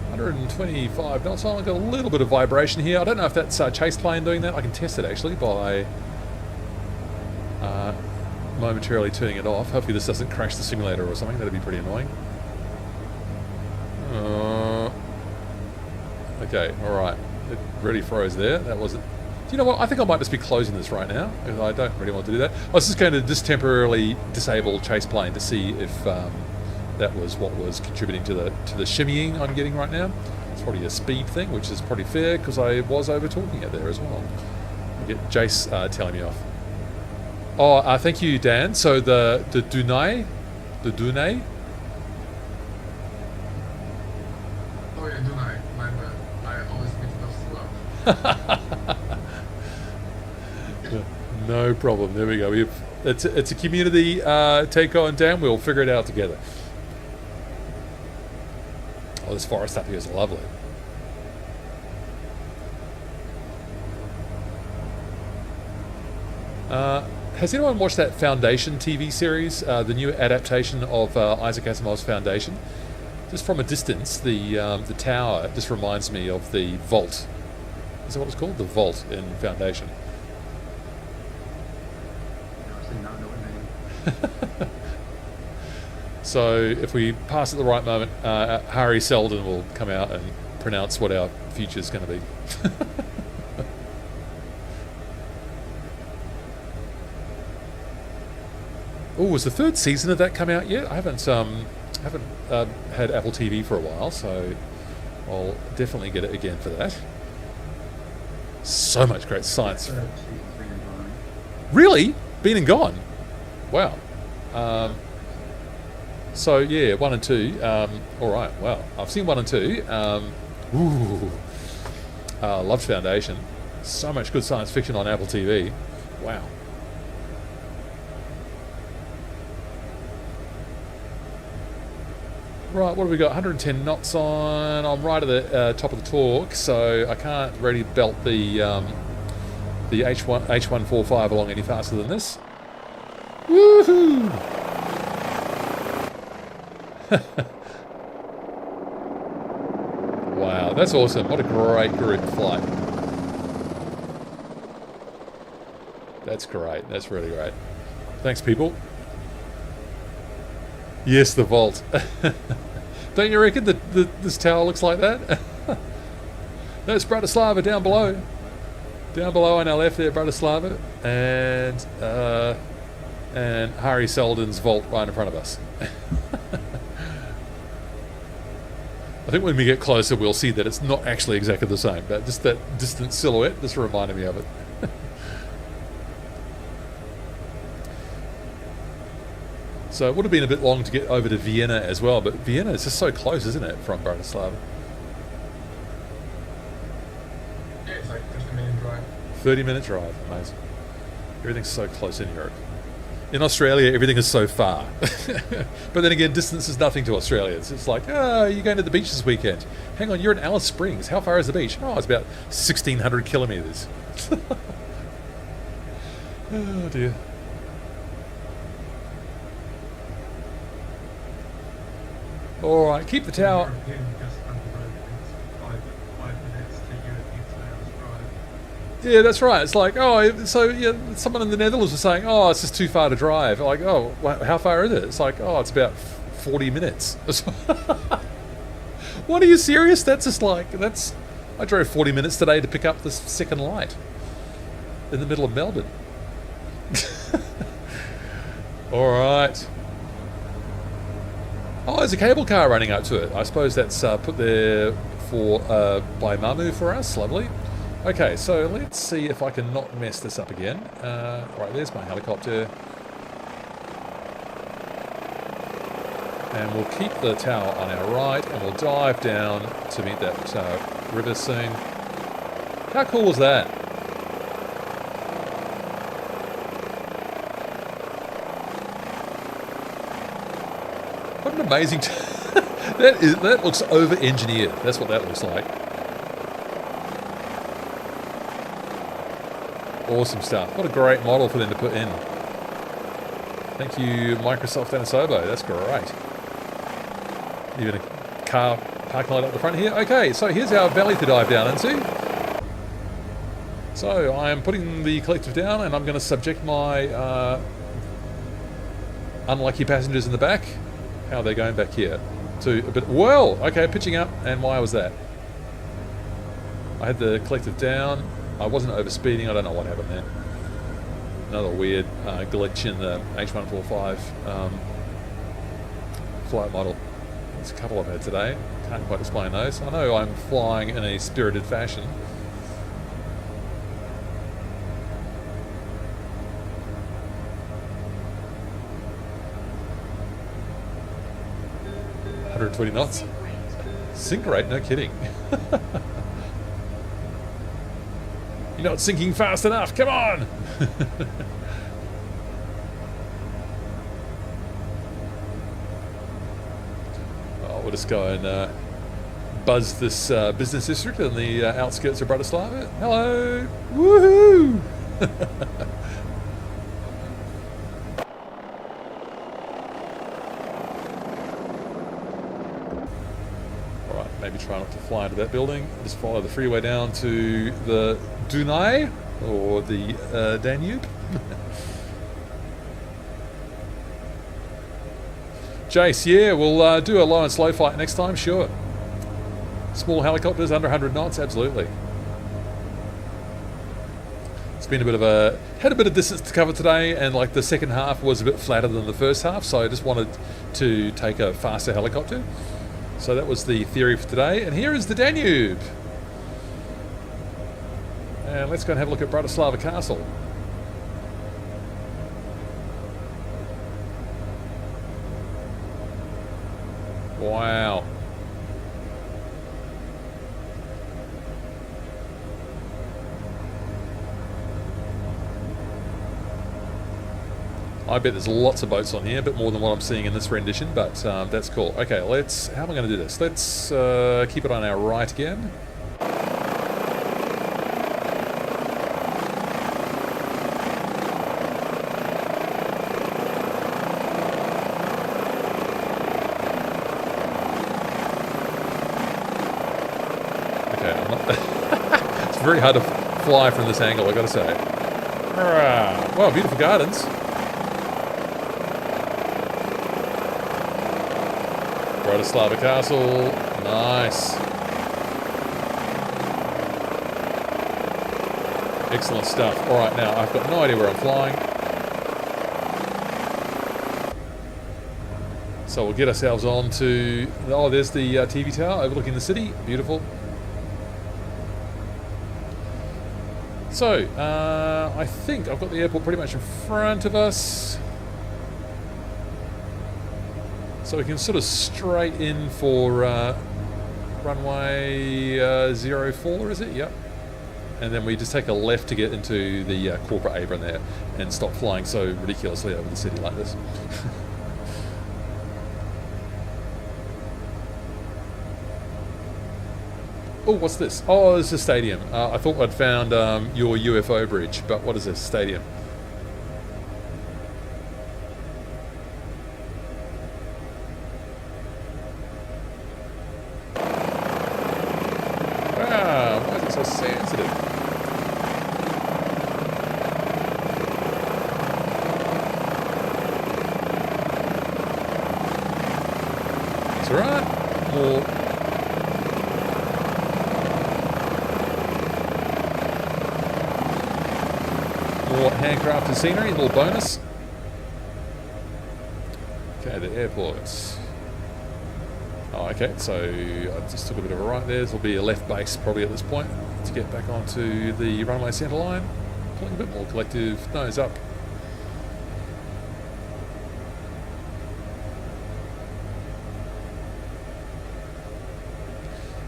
125 knots. I've got a little bit of vibration here. I don't know if that's a chase plane doing that. I can test it actually by momentarily turning it off. Hopefully this doesn't crash the simulator or something. That'd be pretty annoying. Okay, alright. It really froze there. That wasn't... Do you know what? I think I might just be closing this right now, because I don't really want to do that. I was just going to just temporarily disable chase plane to see if that was what was contributing to the shimmying I'm getting right now. It's probably a speed thing, which is probably fair, because I was over-talking it there as well. I get Jace telling me off. Oh, thank you, Dan. So the Dunay... sorry, I do not. My bad. I always make it up slow. No problem. There we go. It's a community take on down. We'll figure it out together. Oh, this forest up here is lovely. Has anyone watched that Foundation TV series, the new adaptation of Isaac Asimov's Foundation? Just from a distance, the tower just reminds me of the vault. Is that what it's called? The vault in Foundation. I've seen that, I know what you mean. So if we pass at the right moment, Harry Seldon will come out and pronounce what our future is going to be. Oh, has the third season of that come out yet? I haven't had Apple TV for a while, so I'll definitely get it again for that. So much great science. Season's been and gone. Really? Been and gone? Wow. So yeah, 1 and 2. All right. Wow. I've seen 1 and 2. Loved Foundation. So much good science fiction on Apple TV. Wow. Right, what have we got? 110 knots on. I'm right at the top of the torque, so I can't really belt the H145 along any faster than this. Woohoo! Wow, that's awesome. What a great group flight. That's great. That's really great. Thanks, people. Yes, the vault. Don't you reckon that this tower looks like that? That's Bratislava down below. Down below on our left there, Bratislava. And Harry Seldon's vault right in front of us. I think when we get closer we'll see that it's not actually exactly the same, but just that distant silhouette just reminded me of it. So it would have been a bit long to get over to Vienna as well, but Vienna is just so close, isn't it, from Bratislava? Yeah, it's like 30-minute drive. 30-minute drive, amazing. Everything's so close in Europe. In Australia, everything is so far. But then again, distance is nothing to Australians. It's like, you're going to the beach this weekend. Hang on, you're in Alice Springs. How far is the beach? Oh, it's about 1,600 kilometres. Oh, dear. All right, keep the tower. European just under the road, it's 5 minutes to European 2 hours drive. Yeah, that's right. It's like, so yeah, someone in the Netherlands was saying, it's just too far to drive. Like, how far is it? It's like, it's about 40 minutes. What, are you serious? That's just like, I drove 40 minutes today to pick up the second light in the middle of Melbourne. All right. Oh, there's a cable car running up to it. I suppose that's put there for by Mamu for us. Lovely. Okay, so let's see if I can not mess this up again. Right, there's my helicopter. And we'll keep the tower on our right, and we'll dive down to meet that river soon. How cool was that? What an amazing... that looks over-engineered. That's what that looks like. Awesome stuff. What a great model for them to put in. Thank you, Microsoft and Asobo. That's great. Even a car parking lot up the front here. Okay, so here's our valley to dive down into. So I am putting the collective down, and I'm going to subject my unlucky passengers in the back. How are they going back here? To a bit... Well, okay, pitching up. And why was that? I had the collective down. I wasn't overspeeding. I don't know what happened there. Another weird glitch in the H145 flight model. There's a couple I've had today. Can't quite explain those. I know I'm flying in a spirited fashion. ...120 knots. Sink rate, no kidding. You're not sinking fast enough, come on! Oh, we'll just go and buzz this business district on the outskirts of Bratislava. Hello! Woohoo! Alright, maybe try not to fly into that building. Just follow the freeway down to the Dunaj, or the Danube. Jace, yeah, we'll do a low and slow flight next time, sure. Small helicopters under 100 knots, absolutely. It's been had a bit of distance to cover today, and like the second half was a bit flatter than the first half, so I just wanted to take a faster helicopter. So that was the theory for today, and here is the Danube. And let's go and have a look at Bratislava Castle. Wow. I bet there's lots of boats on here, a bit more than what I'm seeing in this rendition, but that's cool. Okay, how am I going to do this? Let's keep it on our right again. It's very hard to fly from this angle, I've got to say. Wow, beautiful gardens. Bratislava Castle, nice. Excellent stuff. Alright, now I've got no idea where I'm flying. So we'll get ourselves on to... Oh, there's the TV tower overlooking the city. Beautiful. So, I think I've got the airport pretty much in front of us. So we can sort of straight in for runway 04, is it? Yep. And then we just take a left to get into the corporate apron there and stop flying so ridiculously over the city like this. Oh, what's this? Oh, it's a stadium. I thought I'd found your UFO bridge, but what is this? Stadium. Wow, why is it so sensitive? It's alright. More... handcrafted scenery, a little bonus. Okay, the airports. Oh, okay, so I just took a bit of a right there. This will be a left base probably at this point to get back onto the runway centre line. Pulling a bit more collective nose up.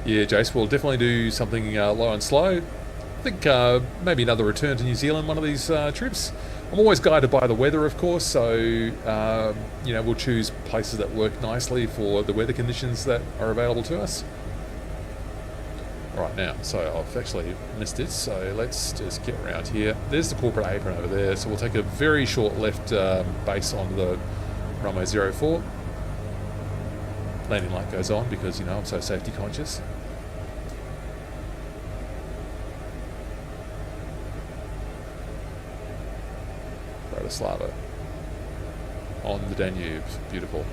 Yeah, Jace, we'll definitely do something low and slow. I think maybe another return to New Zealand one of these trips. I'm always guided by the weather, of course, so you know, we'll choose places that work nicely for the weather conditions that are available to us. Right now, so I've actually missed it, so let's just get around here. There's the corporate apron over there, so we'll take a very short left base onto the runway 04. Landing light goes on because, you know, I'm so safety conscious. Bratislava on the Danube, beautiful.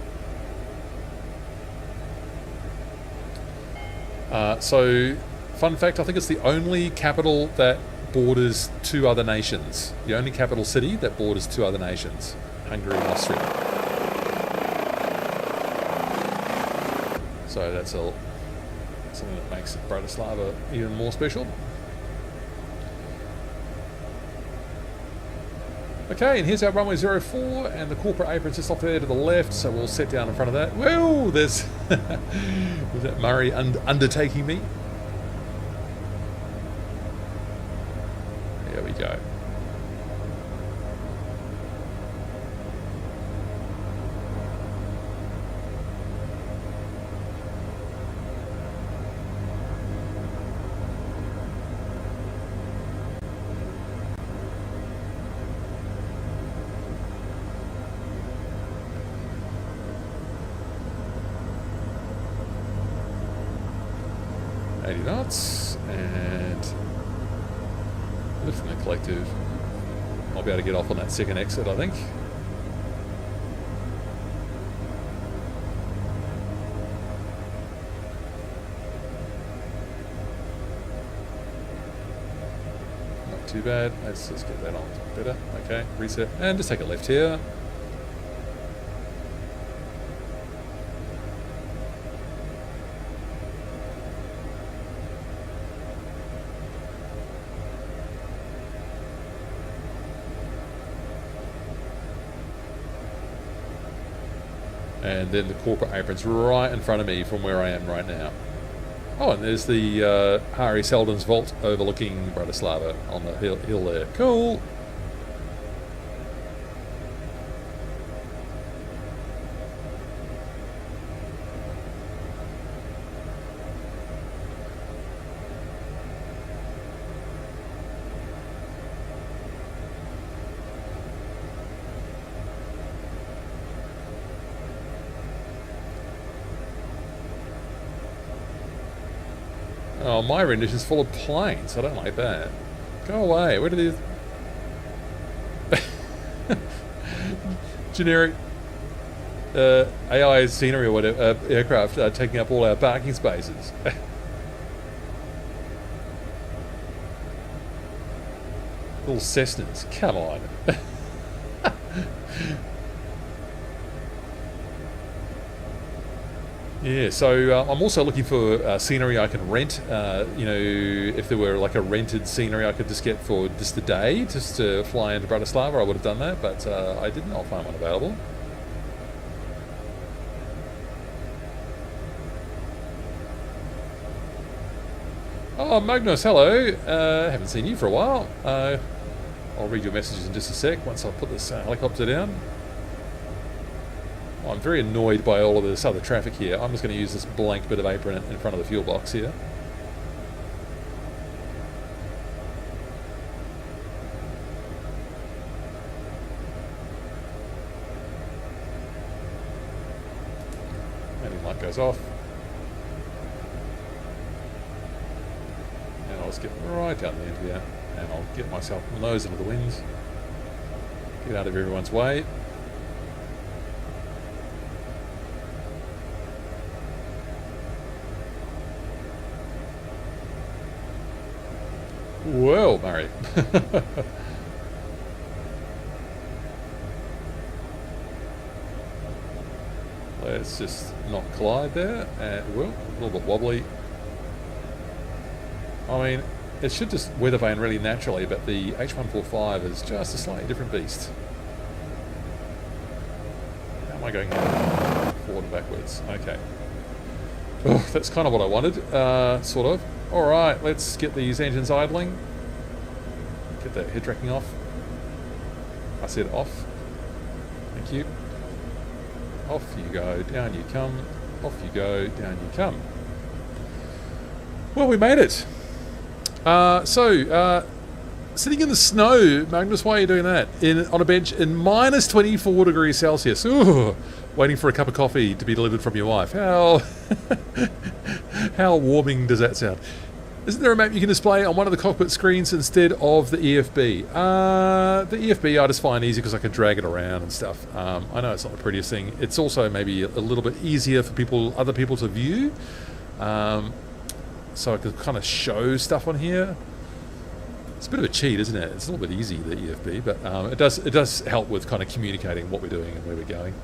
So, fun fact, I think it's the only capital that borders two other nations. The only capital city that borders two other nations, Hungary and Austria. So that's something that makes Bratislava even more special. Okay, and here's our runway 04, and the corporate apron's just off there to the left, so we'll set down in front of that. Whoa, there's was that Murray undertaking me? There we go. Knots and lifting the collective. I'll be able to get off on that second exit, I think. Not too bad. Let's just get that on better. Okay, reset and just take a left here. And then the corporate apron's right in front of me from where I am right now. Oh, and there's the Harry Seldon's vault overlooking Bratislava on the hill there. Cool. Oh, my rendition's full of planes. I don't like that. Go away. Where do these... generic AI scenery or whatever, aircraft taking up all our parking spaces. Little Cessnas. Come on. Yeah, so I'm also looking for scenery I can rent. You know, if there were like a rented scenery I could just get for just a day, just to fly into Bratislava, I would have done that, but I did not find one available. Oh, Magnus, hello. Haven't seen you for a while. I'll read your messages in just a sec once I put this helicopter down. I'm very annoyed by all of this other traffic here. I'm just going to use this blank bit of apron in front of the fuel box here. Landing light goes off. And I'll just get right down the end here. And I'll get myself nose into the wind. Get out of everyone's way. Well, Murray. Let's just not collide there. And, well, a little bit wobbly. I mean, it should just weather vane really naturally, but the H145 is just a slightly different beast. How am I going forward and backwards? Okay. Oh, that's kind of what I wanted, sort of. Alright, let's get these engines idling. Get that head tracking off. I said off. Thank you. Off you go, down you come. Off you go, down you come. Well, we made it. Sitting in the snow, Magnus, why are you doing that? On a bench in minus 24 degrees Celsius. Ooh, waiting for a cup of coffee to be delivered from your wife. How warming does that sound? Isn't there a map you can display on one of the cockpit screens instead of the EFB? The EFB I just find easy because I can drag it around and stuff. I know it's not the prettiest thing. It's also maybe a little bit easier for other people to view. So I can kind of show stuff on here. It's a bit of a cheat, isn't it? It's a little bit easy, the EFB, but it does help with kind of communicating what we're doing and where we're going.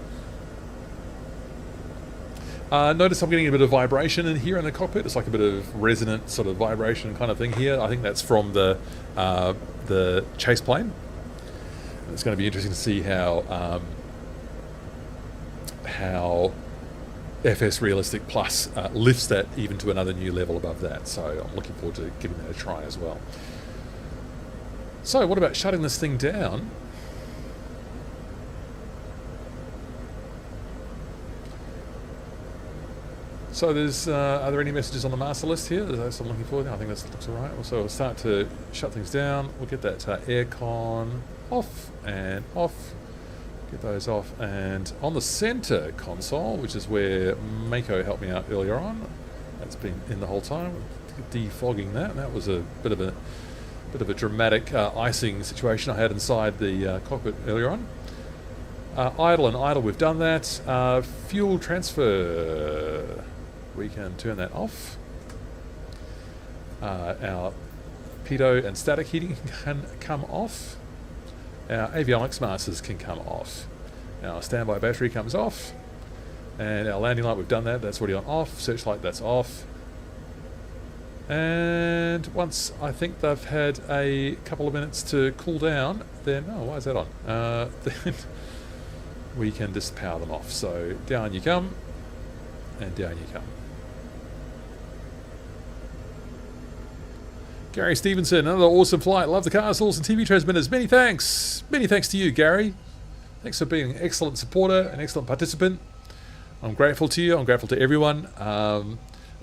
Notice I'm getting a bit of vibration in here in the cockpit. It's like a bit of resonant sort of vibration kind of thing here. I think that's from the chase plane. It's going to be interesting to see how FS Realistic Plus lifts that even to another new level above that. So I'm looking forward to giving that a try as well. So what about shutting this thing down? So there's, are there any messages on the master list here? That's what I'm looking for. I think that looks all right. So we'll start to shut things down. We'll get that aircon off and off. Get those off. And on the center console, which is where Mako helped me out earlier on, that's been in the whole time. Defogging that. That was a bit of a dramatic icing situation I had inside the cockpit earlier on. Idle and idle, we've done that. Fuel transfer, we can turn that off. Our pitot and static heating can come off. Our avionics masters can come off. Our standby battery comes off. And our landing light, we've done that, that's already on off. Searchlight, that's off. And once I think they've had a couple of minutes to cool down, then, oh, why is that on? Then we can just power them off. So down you come, and down you come. Gary Stevenson, another awesome flight. Love the castles and TV transmitters. Many thanks. Many thanks to you, Gary. Thanks for being an excellent supporter, an excellent participant. I'm grateful to you. I'm grateful to everyone. A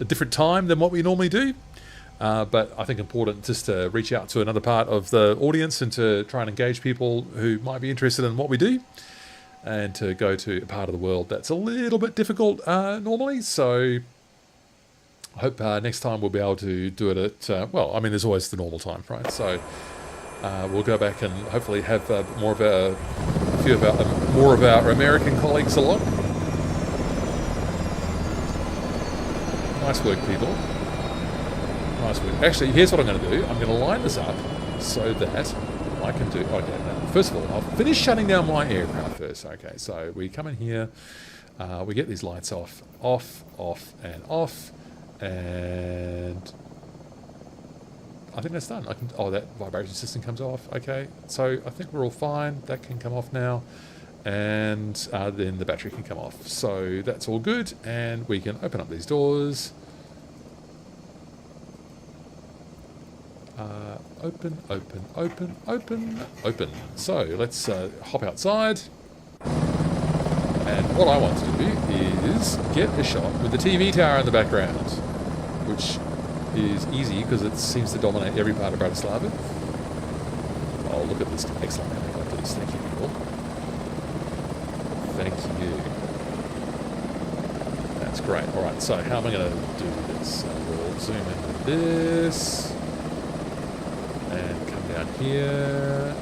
different time than what we normally do. But I think important just to reach out to another part of the audience and to try and engage people who might be interested in what we do, and to go to a part of the world that's a little bit difficult normally. So I hope next time we'll be able to do it at, well, I mean, there's always the normal time, right? So we'll go back and hopefully have more of our American colleagues along. Nice work, people. Nice work. Actually, here's what I'm going to do. I'm going to line this up so that I can do... Okay, now, first of all, I'll finish shutting down my aircraft first. Okay, so we come in here. We get these lights off, off, and off. And I think that's done. Oh, that vibration system comes off. Okay, so I think we're all fine. That can come off now. And then the battery can come off. So that's all good. And we can open up these doors. Open, open, open, open, open. So let's hop outside. And what I want to do is get a shot with the TV tower in the background, which is easy because it seems to dominate every part of Bratislava. Oh, look at this excellent helicopters. Thank you, people. Thank you. That's great. All right, so how am I going to do this? We'll zoom into this. And come down here.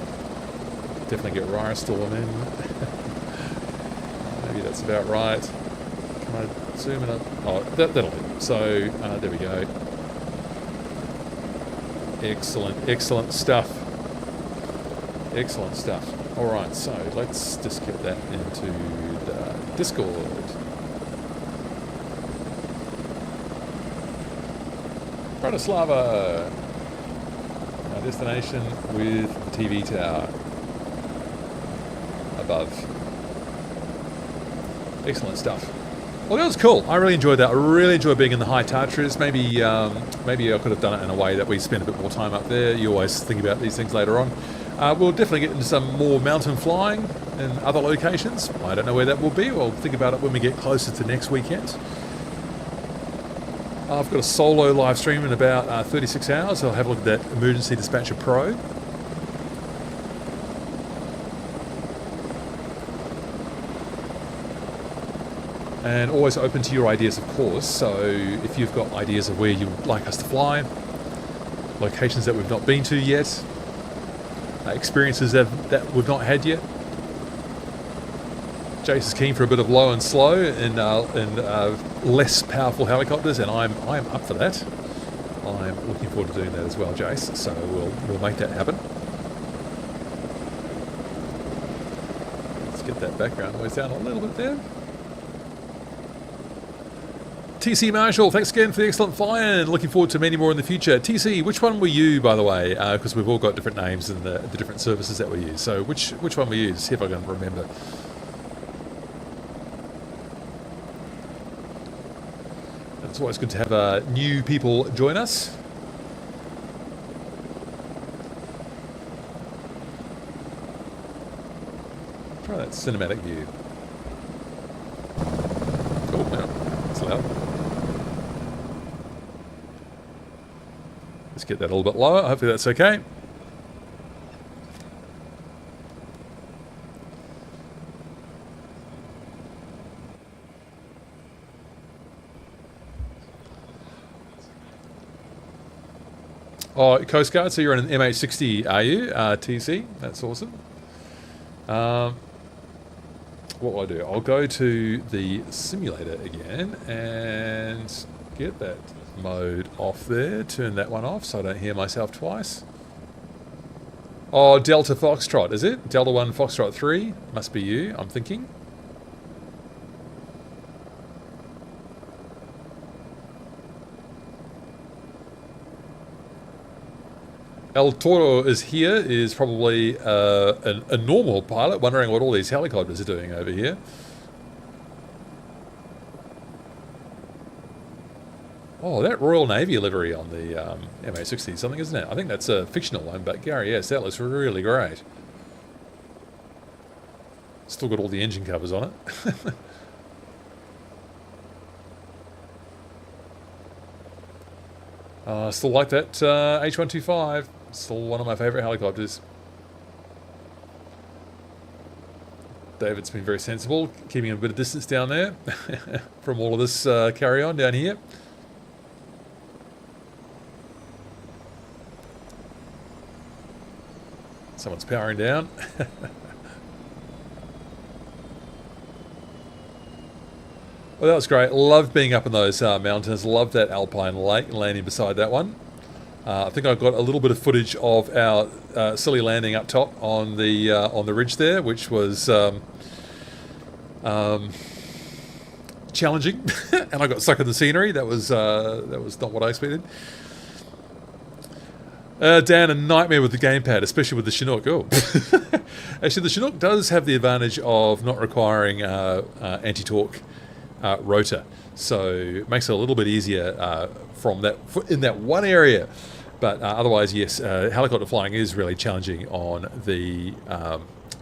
Definitely get Rirestorm in. Maybe that's about right. Can I zoom in? Oh, that'll do. So there we go. Excellent, excellent stuff. Excellent stuff. All right, so let's just get that into the Discord. Bratislava. Our destination with the TV tower above. Excellent stuff. Well, that was cool. I really enjoyed that. I really enjoyed being in the high Tatras. Maybe I could have done it in a way that we spend a bit more time up there. You always think about these things later on. We'll definitely get into some more mountain flying in other locations. I don't know where that will be. We'll think about it when we get closer to next weekend. I've got a solo live stream in about 36 hours. I'll have a look at that Emergency Dispatcher Pro. And always open to your ideas, of course. So if you've got ideas of where you'd like us to fly, locations that we've not been to yet, experiences that we've not had yet. Jace is keen for a bit of low and slow and less powerful helicopters, and I'm up for that. I'm looking forward to doing that as well, Jace. So we'll make that happen. Let's get that background noise down a little bit there. TC Marshall, thanks again for the excellent fly-in. Looking forward to many more in the future. TC, which one were you, by the way? Because we've all got different names and the different services that we use. So which one were you? See if I can remember. It's always good to have new people join us. Try that cinematic view. Oh, no, it's loud. Let's get that a little bit lower. Hopefully that's okay. Oh, Coast Guard, so you're in an MH60, are you? TC, that's awesome. What will I do? I'll go to the simulator again and get that mode off there. Turn that one off so I don't hear myself twice. Oh, Delta Foxtrot, is it? Delta 1 Foxtrot 3? Must be you, I'm thinking. El Toro is here, is probably a normal pilot, wondering what all these helicopters are doing over here. Oh, that Royal Navy livery on the MH60 is something, isn't it? I think that's a fictional one, but Gary, yes, that looks really great. Still got all the engine covers on it. Still like that H125. Still one of my favourite helicopters. David's been very sensible, keeping a bit of distance down there from all of this carry-on down here. Someone's powering down. Well, that was great. Loved being up in those mountains. Loved that alpine lake and landing beside that one. I think I got a little bit of footage of our silly landing up top on the ridge there, which was challenging, and I got stuck in the scenery. That was not what I expected. Dan, a nightmare with the gamepad, especially with the Chinook. Oh, actually, the Chinook does have the advantage of not requiring anti-torque rotor, so it makes it a little bit easier from that in that one area. But otherwise, yes, helicopter flying is really challenging on the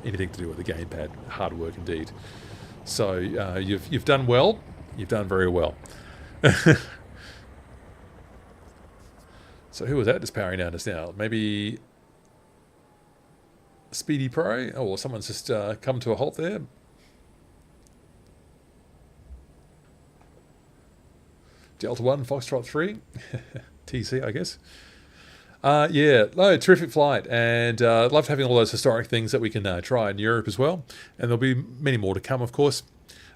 anything to do with the gamepad. Hard work indeed. So you've done well. You've done very well. So who was that just powering down just now? Maybe Speedy Pro? Oh, well, someone's just come to a halt there. Delta 1, Foxtrot 3. TC, I guess. Yeah, no, terrific flight. And loved having all those historic things that we can try in Europe as well. And there'll be many more to come, of course.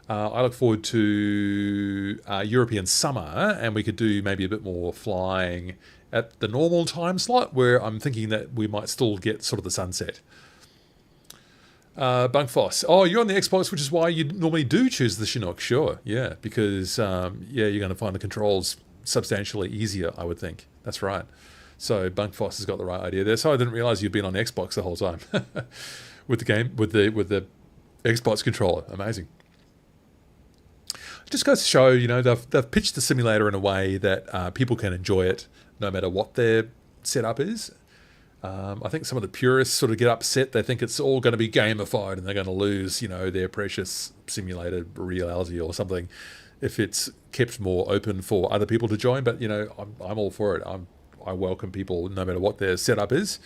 I look forward to European summer, and we could do maybe a bit more flying at the normal time slot, where I'm thinking that we might still get sort of the sunset. Bunkfoss. Oh, you're on the Xbox, which is why you normally do choose the Chinook. Sure, yeah, because yeah, you're going to find the controls substantially easier, I would think. That's right. So Bunkfoss has got the right idea there. So I didn't realize you'd been on Xbox the whole time with the game, with the Xbox controller. Amazing. It just goes to show, you know, they've pitched the simulator in a way that people can enjoy it no matter what their setup is. I think some of the purists sort of get upset. They think it's all going to be gamified and they're going to lose, you know, their precious simulated reality or something if it's kept more open for other people to join. But, you know, I'm all for it. I welcome people no matter what their setup is.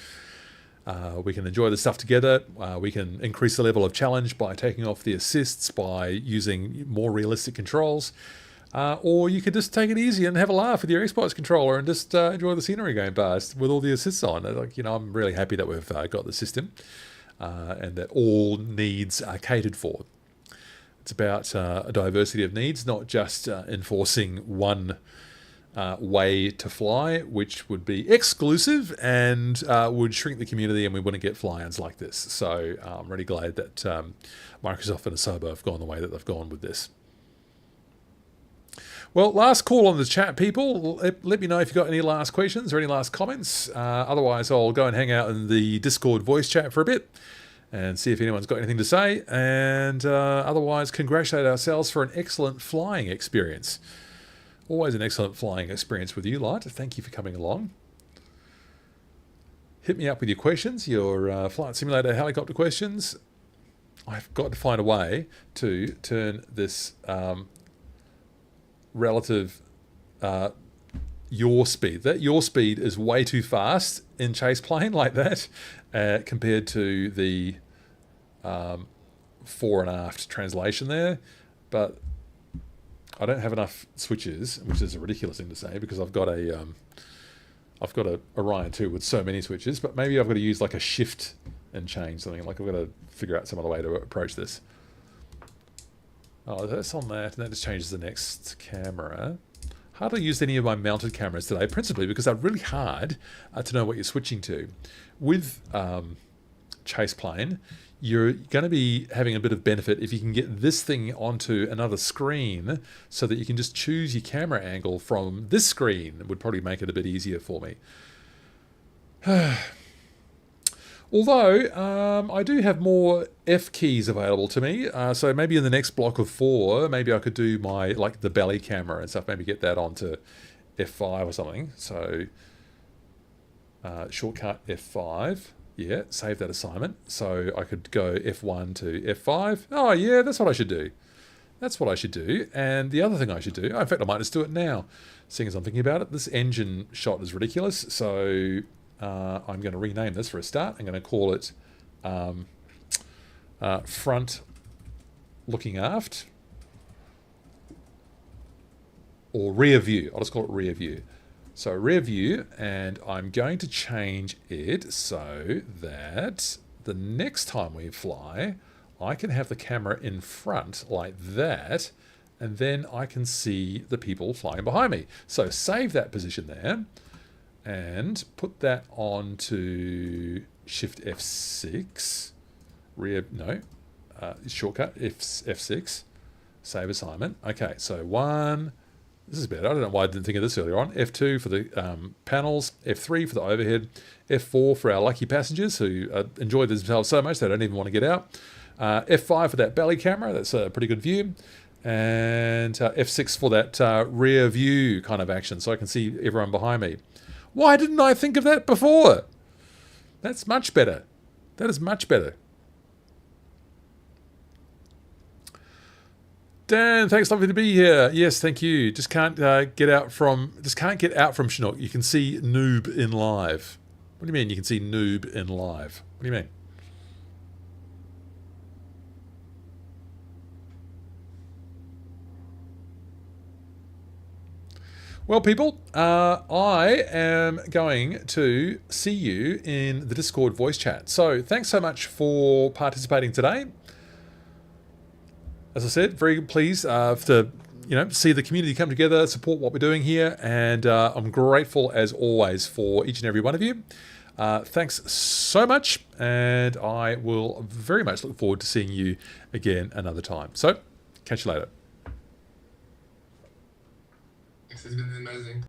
We can enjoy the stuff together. We can increase the level of challenge by taking off the assists, by using more realistic controls. Or you could just take it easy and have a laugh with your Xbox controller and just enjoy the scenery going past with all the assists on. Like, you know, I'm really happy that we've got the system and that all needs are catered for. It's about a diversity of needs, not just enforcing one way to fly, which would be exclusive and would shrink the community, and we wouldn't get fly-ins like this. So I'm really glad that Microsoft and Asobo have gone the way that they've gone with this. Well, last call on the chat, people. Let me know if you've got any last questions or any last comments. Otherwise, I'll go and hang out in the Discord voice chat for a bit and see if anyone's got anything to say. And otherwise, congratulate ourselves for an excellent flying experience. Always an excellent flying experience with you, Light. Thank you for coming along. Hit me up with your questions, your flight simulator helicopter questions. I've got to find a way to turn this relative yaw speed. That yaw speed is way too fast in chase plane like that compared to the fore and aft translation there. But I don't have enough switches, which is a ridiculous thing to say because I've got a Orion 2 with so many switches. But maybe I've got to use like a shift and change something. Like I've got to figure out some other way to approach this. Oh, that's on that, and that just changes the next camera. Hardly used any of my mounted cameras today, principally because they're really hard to know what you're switching to. With chase plane, you're going to be having a bit of benefit if you can get this thing onto another screen so that you can just choose your camera angle from this screen. It would probably make it a bit easier for me. Although, I do have more F keys available to me, so maybe in the next block of 4, maybe I could do my, like, the belly camera and stuff, maybe get that onto F5 or something. So, shortcut F5, yeah, save that assignment. So I could go F1 to F5. Oh, yeah, that's what I should do. That's what I should do. And the other thing I should do, in fact, I might just do it now, seeing as I'm thinking about it. This engine shot is ridiculous, so I'm going to rename this for a start. I'm going to call it front looking aft, or rear view. I'll just call it rear view. So rear view, and I'm going to change it so that the next time we fly, I can have the camera in front like that, and then I can see the people flying behind me. So save that position there, and put that on to Shift F6, shortcut F6, save assignment. Okay, so 1, this is better. I don't know why I didn't think of this earlier on. F2 for the panels, F3 for the overhead, F4 for our lucky passengers who enjoy themselves so much they don't even want to get out, F5 for that belly camera, that's a pretty good view, and F6 for that rear view kind of action so I can see everyone behind me. Why didn't I think of that before? That's much better. That is much better. Dan, thanks, lovely to be here. Yes, thank you. Just can't get out from Chinook. You can see noob in live. What do you mean you can see noob in live? What do you mean? Well, people, I am going to see you in the Discord voice chat. So thanks so much for participating today. As I said, very pleased to see the community come together, support what we're doing here, and I'm grateful as always for each and every one of you. Thanks so much, and I will very much look forward to seeing you again another time. So, catch you later. This has been amazing.